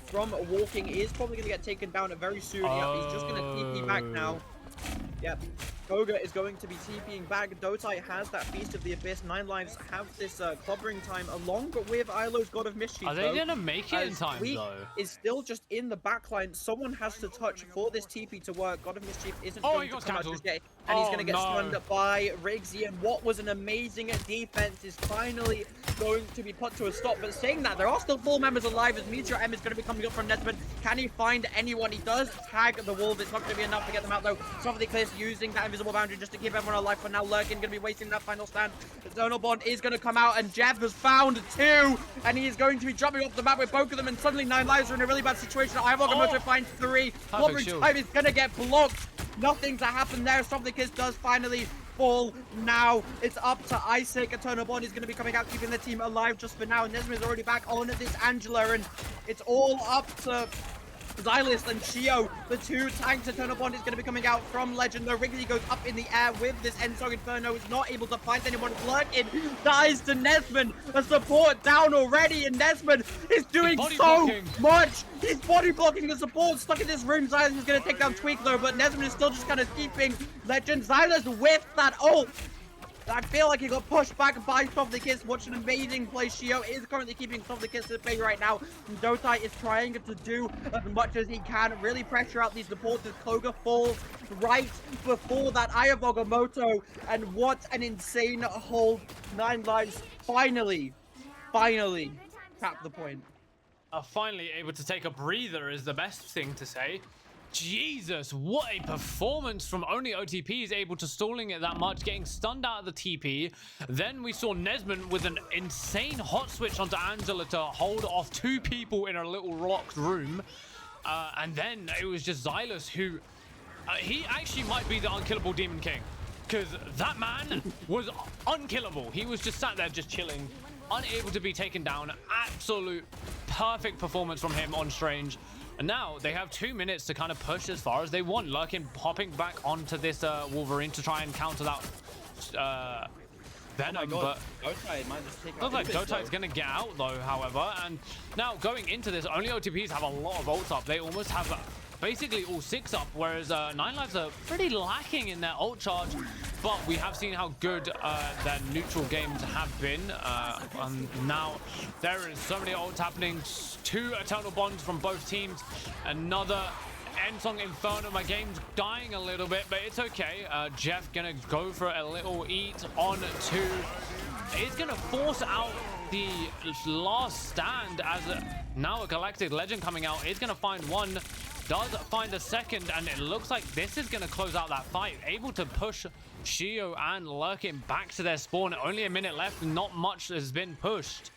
from walking. He is probably going to get taken down very soon. Yep, he's just going to TP back now. Yep. Koga is going to be TPing back. Dotite has that Feast of the Abyss. 9 Lives have this clobbering time along with Ilo's God of Mischief. Are they gonna make it in time Tweak though? is still just in the backline. Someone has to touch for this TP to work. God of Mischief isn't Oh, going he to got come out cancelled. just yet, and he's Oh, going to get no. stunned by Riggsy. And what was an amazing defense is finally going to be put to a stop. But saying that, there are still 4 members alive as Meteor M is going to be coming up from Nesman. Can he find anyone? He does tag the Wolves. It's not going to be enough to get them out though. Something clear using that invisible boundary just to keep everyone alive for now. Lurkin going to be wasting that final stand. The Zonal Bond is going to come out, and Jeff has found 2, and he is going to be dropping off the map with both of them, and suddenly 9 Lives are in a really bad situation. Ivogamoto finds 3. Clobbering time is going to get blocked. Nothing to happen there. Something Kiss does finally fall. Now it's up to Isaac. Eternal Bond is going to be coming out, keeping the team alive just for now. Nesma is already back on this Angela, and it's all up to Xylus and Shio. The 2 tanks. Eternal Bond is going to be coming out from Legend. The Wrigley goes up in the air with this Ensong Inferno. Is not able to find anyone. Lurkin dies to Nesman. The support down already, and Nesman is doing so much. He's body blocking the support. Stuck in this room. Xylus is going to take down Tweak though, but Nesman is still just kind of keeping Legend. Xylus with that ult. I feel like he got pushed back by Soft the Kiss. Watch an amazing play. Shio is currently keeping Soft the Kiss at bay right now. And Dotai is trying to do as much as he can. Really pressure out these supports as Koga falls right before that Ayabogamoto. And what an insane hold. 9 Lives finally tap the point. Finally able to take a breather is the best thing to say. Jesus, what a performance from only OTPs, able to stalling it that much, getting stunned out of the TP. Then we saw Nesman with an insane hot switch onto Angela to hold off 2 people in a little locked room. And then it was just Xylus who, he actually might be the unkillable Demon King. Because that man was unkillable. He was just sat there just chilling, unable to be taken down. Absolute perfect performance from him on Strange. And now they have 2 minutes to kind of push as far as they want. Lurkin popping back onto this Wolverine to try and counter that Venom, but looks like Dotai's going to get out though, however. And now going into this, only OTPs have a lot of ults up. They almost have basically all 6 up, whereas 9 Lives are pretty lacking in their ult charge. But we have seen how good their neutral games have been. Now there is so many ults happening. 2 Eternal Bonds from both teams. Another Ensong Inferno. My game's dying a little bit, but it's okay. Jeff gonna go for a little eat on 2. It's gonna force out the last stand as now a Galactic Legend coming out. Is gonna find 1. Does find a second, and it looks like this is going to close out that fight. Able to push Shio and Lurkin back to their spawn. Only a minute left. Not much has been pushed.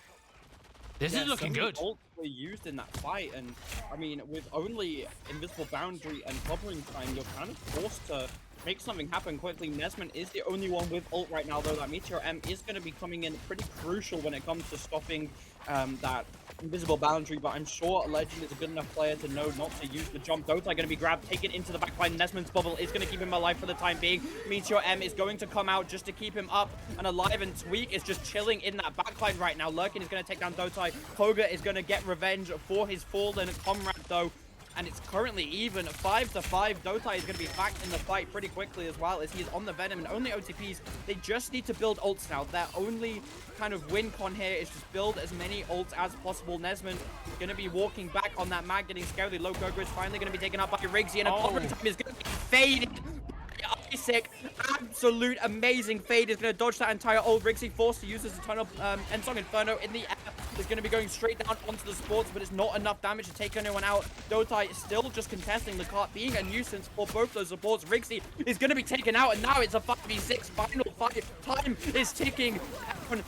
This is looking good. Ults were used in that fight, and I mean, with only invisible boundary and clobbering time, you're kind of forced to make something happen quickly. Nesman is the only one with ult right now, though. That Meteor M is going to be coming in pretty crucial when it comes to stopping that invisible boundary, but I'm sure Legend is a good enough player to know not to use the jump. Dotai going to be grabbed, taken into the backline. Nesman's bubble is going to keep him alive for the time being. Meteor M is going to come out just to keep him up and alive, and Tweak is just chilling in that backline right now. Lurkin is going to take down Dotai. Koga is going to get revenge for his fallen comrade, though. And it's currently even 5-5. Dotai is going to be back in the fight pretty quickly as well, as he is on the Venom. And only OTPs, they just need to build ults now. Their only kind of win con here is just build as many ults as possible. Nesman is going to be walking back on that mag, getting scarily low. Koga is finally going to be taken up by Riggsy, and a clobbering time is going to be faded. Isaac, absolute amazing fade, is going to dodge that entire ult. Riggsy forced to use his Eternal Ensong Inferno in the air. Is going to be going straight down onto the sports, but it's not enough damage to take anyone out. Dotai is still just contesting the cart, being a nuisance for both those supports. Riggsy is going to be taken out, and now it's a 5v6 final fight. Time is ticking down.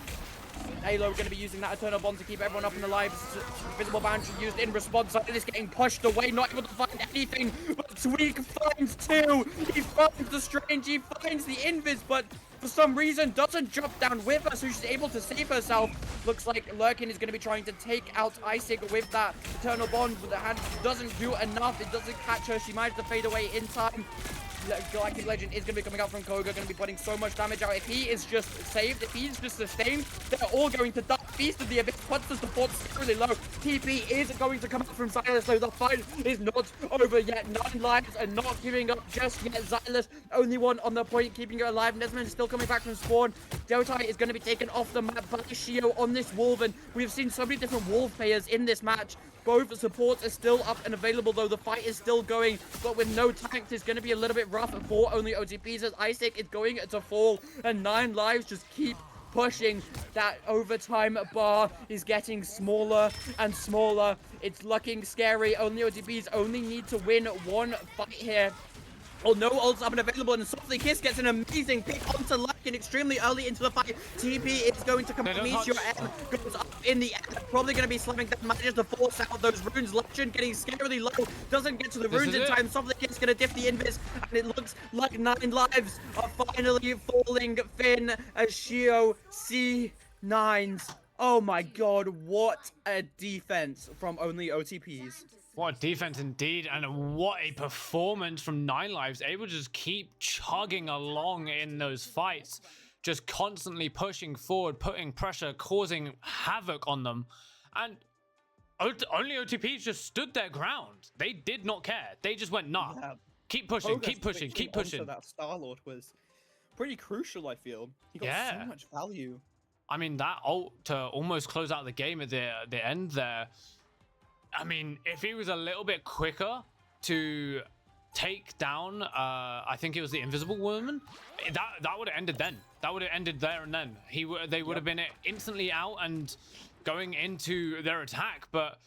Halo going to be using that Eternal Bond to keep everyone up in the lives. Visible boundary used in response. It is getting pushed away, not able to find anything. But Tweak finds 2. He finds the Strange. He finds the Invis, but for some reason doesn't jump down with her, so she's able to save herself. Looks like Lurkin is going to be trying to take out Isaac with that Eternal Bond, but the hand doesn't do enough. It doesn't catch her. She manages to fade away in time. Galactic Legend is going to be coming out from Koga, going to be putting so much damage out. If he is just saved, if he's just sustained, they're all going to die. Feast of the Abyss puts the support really low. TP is going to come out from Xylus, so the fight is not over yet. 9 lives and not giving up just yet. Xylus, only one on the point, keeping it alive. Nesman is still coming back from spawn. Dotai is going to be taken off the map by Shio on this Wolf, and we've seen so many different Wolf players in this match. Both supports are still up and available, though the fight is still going, but with no tanks, it's going to be a little bit rough for only OTPs as Isaac is going to fall, and 9 lives just keep pushing. That overtime bar is getting smaller and smaller. It's looking scary. Only OTPs only need to win one fight here. Oh, no ults up and available, and Softly Kiss gets an amazing pick onto Larkin extremely early into the fight. TP is going to come meet your M, goes up in the air, probably going to be slamming that, manages to force out those runes. Legend getting scarily low, doesn't get to the runes in time. Softly Kiss going to diff the invis, and it looks like 9 lives are finally falling. Finn as Shio C9s. Oh my god, what a defense from only OTPs. What a defense indeed, and what a performance from 9 lives. Able to just keep chugging along in those fights, just constantly pushing forward, putting pressure, causing havoc on them. And only OTPs just stood their ground. They did not care. They just went, nah, keep pushing, keep pushing, keep pushing. That Star-Lord was pretty crucial, I feel. He got so much value. I mean, that ult to almost close out the game at the end there. I mean, if he was a little bit quicker to take down, I think it was the Invisible Woman, that would have ended then. That would have ended there and then. They would have been instantly out and going into their attack, but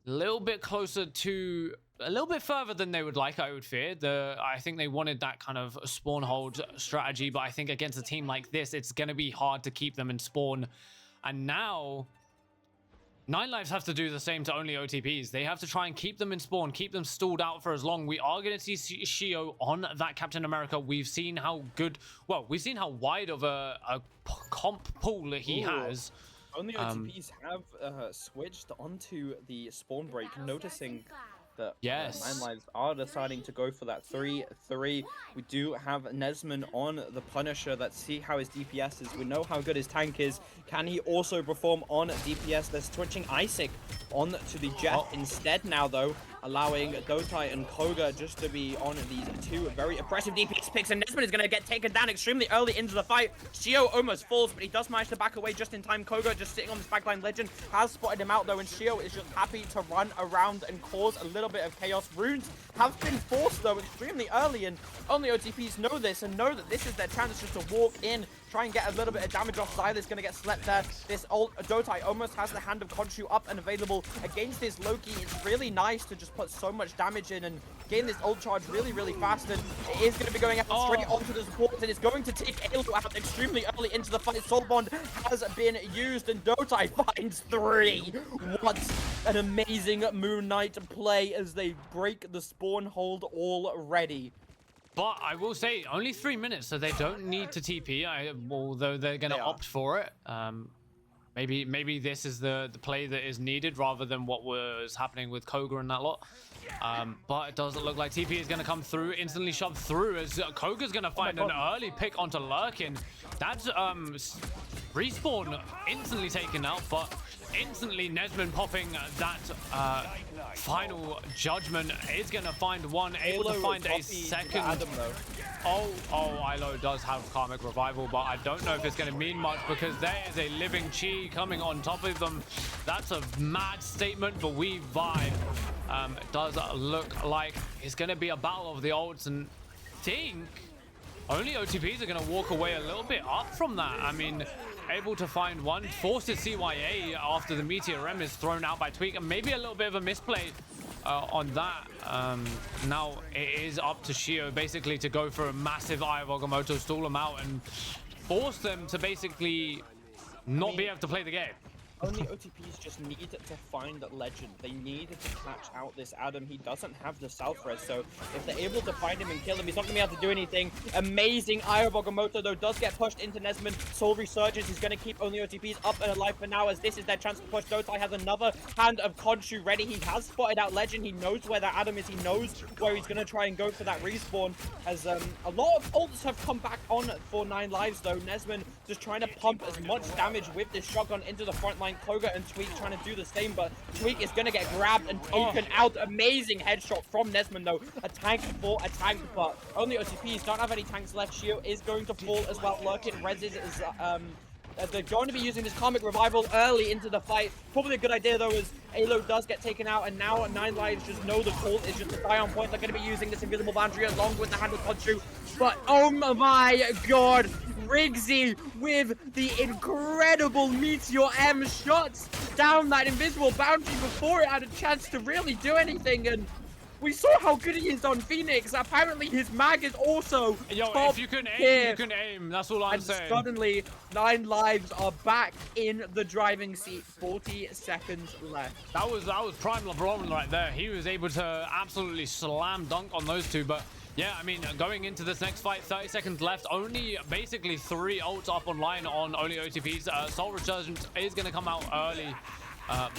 a little bit closer to, a little bit further than they would like, I would fear. I think they wanted that kind of spawn hold strategy, but I think against a team like this, it's going to be hard to keep them in spawn. And now 9 lives have to do the same to only OTPs. They have to try and keep them in spawn, keep them stalled out for as long. We are going to see Shio on that Captain America. We've seen how good, well, we've seen how wide of a comp pool he has. Only OTPs have switched onto the spawn break, noticing that 9 lives are deciding to go for that 3-3. We do have Nesman on the Punisher. Let's see how his DPS is. We know how good his tank is. Can he also perform on DPS? They're switching Isaac on to the Jet instead now, though, allowing Dotai and Koga just to be on these 2 very impressive DPS picks, and Nesman is going to get taken down extremely early into the fight. Shio almost falls, but he does manage to back away just in time. Koga just sitting on this backline. Legend has spotted him out, though, and Shio is just happy to run around and cause a little bit of chaos. Runes have been forced, though, extremely early, and only OTPs know this and know that this is their chance just to walk in, try and get a little bit of damage off. Xylus going to get slept there. This ult Dotai almost has the Hand of Khonshu up and available against this Loki. It's really nice to just put so much damage in and gain this ult charge really, really fast, and it is going to be going out straight onto the supports, and it's going to take Alo out extremely early into the fight. Soul Bond has been used, and Dotai finds 3. What an amazing Moon Knight play as they break the spawn hold already. But I will say, only 3 minutes, so they don't need to TP, although they're going to opt for it. Maybe this is the play that is needed rather than what was happening with Koga and that lot. But it doesn't look like TP is going to come through, instantly shoved through, as Koga's going to find an early pick onto Lurkin. That's respawn instantly taken out, but instantly Nesman popping that final judgment is going to find one, able to find a second. Ilo does have Karmic Revival, but I don't know if it's going to mean much because there is a living Chi coming on top of them. That's a mad statement, but we vibe. It does look like it's going to be a battle of the ults, and I think only OTPs are going to walk away a little bit up from that. I mean, able to find one, forces CYA after the Meteor M is thrown out by Tweak, and maybe a little bit of a misplay on that. Now it is up to Shio basically to go for a massive Eye of Agamotto, stall them out, and force them to basically not be able to play the game. only OTPs just need to find Legend. They need to catch out this Adam. He doesn't have the self-res, so if they're able to find him and kill him, he's not going to be able to do anything. Amazing Eye of Agamotto, though, does get pushed into Nesman. Soul Resurgence is going to keep only OTPs up and alive for now, as this is their chance to push. Dotai has another hand of Khonshu ready. He has spotted out Legend. He knows where that Adam is. He knows where he's going to try and go for that respawn, as a lot of ults have come back on for 9 lives, though. Nesman just trying to pump as much damage with this shotgun into the front line. Koga and Tweak trying to do the same, but Tweak is going to get grabbed and taken out. Amazing headshot from Nesman, though. A tank for a tank, but only OTPs don't have any tanks left. Shio is going to fall as well. Lurkin reses is they're going to be using this Karmic Revival early into the fight. Probably a good idea, though, as Alo does get taken out, and now 9 lives just know the call is just to die on point. They're going to be using this Invisible Boundary along with the hand of Khonshu. But, oh my god, Rigsy with the incredible Meteor M shots down that Invisible Boundary before it had a chance to really do anything, and we saw how good he is on Phoenix. Apparently, his mag is also top if you can aim, tier. you can aim. That's all I'm saying. Suddenly, 9 lives are back in the driving seat. 40 seconds left. That was prime LeBron right there. He was able to absolutely slam dunk on those two. But yeah, I mean, going into this next fight, 30 seconds left. Only basically 3 ults up online on only OTPs. Soul Resurgence is going to come out early.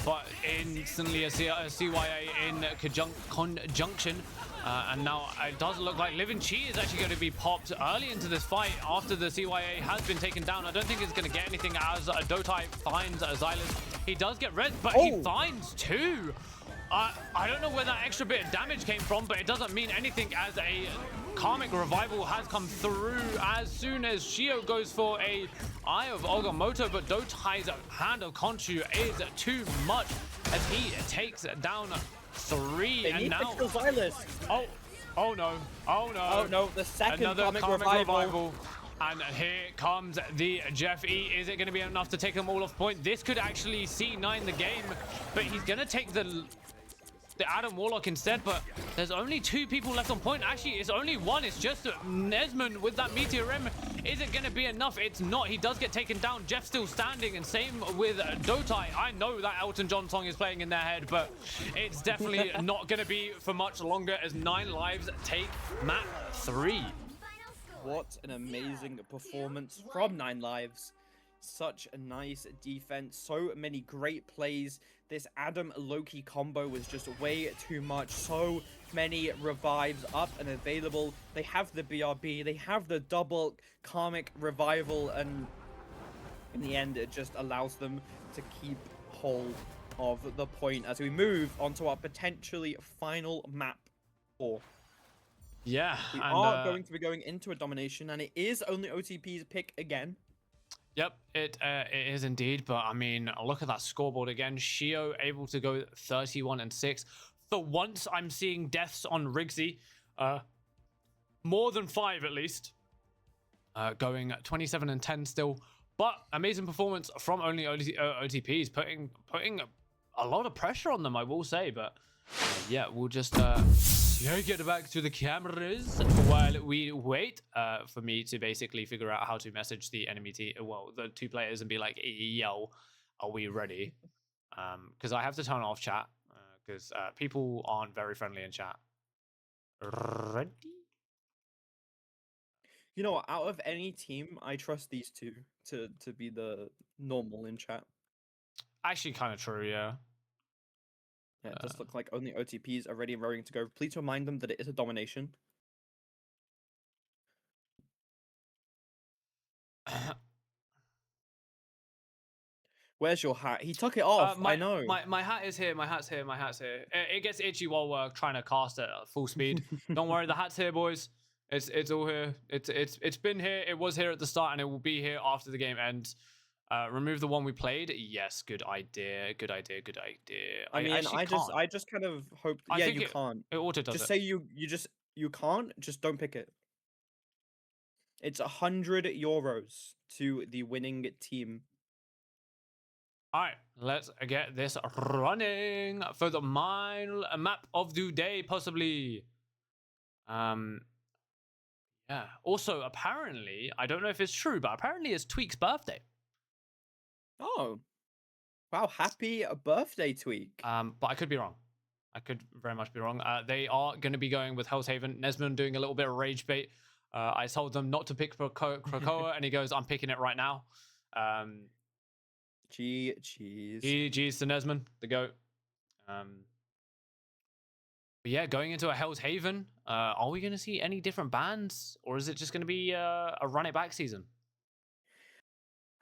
But instantly a CYA in conjunction. And now it does look like Living Chi is actually going to be popped early into this fight after the CYA has been taken down. I don't think it's going to get anything as Dotai finds Xylus. He does get red, but he finds 2. I don't know where that extra bit of damage came from, but it doesn't mean anything as a Karmic Revival has come through as soon as Shio goes for a Eye of Agamotto, but Dotai's hand of Khonshu is too much as he takes down 3. They and need now to kill Xylus. Oh no, oh no, the second another Karmic Revival. And here comes the Jeff E. Is it going to be enough to take them all off point? This could actually C9 the game, but he's going to take the Adam Warlock instead, but there's only 2 people left on point. Actually, it's only 1. It's just Nesman with that Meteor M. Is it going to be enough? It's not. He does get taken down. Jeff's still standing, and same with Dotai. I know that Elton John song is playing in their head, but it's definitely not going to be for much longer as 9 lives take map 3. What an amazing performance from 9 lives. Such a nice defense, so many great plays. This Adam Loki combo was just way too much. So many revives up and available. They have the BRB, they have the double Karmic Revival, and in the end it just allows them to keep hold of the point as we move onto our potentially final map 4. Yeah, we are going to be going into a domination, and it is only OTP's pick again. Yep, it is indeed, but I mean, look at that scoreboard again. Shio able to go 31-6. For once, I'm seeing deaths on Rigsy. More than 5 at least. Going 27-10 still. But amazing performance from only OTPs, putting a lot of pressure on them, I will say. But yeah, we'll just get back to the cameras while we wait for me to basically figure out how to message the enemy team, well, the 2 players, and be like, yo, are we ready? Because I have to turn off chat because people aren't very friendly in chat. Ready? You know what, out of any team, I trust these 2 to be the normal in chat. Actually, kind of true, yeah. Yeah, it does look like only OTPs are ready and raring to go. Please remind them that it is a domination. Where's your hat? He took it off. I know. My hat is here. My hat's here. My hat's here. It gets itchy while we're trying to cast it at full speed. Don't worry, the hat's here, boys. It's all here. It's been here. It was here at the start, and it will be here after the game ends. Remove the one we played. Yes, good idea. Good idea. Good idea. I mean, I just kind of hope. Yeah, you can't. It auto does. Just say you can't. Just don't pick it. It's 100 euros to the winning team. All right, let's get this running for the map of the day, possibly. Yeah. Also, apparently, I don't know if it's true, but apparently it's Tweak's birthday. Oh. Wow, happy birthday, Tweak. But I could be wrong. I could very much be wrong. They are going to be going with Hell's Haven. Nesmond doing a little bit of rage bait. I told them not to pick Krakoa, and he goes, "I'm picking it right now." Cheese. GG's to Nesmond, the GOAT. But yeah, going into a Hell's Haven, are we going to see any different bans, or is it just going to be a run it back season?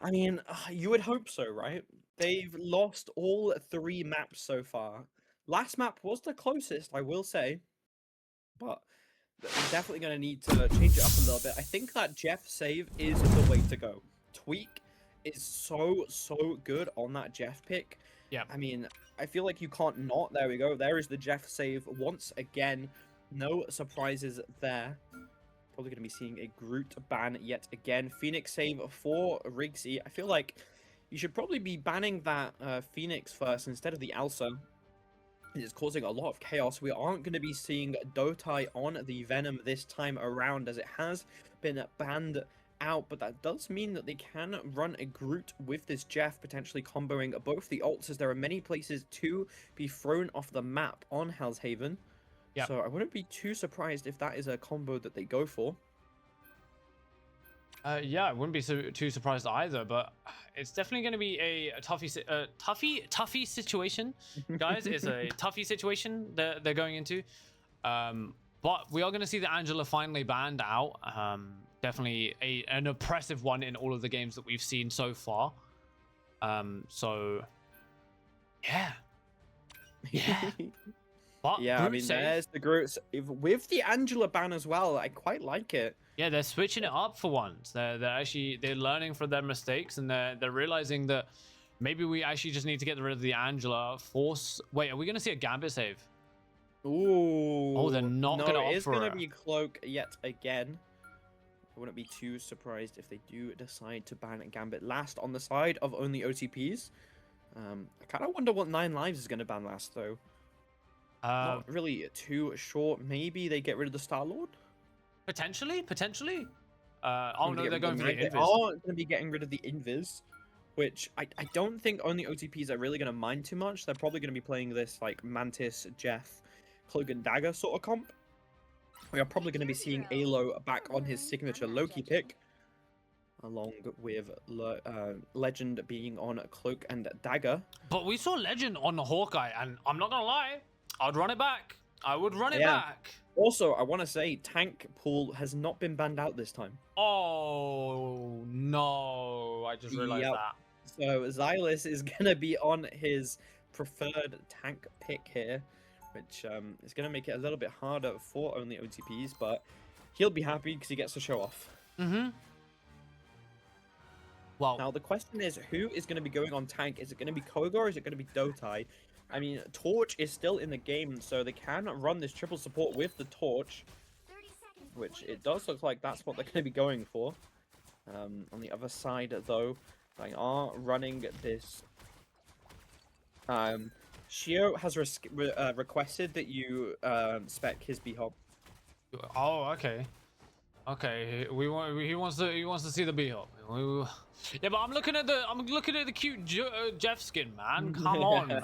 I mean, you would hope so, right? They've lost all 3 maps so far. Last map was the closest, I will say, but they're definitely going to need to change it up a little bit. I think that Jeff save is the way to go. Tweak is so good on that Jeff pick. Yeah. I mean, I feel like you can't not. There we go. There is the Jeff save once again. No surprises there. Probably going to be seeing a Groot ban yet again. Phoenix save for Rigsy. I feel like you should probably be banning that Phoenix first instead of the Elsa. It's causing a lot of chaos. We aren't going to be seeing Dotai on the Venom this time around, as it has been banned out, but that does mean that they can run a Groot with this Jeff, potentially comboing both the ults, as there are many places to be thrown off the map on Hell's Haven. Yep. So I wouldn't be too surprised if that is a combo that they go for. Yeah, I wouldn't be too surprised either, but it's definitely going to be a toughy situation, guys. It's a toughy situation that they're going into. But we are going to see the Angela finally banned out. Definitely an oppressive one in all of the games that we've seen so far. So, yeah. But yeah, I mean, there's the Groot with the Angela ban as well. I quite like it. Yeah, they're switching it up for once. They're learning from their mistakes, and they're realizing that maybe we actually just need to get rid of the Angela. Wait, are we going to see a Gambit save? Ooh. Oh, they're not going to offer it. It's going to be Cloak yet again. I wouldn't be too surprised if they do decide to ban Gambit last on the side of only OTPs. I kind of wonder what 9 lives is going to ban last, though. Not really too sure. Maybe they get rid of the Star-Lord? Potentially. Oh no, they're going for the Invis. They are going to be getting rid of the Invis, which I don't think only OTPs are really going to mind too much. They're probably going to be playing this like Mantis, Jeff, Cloak and Dagger sort of comp. We are probably going to be seeing Alo back on his signature Loki pick, along with Legend being on Cloak and Dagger. But we saw Legend on Hawkeye, and I'm not going to lie, I'd run it back. I would run it back. Also, I want to say tank pool has not been banned out this time. Oh, no. I just realized that. So Xylus is going to be on his preferred tank pick here, which is going to make it a little bit harder for only OTPs, but he'll be happy because he gets to show off. Mm-hmm. Well, now the question is, who is going to be going on tank? Is it going to be Koga or is it going to be Dotai? I mean, Torch is still in the game, so they can run this triple support with the Torch, which it does look like that's what they're going to be going for. On the other side, though, they are running this. Shio has requested that you spec his B-Hop. Oh, okay. Okay, he wants to see the B-Hop. Yeah, but I'm looking at the cute Jeff skin, man. Come on, man.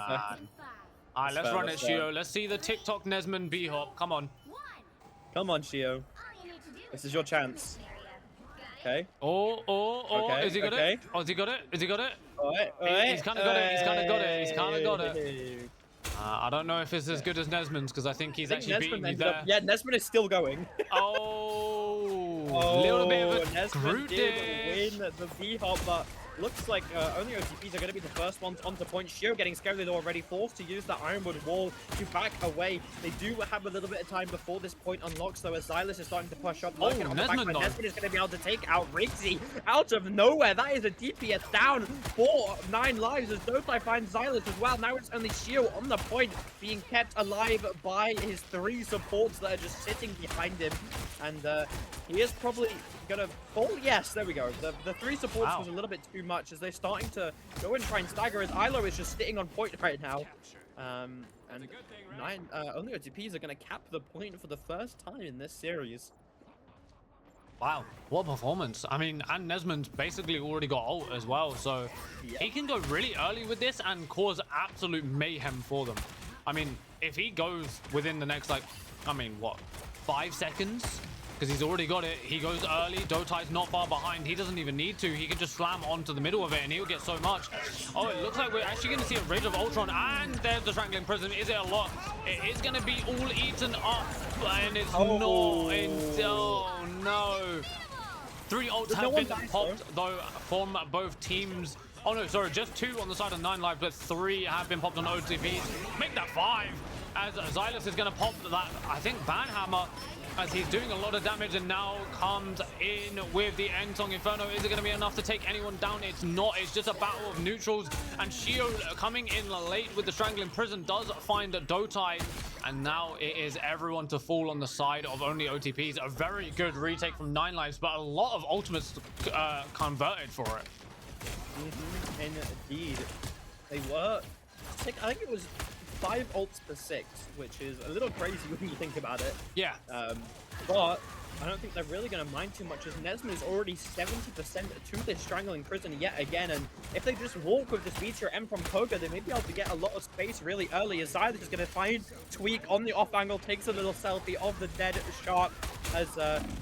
All right, let's run it, Shio. Let's see the TikTok Nesmond B-Hop. Come on. Come on, Shio. This is your chance. Okay. Okay, is he got it? Oh, has he got it? Has he got it? He's kind of got it. He's kind of got it. He's kind of got it. I don't know if it's as good as Nesmond's because I think he's actually beating me there. Yeah, Nesmond is still going. A little bit of a Nesmond did win the B-Hop, but looks like only OTPs are going to be the first ones onto point. Shio getting scared already, forced to use that Ironwood wall to back away. They do have a little bit of time before this point unlocks, though, as Xylus is starting to push up. Nesmond is going to be able to take out Rigsy out of nowhere. That is a DPS down for 9 lives as Dotai finds Xylus as well. Now it's only Shio on the point, being kept alive by his 3 supports that are just sitting behind him. And he is probably gonna fall. Yes, there we go. The 3 supports was a little bit too much as they're starting to go and try and stagger as Ilo is just sitting on point right now. And only OTPs are gonna cap the point for the first time in this series. Wow, what a performance. I mean, and Nesmond's basically already got ult as well, so he can go really early with this and cause absolute mayhem for them. I mean, if he goes within the next, like, I mean, what, 5 seconds? Because he's already got it. He goes early. Dotai's not far behind. He doesn't even need to. He can just slam onto the middle of it and he'll get so much. Oh, it looks like we're actually going to see a Rage of Ultron. And there's the Strangling Prison. Is it a lot? It is going to be all eaten up. And it's not. Oh, no. 3 ults have been popped, though, from both teams. Oh, no, sorry. Just 2 on the side of 9 Lives, but 3 have been popped on OTPs. Make that 5. As Xylus is going to pop that, I think, Banhammer, as he's doing a lot of damage, and now comes in with the End Song Inferno. Is it going to be enough to take anyone down? It's not. It's just a battle of neutrals, and Shio coming in late with the Strangling Prison does find Dotai, and now it is everyone to fall on the side of only OTPs. A very good retake from 9 Lives, but a lot of ultimates converted for it. Indeed. They were. I think it was 5 ults per 6, which is a little crazy when you think about it. Yeah. But I don't think they're really going to mind too much, as Nesmond is already 70% to this Strangling Prison yet again. And if they just walk with this Meteor M from Koga, they may be able to get a lot of space really early. As Xylus is going to find Tweak on the off angle, takes a little selfie of the dead shark, as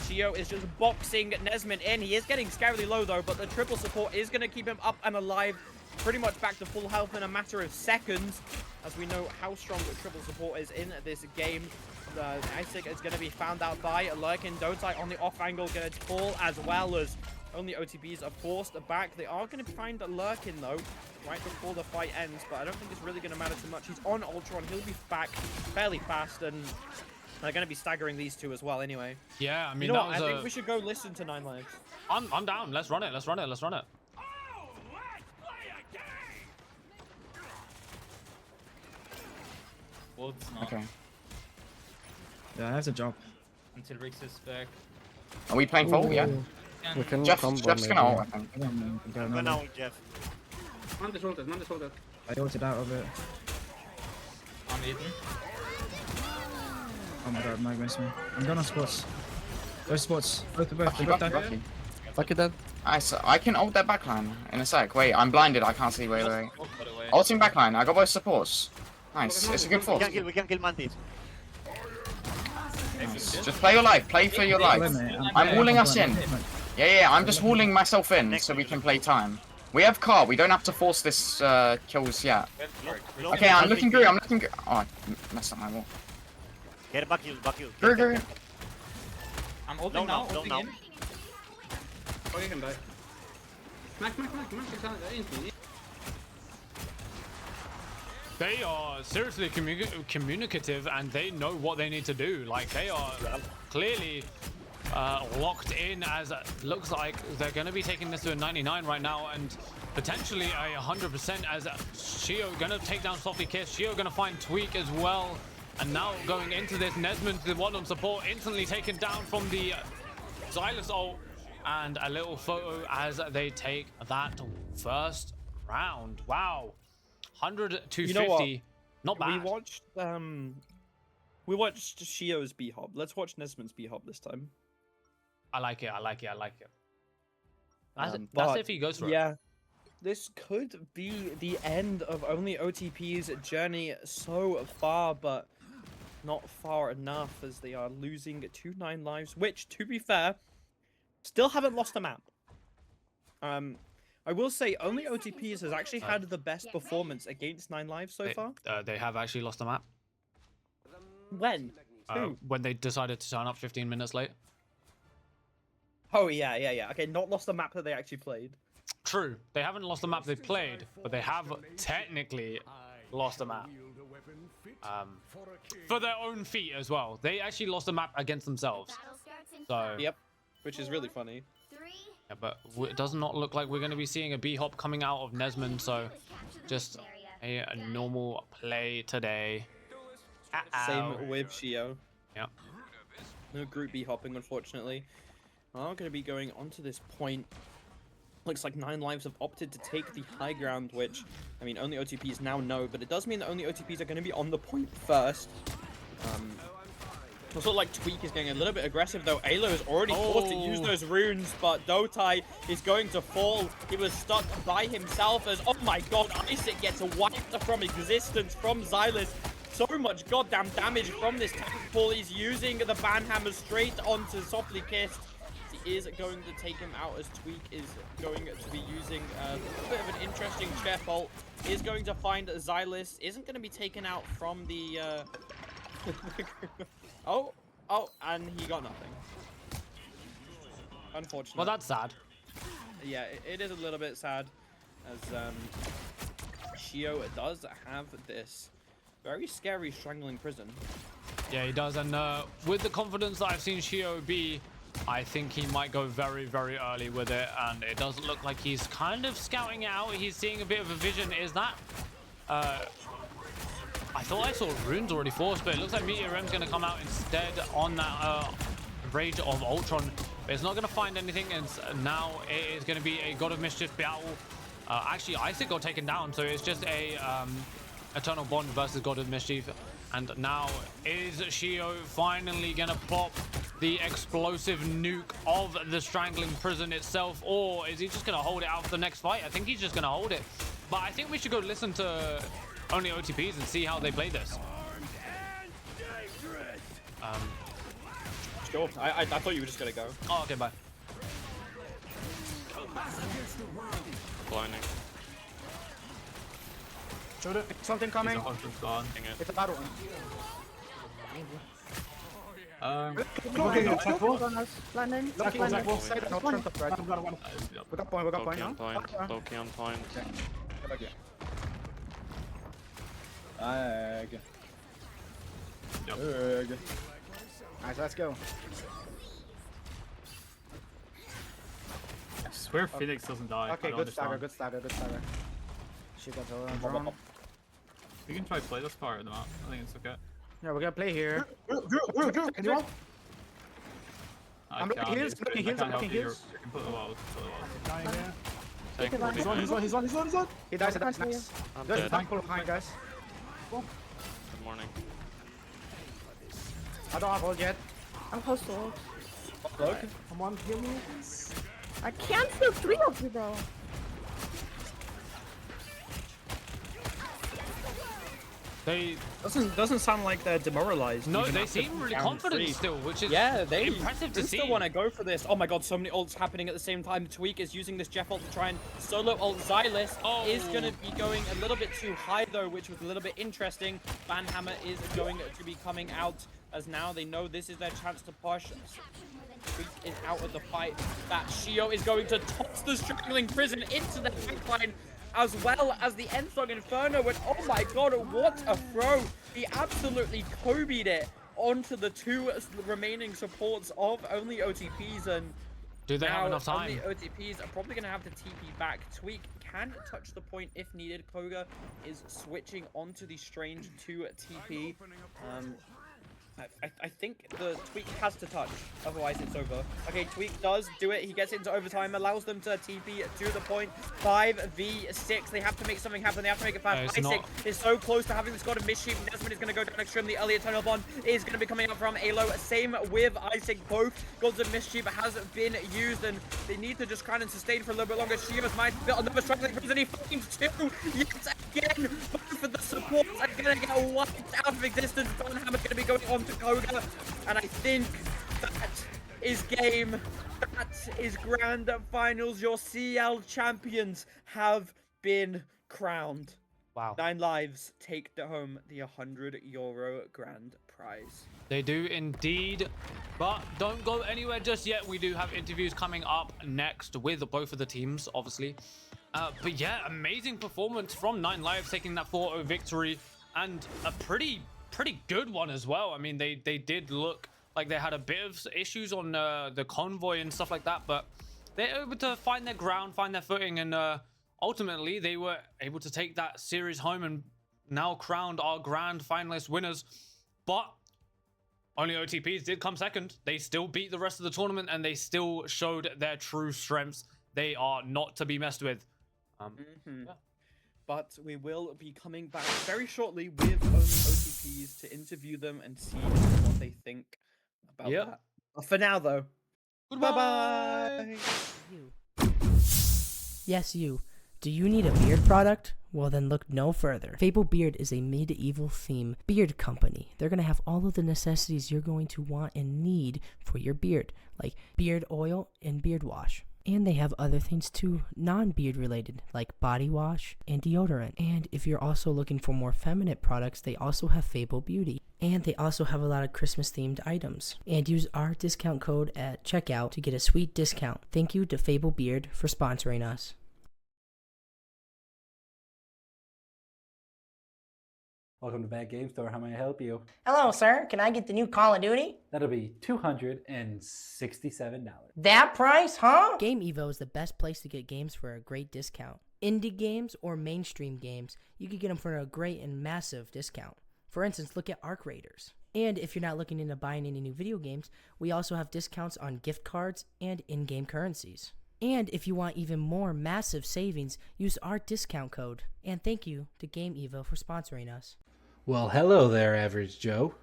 Shio is just boxing Nesmond in. He is getting scarily low though, but the triple support is going to keep him up and alive, pretty much back to full health in a matter of seconds, as we know how strong the triple support is in this game. Isaac is going to be found out by Lurkin. Dotai on the off angle going to fall, as well as only OTPs are forced back. They are going to find Lurkin though right before the fight ends, but I don't think it's really going to matter too much. He's on Ultron. He'll be back fairly fast, and they're going to be staggering these two as well anyway. Yeah, I mean, you know what? I think we should go listen to 9 Lives. I'm down. Let's run it. Let's run it. Let's run it. Well, it's not. Okay. Yeah, I have to drop. Until Rix is back. Are we playing full? Yeah. We can Jeff's gonna ult, I think. I'm gonna ult Jeff. Man this ulted. I ulted out of it. I'm eaten. Oh my god, Mag missed me. I'm going on spots. Those spots. Both dead. Lucky dead. Nice. I can ult their backline in a sec. Wait, I'm blinded. I can't see. Wait. Ulting backline. I got both supports. Nice. It's a good force. We can kill Mantis. Nice. Just play your life. Play for your life. I'm walling us in. Yeah. I'm just walling myself in so we can play time. We have car. We don't have to force this kills yet. Okay, I'm looking good. Oh, I messed up my wall. Get back you. Good. I'm ulting now. Ulting in. Oh, you can die. Smack. Instantly. They are seriously communicative, and they know what they need to do. Like, they are clearly locked in, as it looks like they're going to be taking this to a 99 right now, and potentially a 100%, as Shio going to take down Softly Kiss. Shio going to find Tweak as well. And now going into this, Nesmond, the one on support, instantly taken down from the Xylus ult. And a little photo as they take that first round. Wow. 100 to 50. Not bad. We watched Shio's B-Hop. Let's watch Nesmond's B-Hop this time. I like it. That's if he goes for it. Yeah. This could be the end of only OTP's journey so far, but not far enough, as they are losing 2 9 lives, which, to be fair, still haven't lost a map. I will say only OTPs has actually had the best performance against 9 lives so far. They have actually lost a map. When? When they decided to turn up 15 minutes late. Oh, yeah. Okay, not lost a map that they actually played. True. They haven't lost the map they played, but they have technically lost a map. For their own feet as well. They actually lost a map against themselves. So. Yep. Which is really funny. Yeah, but it does not look like we're going to be seeing a B-Hop coming out of Nesmond, so just a normal play today. Same with Shio. Yep. No group B-hopping, unfortunately. I'm going to be going onto this point. Looks like 9 lives have opted to take the high ground, which, I mean, only OTPs now know, but it does mean that only OTPs are going to be on the point first. Also, like, Tweak is getting a little bit aggressive, though. Alo is already forced to use those runes, but Dotai is going to fall. He was stuck by himself as, oh my god, Isaac gets wiped from existence from Xylus. So much goddamn damage from this tank pull. He's using the Banhammer straight onto Softly Kissed. He is going to take him out as Tweak is going to be using a bit of an interesting chair fault. Is going to find Xylus. Isn't going to be taken out from the... Oh, and he got nothing. Unfortunately. Well, that's sad. Yeah, it is a little bit sad, as Shio does have this very scary strangling prison. Yeah, he does, and with the confidence that I've seen Shio be, I think he might go very, very early with it, and it doesn't look like he's kind of scouting out. He's seeing a bit of a vision. Is that... I thought I saw runes already forced, but it looks like Meteor M's going to come out instead on that Rage of Ultron. But it's not going to find anything, and now it is going to be a God of Mischief battle. Actually, Isaac got taken down, so it's just a Eternal Bond versus God of Mischief. And now is Shio finally going to plop the explosive nuke of the Strangling Prison itself, or is he just going to hold it out for the next fight? I think he's just going to hold it. But I think we should go listen to Only OTPs and see how they play this. Sure. I thought you were just gonna go. Oh, okay, bye. Blinding. Should it? Something coming. It's a bad one. Landing. We got point. We got point now. Loki on point. Nice, let's go. I swear Phoenix doesn't die. Okay, good stagger. She got her own drone. We can try to play this part of the map. I think it's okay. Yeah, we're gonna play here. Can you all? I'm looking heals. You can put the walls. He's on. He dies at that next. There's a tank pull behind, guys. Good morning. I don't have hold yet. I'm close to ult. Look. Come on, heal me. I can't steal 3 of you, bro. They doesn't sound like they're demoralized. No, they seem really confident still, which is impressive to see. Still want to go for this. Oh my god, so many ults happening at the same time. Tweak is using this Jeff ult to try and solo ult. Xylus is going to be going a little bit too high though, which was a little bit interesting. Banhammer is going to be coming out as now they know this is their chance to push. Tweak is out of the fight. That Shio is going to toss the Strangling Prison into the backline, as well as the Endsong Inferno. And oh my god, what a throw! He absolutely Kobe'd it onto the 2 remaining supports of Only OTPs, and do they have enough time? Only OTPs are probably going to have to TP back. Tweak can touch the point if needed. Koga is switching onto the Strange to TP. I think the Tweak has to touch, otherwise it's over. Okay, Tweak does do it. He gets into overtime, allows them to TP to the point. 5v6. They have to make something happen. They have to make it fast. Isaac is so close to having this God of Mischief. Desmond is going to go down extremely early. Eternal Bond is going to be coming up from Alo. Same with Isaac. Both Gods of Mischief has been used, and they need to just try and sustain for a little bit longer. Shivas might build another Strangling Prison. He finds 2 yet again. Both of the supports are going to get wiped out of existence. Banhammer going to be going on to Koga, and I think that is game. That is grand finals. Your CL champions have been crowned. Wow. 9 lives take home the €100 grand prize. They do indeed, but don't go anywhere just yet. We do have interviews coming up next with both of the teams, obviously. But yeah, amazing performance from 9 lives, taking that 4-0 victory, and a pretty good one as well. I mean, they did look like they had a bit of issues on the convoy and stuff like that, but they're able to find their ground, find their footing, and ultimately they were able to take that series home and now crowned our grand finalist winners. But Only OTPs did come second. They still beat the rest of the tournament, and they still showed their true strengths. They are not to be messed with. But we will be coming back very shortly with Only OTPs. TPs to interview them and see what they think about that. For now, though. Bye-bye. Yes, you. Do you need a beard product? Well, then look no further. Fable Beard is a medieval theme beard company. They're going to have all of the necessities you're going to want and need for your beard, like beard oil and beard wash. And they have other things too, non-beard related, like body wash and deodorant. And if you're also looking for more feminine products, they also have Fable Beauty. And they also have a lot of Christmas themed items. And use our discount code at checkout to get a sweet discount. Thank you to Fable Beard for sponsoring us. Welcome to Bad Game Store. How may I help you? Hello, sir. Can I get the new Call of Duty? That'll be $267. That price, huh? Game Evo is the best place to get games for a great discount. Indie games or mainstream games, you can get them for a great and massive discount. For instance, look at Arc Raiders. And if you're not looking into buying any new video games, we also have discounts on gift cards and in-game currencies. And if you want even more massive savings, use our discount code. And thank you to Game Evo for sponsoring us. Well, hello there, Average Joe.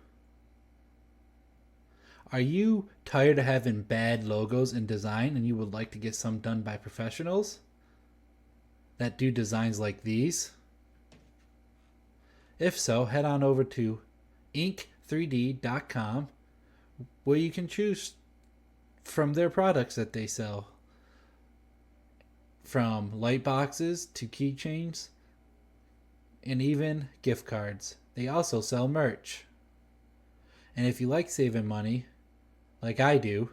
Are you tired of having bad logos in design and you would like to get some done by professionals that do designs like these? If so, head on over to ink3d.com where you can choose from their products that they sell. From light boxes to keychains and even gift cards. They also sell merch. And if you like saving money, like I do,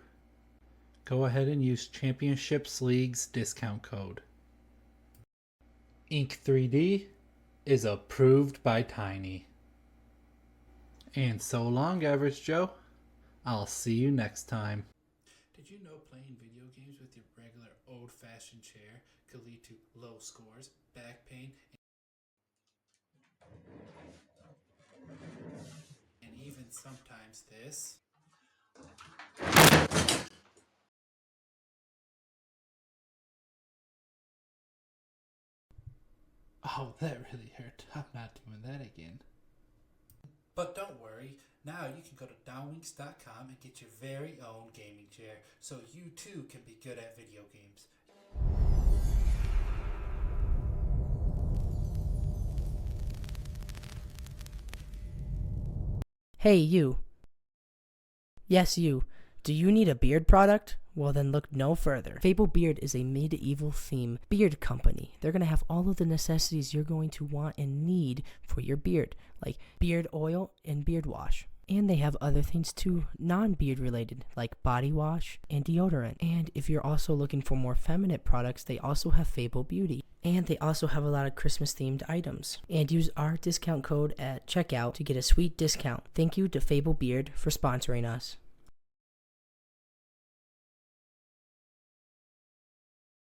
go ahead and use Championships League's discount code. Ink3D is approved by Tiny. And so long, Average Joe. I'll see you next time. Did you know playing video games with your regular old-fashioned chair could lead to low scores, back pain, and even sometimes this? Oh, that really hurt. I'm not doing that again. But don't worry, now you can go to downwinks.com and get your very own gaming chair so you too can be good at video games. Hey, you. Yes, you. Do you need a beard product? Well, then look no further. Fable Beard is a medieval theme beard company. They're going to have all of the necessities you're going to want and need for your beard, like beard oil and beard wash. And they have other things too, non-beard related, like body wash and deodorant. And if you're also looking for more feminine products, they also have Fable Beauty. And they also have a lot of Christmas themed items. And use our discount code at checkout to get a sweet discount. Thank you to Fable Beard for sponsoring us.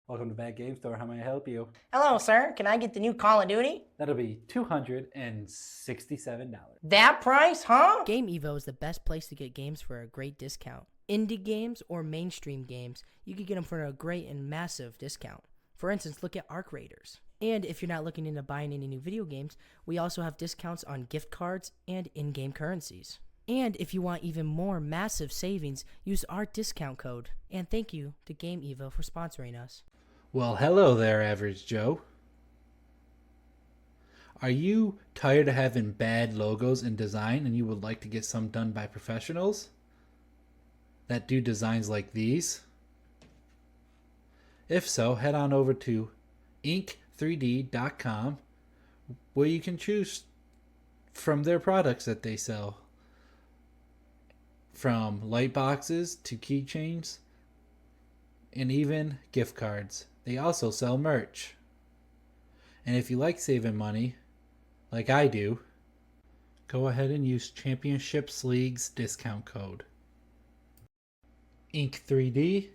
Welcome to Bad Game Store. How may I help you? Hello, sir. Can I get the new Call of Duty? That'll be $267. That price, huh? Game Evo is the best place to get games for a great discount. Indie games or mainstream games, you can get them for a great and massive discount. For instance, look at Arc Raiders. And if you're not looking into buying any new video games, we also have discounts on gift cards and in-game currencies. And if you want even more massive savings, use our discount code. And thank you to Game Evo for sponsoring us. Well, hello there, Average Joe. Are you tired of having bad logos in design and you would like to get some done by professionals that do designs like these? If so, head on over to ink3d.com where you can choose from their products that they sell. From light boxes to keychains and even gift cards. They also sell merch. And if you like saving money, like I do, go ahead and use Championships League's discount code. Ink3D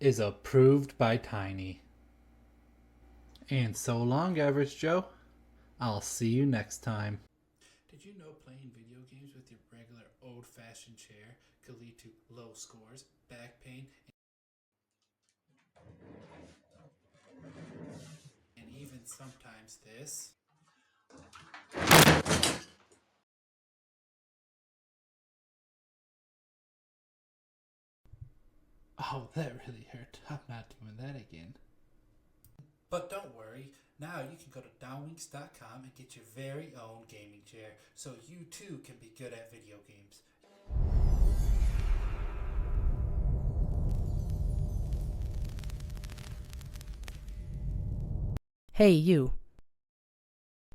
is approved by Tiny. And so long, Average Joe. I'll see you next time. Did you know playing video games with your regular old-fashioned chair could lead to low scores, back pain, and even sometimes this? Oh, that really hurt. I'm not doing that again. But don't worry, now you can go to downwinks.com and get your very own gaming chair so you too can be good at video games. Hey, you.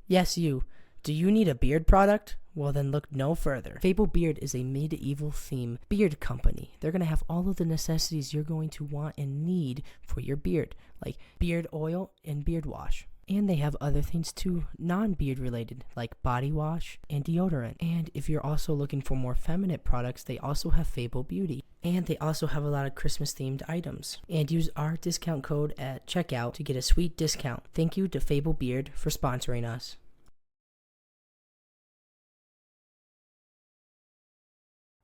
Yes, you. Do you need a beard product? Well, then look no further. Fable Beard is a medieval theme beard company. They're going to have all of the necessities you're going to want and need for your beard, like beard oil and beard wash. And they have other things too, non-beard related, like body wash and deodorant. And if you're also looking for more feminine products, they also have Fable Beauty. And they also have a lot of Christmas themed items. And use our discount code at checkout to get a sweet discount. Thank you to Fable Beard for sponsoring us.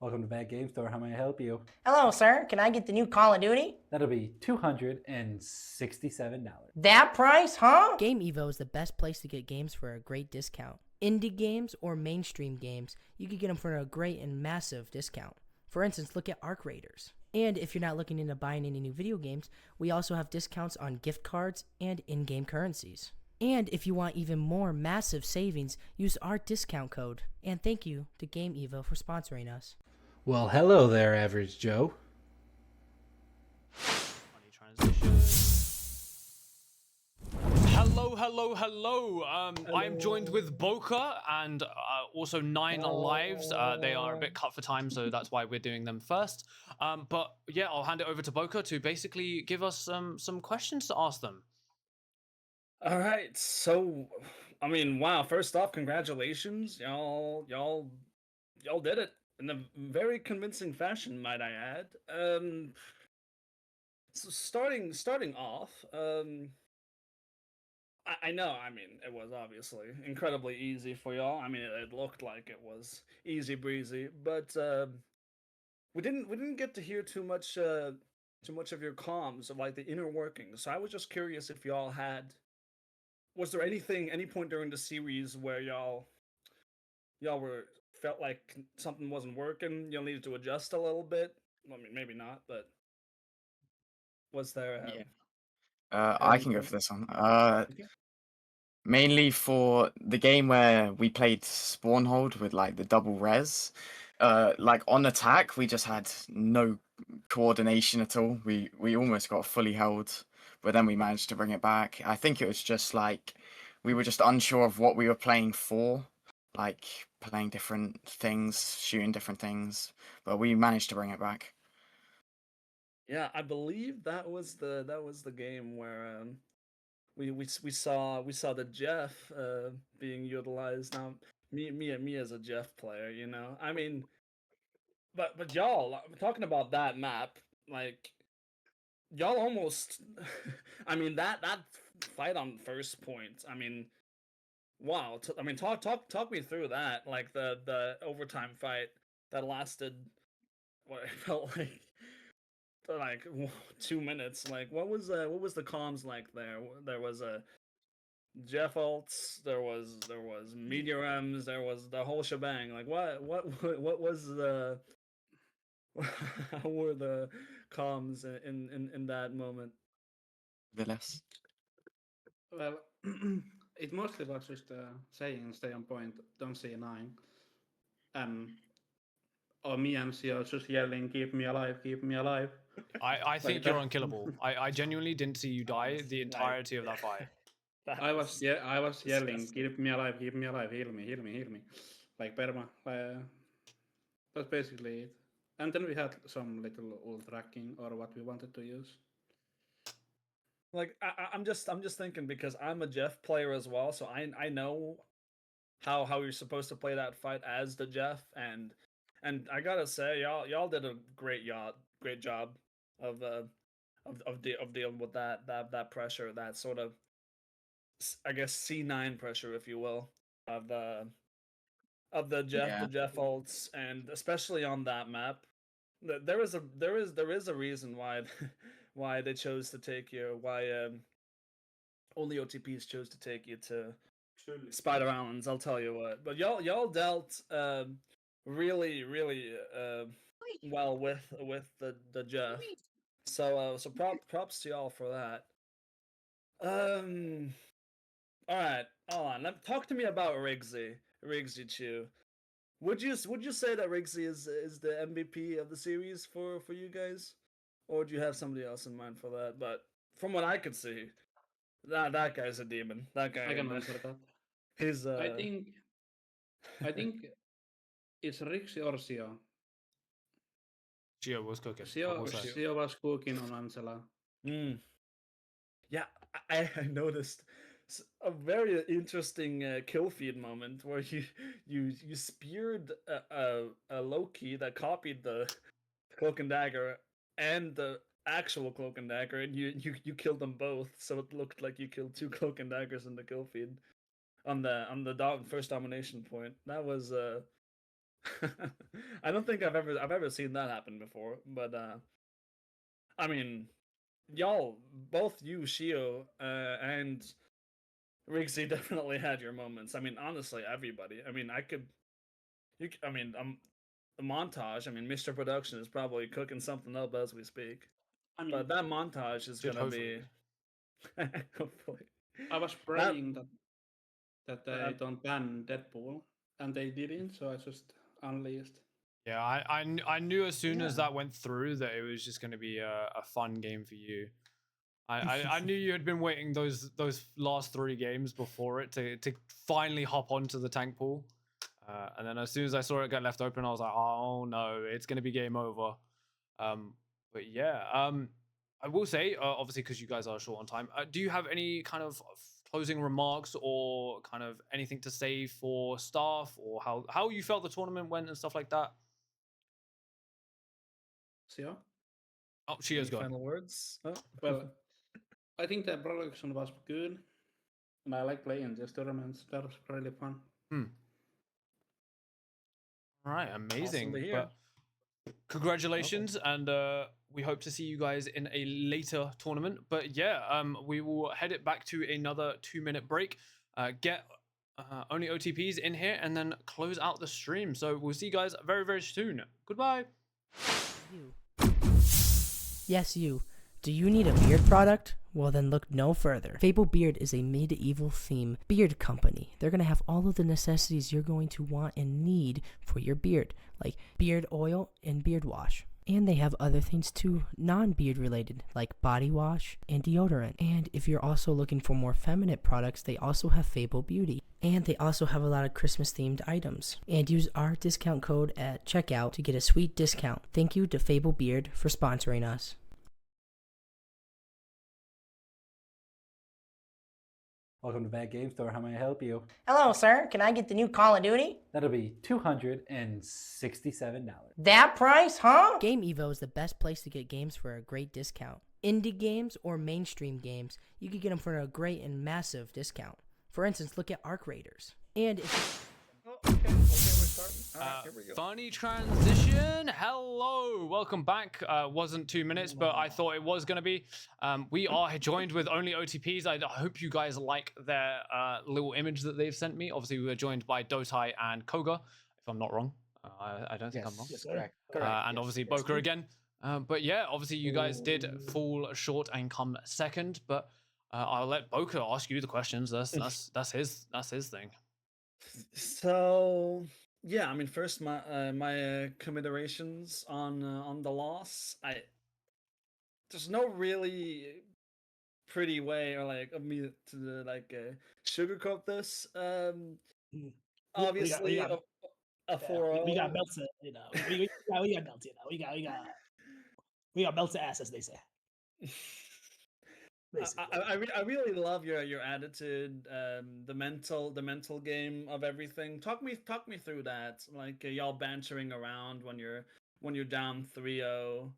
Welcome to Bad Game Store. How may I help you? Hello, sir. Can I get the new Call of Duty? That'll be $267. That price, huh? Game Evo is the best place to get games for a great discount. Indie games or mainstream games, you can get them for a great and massive discount. For instance, look at Arc Raiders. And if you're not looking into buying any new video games, we also have discounts on gift cards and in-game currencies. And if you want even more massive savings, use our discount code. And thank you to Game Evo for sponsoring us. Well, hello there, Average Joe. Funny transition. Hello. I'm joined with Boka and also 9 lives. They are a bit cut for time, so that's why we're doing them first. But yeah, I'll hand it over to Boka to basically give us some questions to ask them. All right, so I mean, wow! First off, congratulations, y'all did it in a very convincing fashion, might I add. So starting off, I know, I mean, it was obviously incredibly easy for y'all. I mean, it looked like it was easy breezy, but we didn't get to hear too much of your comms of like the inner workings. So I was just curious if y'all had. Was there any point during the series where y'all felt like something wasn't working, y'all needed to adjust a little bit? I mean, maybe not, but was there? I can go for this one. Mainly for the game where we played Spawnhold with like the double res. Like on attack, we just had no coordination at all. We almost got fully held, but then we managed to bring it back. I think it was just like we were just unsure of what we were playing for, like playing different things, shooting different things, but we managed to bring it back. Yeah, I believe that was the game where we saw the Jeff being utilized. Now me as a Jeff player, you know, I mean, but y'all, I'm talking about that map, like y'all almost, I mean that fight on first point, I mean, wow, I mean talk me through that, like the overtime fight that lasted what it felt like 2 minutes. Like what was the comms like there? There was a Jeff ults, there was meteor M's, there was the whole shebang. Like what was the how were the comms in that moment? Villas. Well, it mostly was just saying stay on point, don't say 9. Or me MC are just yelling, keep me alive, keep me alive. I think you're unkillable. I genuinely didn't see you die the entirety of that fight. I was yelling, keep me alive, heal me. Like perma. That's basically it. And then we had some little ult tracking or what we wanted to use. Like I'm just thinking because I'm a Jeff player as well, so I know how you're supposed to play that fight as the Jeff, and I gotta say y'all did a great job of dealing with that pressure, that sort of, I guess, C9 pressure, if you will, of the Jeff ults, and especially on that map. There is a reason why why they chose to take you, why only OTPs chose to take you to Spider Islands. I'll tell you what. But y'all dealt really well with the Jeff. So props to y'all for that. All right, hold on. Talk to me about Rigsy Chu. Would you say that Rigsy is the MVP of the series for you guys, or would you have somebody else in mind for that? But from what I could see, that guy's a demon. That guy. I can answer that. He's I think it's Rixi or Sio. Gio was cooking. Sio was cooking on Angela. Yeah, I noticed a very interesting kill feed moment where you speared a Loki that copied the cloak and dagger and the actual cloak and dagger, and you killed them both. So it looked like you killed two cloak and daggers in the kill feed on the first domination point. That was I don't think I've ever seen that happen before, but I mean, y'all, both you, Shio, and Rigsy definitely had your moments. I mean, honestly, everybody. I mean, the montage. I mean, Mr. Production is probably cooking something up as we speak. But that montage is gonna be. Hopefully. I was praying that they don't ban Deadpool, and they didn't, so I just unleashed. Yeah, I knew as soon as that went through that it was just going to be a fun game for you. I knew you had been waiting those last 3 games before it to finally hop onto the tank pool. And then as soon as I saw it get left open, I was like, oh no, it's going to be game over. But yeah, I will say, obviously, because you guys are short on time, do you have any kind of closing remarks or kind of anything to say for staff or how you felt the tournament went and stuff like that? Sio? Oh, Shio's gone. Final words? Oh. Well, I think the production was good, and I like playing these tournaments. That was really fun. All right, amazing. Awesome to hear. But congratulations, and we hope to see you guys in a later tournament. But yeah, we will head it back to another 2-minute break. Get only OTPs in here, and then close out the stream. So we'll see you guys very, very soon. Goodbye. Yes, you. Do you need a beard product? Well, then look no further. Fable Beard is a medieval theme beard company. They're going to have all of the necessities you're going to want and need for your beard, like beard oil and beard wash. And they have other things too, non-beard related, like body wash and deodorant. And if you're also looking for more feminine products, they also have Fable Beauty. And they also have a lot of Christmas themed items. And use our discount code at checkout to get a sweet discount. Thank you to Fable Beard for sponsoring us. Welcome to Bad Game Store. How may I help you? Hello, sir. Can I get the new Call of Duty? That'll be $267. That price, huh? Game Evo is the best place to get games for a great discount. Indie games or mainstream games, you can get them for a great and massive discount. For instance, look at Arc Raiders. And if Okay, we're starting. All right, here we go. Funny transition. Hello, welcome back. Wasn't 2 minutes, but I thought it was going to be. We are joined with only OTPs. I hope you guys like their little image that they've sent me. Obviously, we were joined by Dotai and Koga, if I'm not wrong. I don't think I'm wrong. Yes, correct. And obviously Boker again. But yeah, obviously you guys did fall short and come second. But I'll let Boker ask you the questions. That's his thing. So yeah, I mean, first my commiserations on the loss. There's no really pretty way or like of me to sugarcoat this. Obviously, a 4-0. We got belts, you know. We got belts, you know. We got belts to ass, as they say. I really love your attitude, the mental game of everything. Talk me through that. Like y'all bantering around when you're down 3-0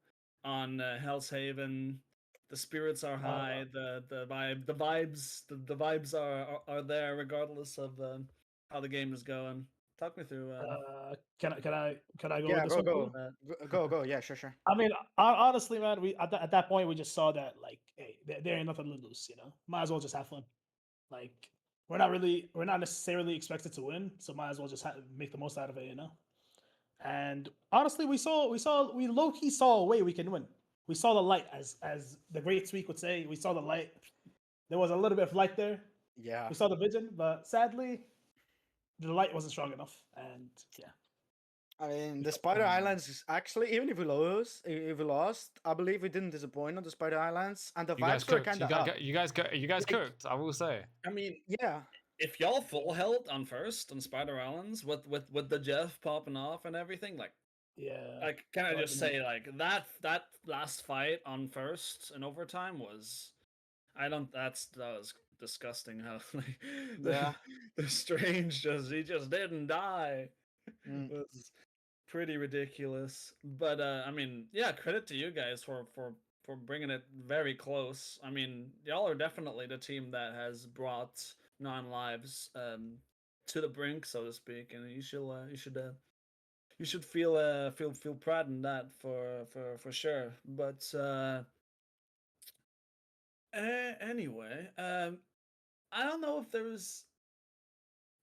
on Hell's Haven. The spirits are high. The vibes are there regardless of how the game is going. Talk me through. Can I go? Yeah, with this go. Yeah, sure. I mean, honestly, man, we at that point we just saw that like, hey, there ain't nothing to lose. You know, might as well just have fun. Like, we're not necessarily expected to win, so might as well just make the most out of it. You know. And honestly, we low key saw a way we can win. we saw the light, as the great Tweak would say. We saw the light. There was a little bit of light there. Yeah. We saw the vision, but sadly, the light wasn't strong enough. And yeah. I mean, the Spider Islands is actually, even if we lost, I believe we didn't disappoint on the Spider Islands, and the You guys vibes were cooked. kind of up. You guys cooked. I will say. I mean, yeah. If y'all full held on first on Spider Islands with the Jeff popping off and everything, like, yeah, like, can I just say, like, that last fight on first in overtime was, that was disgusting. How like Yeah. the Strange he just didn't die. Mm. It was pretty ridiculous. But I mean, yeah, credit to you guys for bringing it very close. I mean, y'all are definitely the team that has brought non-lives to the brink, so to speak, and you should feel proud in that for sure. But anyway, I don't know if there's.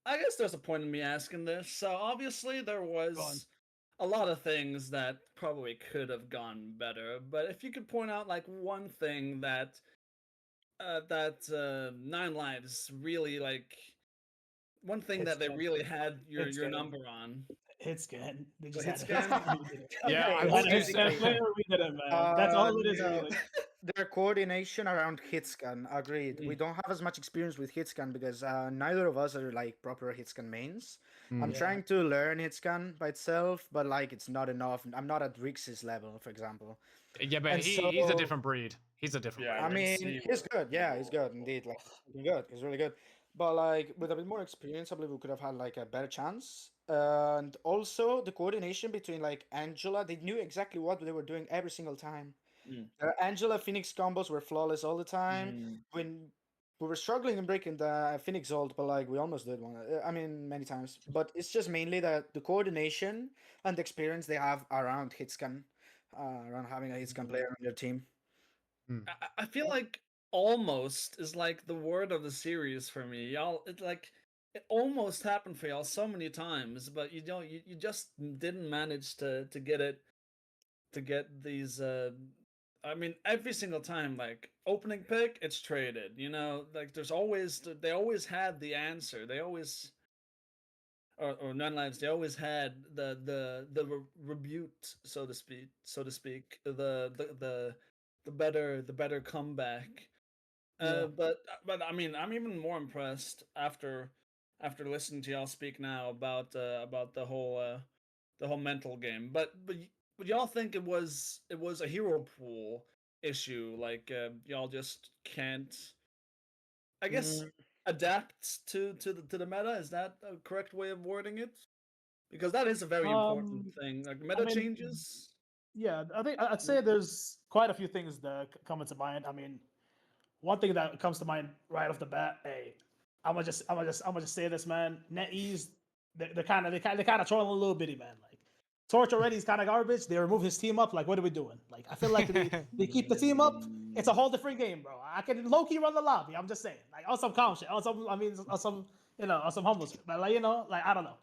I guess there's a point in me asking this. So obviously there was a lot of things that probably could have gone better, but if you could point out like one thing that Nine Lives really like, one thing that they really had your number on. Hit scan. They just hit had scan. Yeah, I we will had a hit scan player. We did it, man. That's all it is. No. Really. Their coordination around hitscan, agreed. We don't have as much experience with hitscan because neither of us are like proper hitscan mains. I'm Yeah. trying to learn hitscan by itself, but like it's not enough. I'm not at Rix's level, for example. Yeah, but And he's a different breed. He's a different breed. I mean, he's good. Yeah, he's good indeed. Like, he's good. He's really good. But like with a bit more experience, I believe we could have had like a better chance. And also the coordination between like Angela, they knew exactly what they were doing every single time. Angela Phoenix combos were flawless all the time. When we were struggling in breaking the Phoenix ult, but like we almost did one. I mean, many times. But it's just mainly that the coordination and the experience they have around hitscan, around having a hitscan player on your team. I feel like almost is like the word of the series for me. Y'all, it almost happened for y'all so many times, but you just didn't manage to get these. I mean, every single time, like opening pick, it's traded. You know, like they always had the answer. They always. Or Nine Lives, they always had the rebuke, so to speak, the better comeback. But I mean, I'm even more impressed after listening to y'all speak now about the whole mental game. But y'all think it was a hero pool issue? Like y'all just can't, I guess, adapt to the meta. Is that a correct way of wording it? Because that is a very important thing. Like meta changes. Yeah, I think I'd say there's quite a few things that come into mind. I mean, one thing that comes to mind right off the bat, hey, I'm gonna just say this, man. NetEase, they're kind of trolling a little bitty, man. Like Torch already is kind of garbage. They remove his team up. Like, what are we doing? Like, I feel like they keep the team up. It's a whole different game, bro. I can low key run the lobby. I'm just saying, like on some calm shit, on some humble shit. But like like I don't know.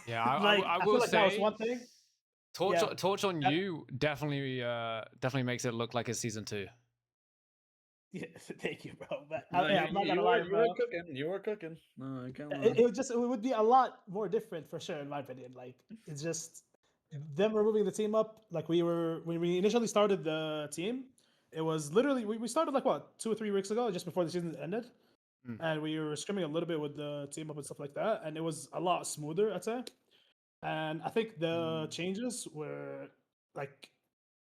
Yeah, like, I feel will like say. that was one thing. Torch on you definitely makes it look like it's season 2. Yeah, thank you, bro. But No, I'm not gonna lie, you bro. were cooking. You were cooking. No, I can't lie. It would be a lot more different for sure, in my opinion. Like it's just them removing the team up. Like when we initially started the team, it was literally we started like what 2 or 3 weeks ago, just before the season ended, and we were scrimming a little bit with the team up and stuff like that, and it was a lot smoother, I'd say. And I think the changes were like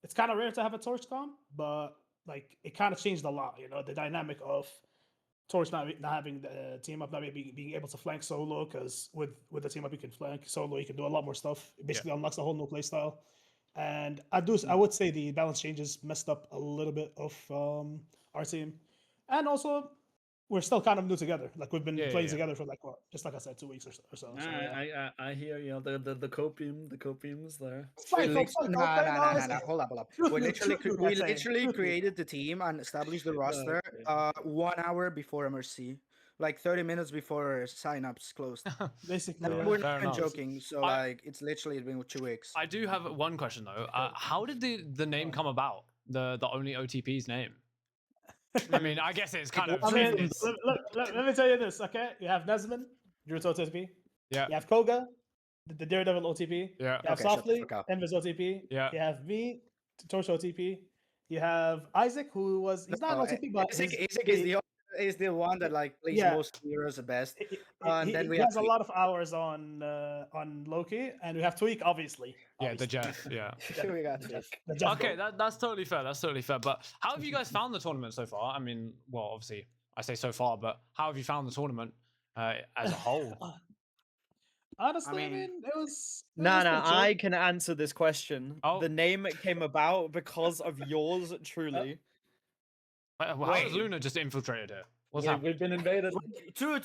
it's kind of rare to have a torch comp, but like it kind of changed a lot. You know, the dynamic of Torch not having the team up, not being able to flank solo, because with the team up you can flank solo, you can do a lot more stuff. It basically unlocks the whole new playstyle. And I would say the balance changes messed up a little bit of our team, and also we're still kind of new together. Like we've been playing together for like what, just like I said, 2 weeks or so. I hear you. The copium's there. Nah. Hold up. We literally created the team and established the roster 1 hour before MRC. like 30 minutes before signups closed. Basically, We're Fair not even enough. joking. So like, it's literally been 2 weeks. I do have one question though. How did the name come about? The only OTP's name. I mean, I guess it's kind of. I mean, It's, let me tell you this, okay? You have Nesman, Naruto OTP. Yeah. You have Koga, the Daredevil OTP. Yeah. You have Okay, shut the Softly, fuck up. Envis OTP. Yeah. You have me, Torch OTP. You have Isaac, who was he's not an OTP, but Isaac, his- Isaac he- is the one that like plays Yeah. most heroes the best. he, And then he we has a have lot of hours on Loki, and we have Tweak, obviously. yeah, the Jeff. Yeah. we got The Tweak. Jeff- the Jeff Okay, Gold. that's totally fair. That's totally fair. But how have you guys found the tournament so far? I mean, well, obviously, I say so far, but how have you found the tournament as a whole? Honestly, I mean, it was. it Nah, was nah, pretty chill. I can answer this question. Oh. The name came about because of yours truly. How has Luna just infiltrated here? What's We've happening? been invaded. True.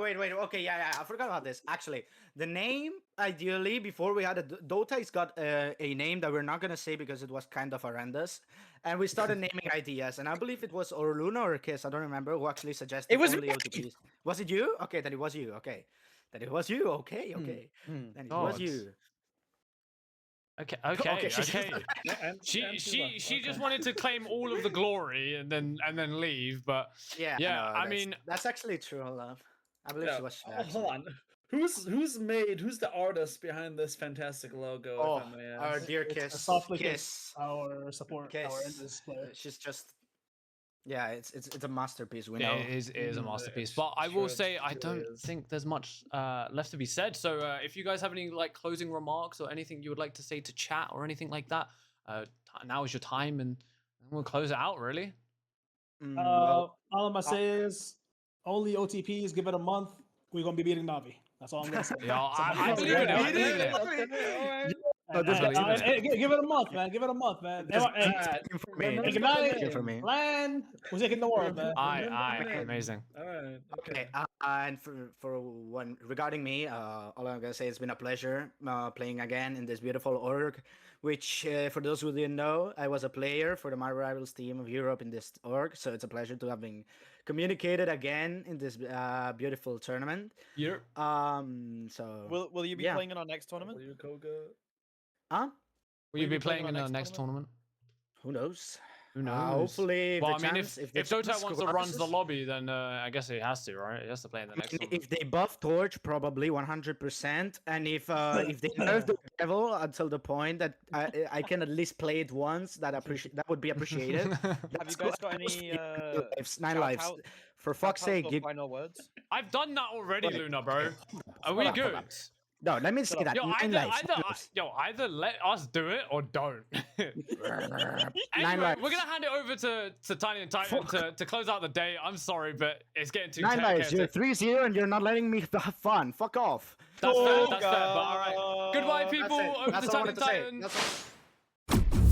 Wait. Okay, yeah. I forgot about this. Actually, the name, ideally, before we had Dota, it's got a name that we're not gonna say because it was kind of horrendous, and we started naming ideas. And I believe it was or Luna or Kiss, I don't remember, who actually suggested It was only me. OTPs. Was it you? Okay, then it was you. Okay, then it was you. Okay. Then it was God. you. Okay. She just wanted to claim all of the glory and then leave, but Yeah. yeah, no, I that's- mean, that's actually true, love. I believe she was. Hold on. Who's the artist behind this fantastic logo? Oh, if I may our ask? dear It's Kiss. Softly Kiss. our support, our Kiss. Envis player. She's just. Yeah, it's a masterpiece. We know. it is a masterpiece. it's But I will true, say, it I truly don't is. think there's much left to be said. So if you guys have any like closing remarks or anything you would like to say to chat or anything like that, now is your time, and we'll close it out. Really. Well, All I'm gonna say is only OTPs. Give it a month. We're gonna be beating Navi. That's all I'm gonna say. Yeah, I That's believe in it. I all I'm believe in gonna it. say. No, this I believe in it. Give it a month, man. Give it a month, man. for me. Ignite, For me. plan. We're taking the world, man. Aye, amazing. All right. Okay, and for one regarding me, all I'm gonna say, it's been a pleasure playing again in this beautiful org. Which, for those who didn't know, I was a player for the My Rivals team of Europe in this org. So it's a pleasure to have been communicated again in this beautiful tournament. Yep. So Will you be yeah. playing in our next tournament? Will you, Koga? Huh? Will you be playing in our next tournament? Who knows? Who knows? Hopefully, Well, the I mean, chance, if the Dota chance wants to run the arises- lobby, then I guess he has to, right? He has to play in the next one. If they buff Torch, probably 100%, and if they nerf the level until the point that I can at least play it once, that would be appreciated. Have That's you guys cool. got any nine lives? shout-out- For fuck's shout-outs sake, or give... final words? I've done that already, Wait. Luna, bro. Are we Hold on, good? hold on. No, let me say that. Yo, Nine lives. either let us do it or don't. Anyway, lives. we're gonna hand it over to Tiny and Titan to close out the day. I'm sorry, but it's getting too Nine lives. You're chaotic. 3-0 and you're not letting me have fun. Fuck off. That's fair. That's fair. But all right. Goodbye, people. That's it. Over That's to all I Tiny wanted to say. Titan. That's all.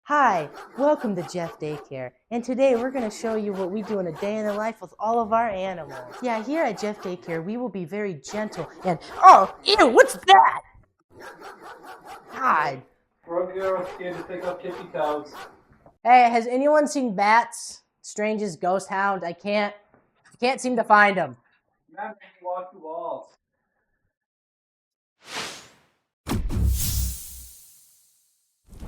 Hi, welcome to Jeff Daycare, and today we're going to show you what we do in a day in the life with all of our animals. Yeah, here at Jeff Daycare, we will be very gentle and... Oh, ew, what's that? God. Broke your skin to pick up kitty cows. Hey, has anyone seen Bats? Strange's ghost hound? I can't seem to find him. Man, you walk the walls.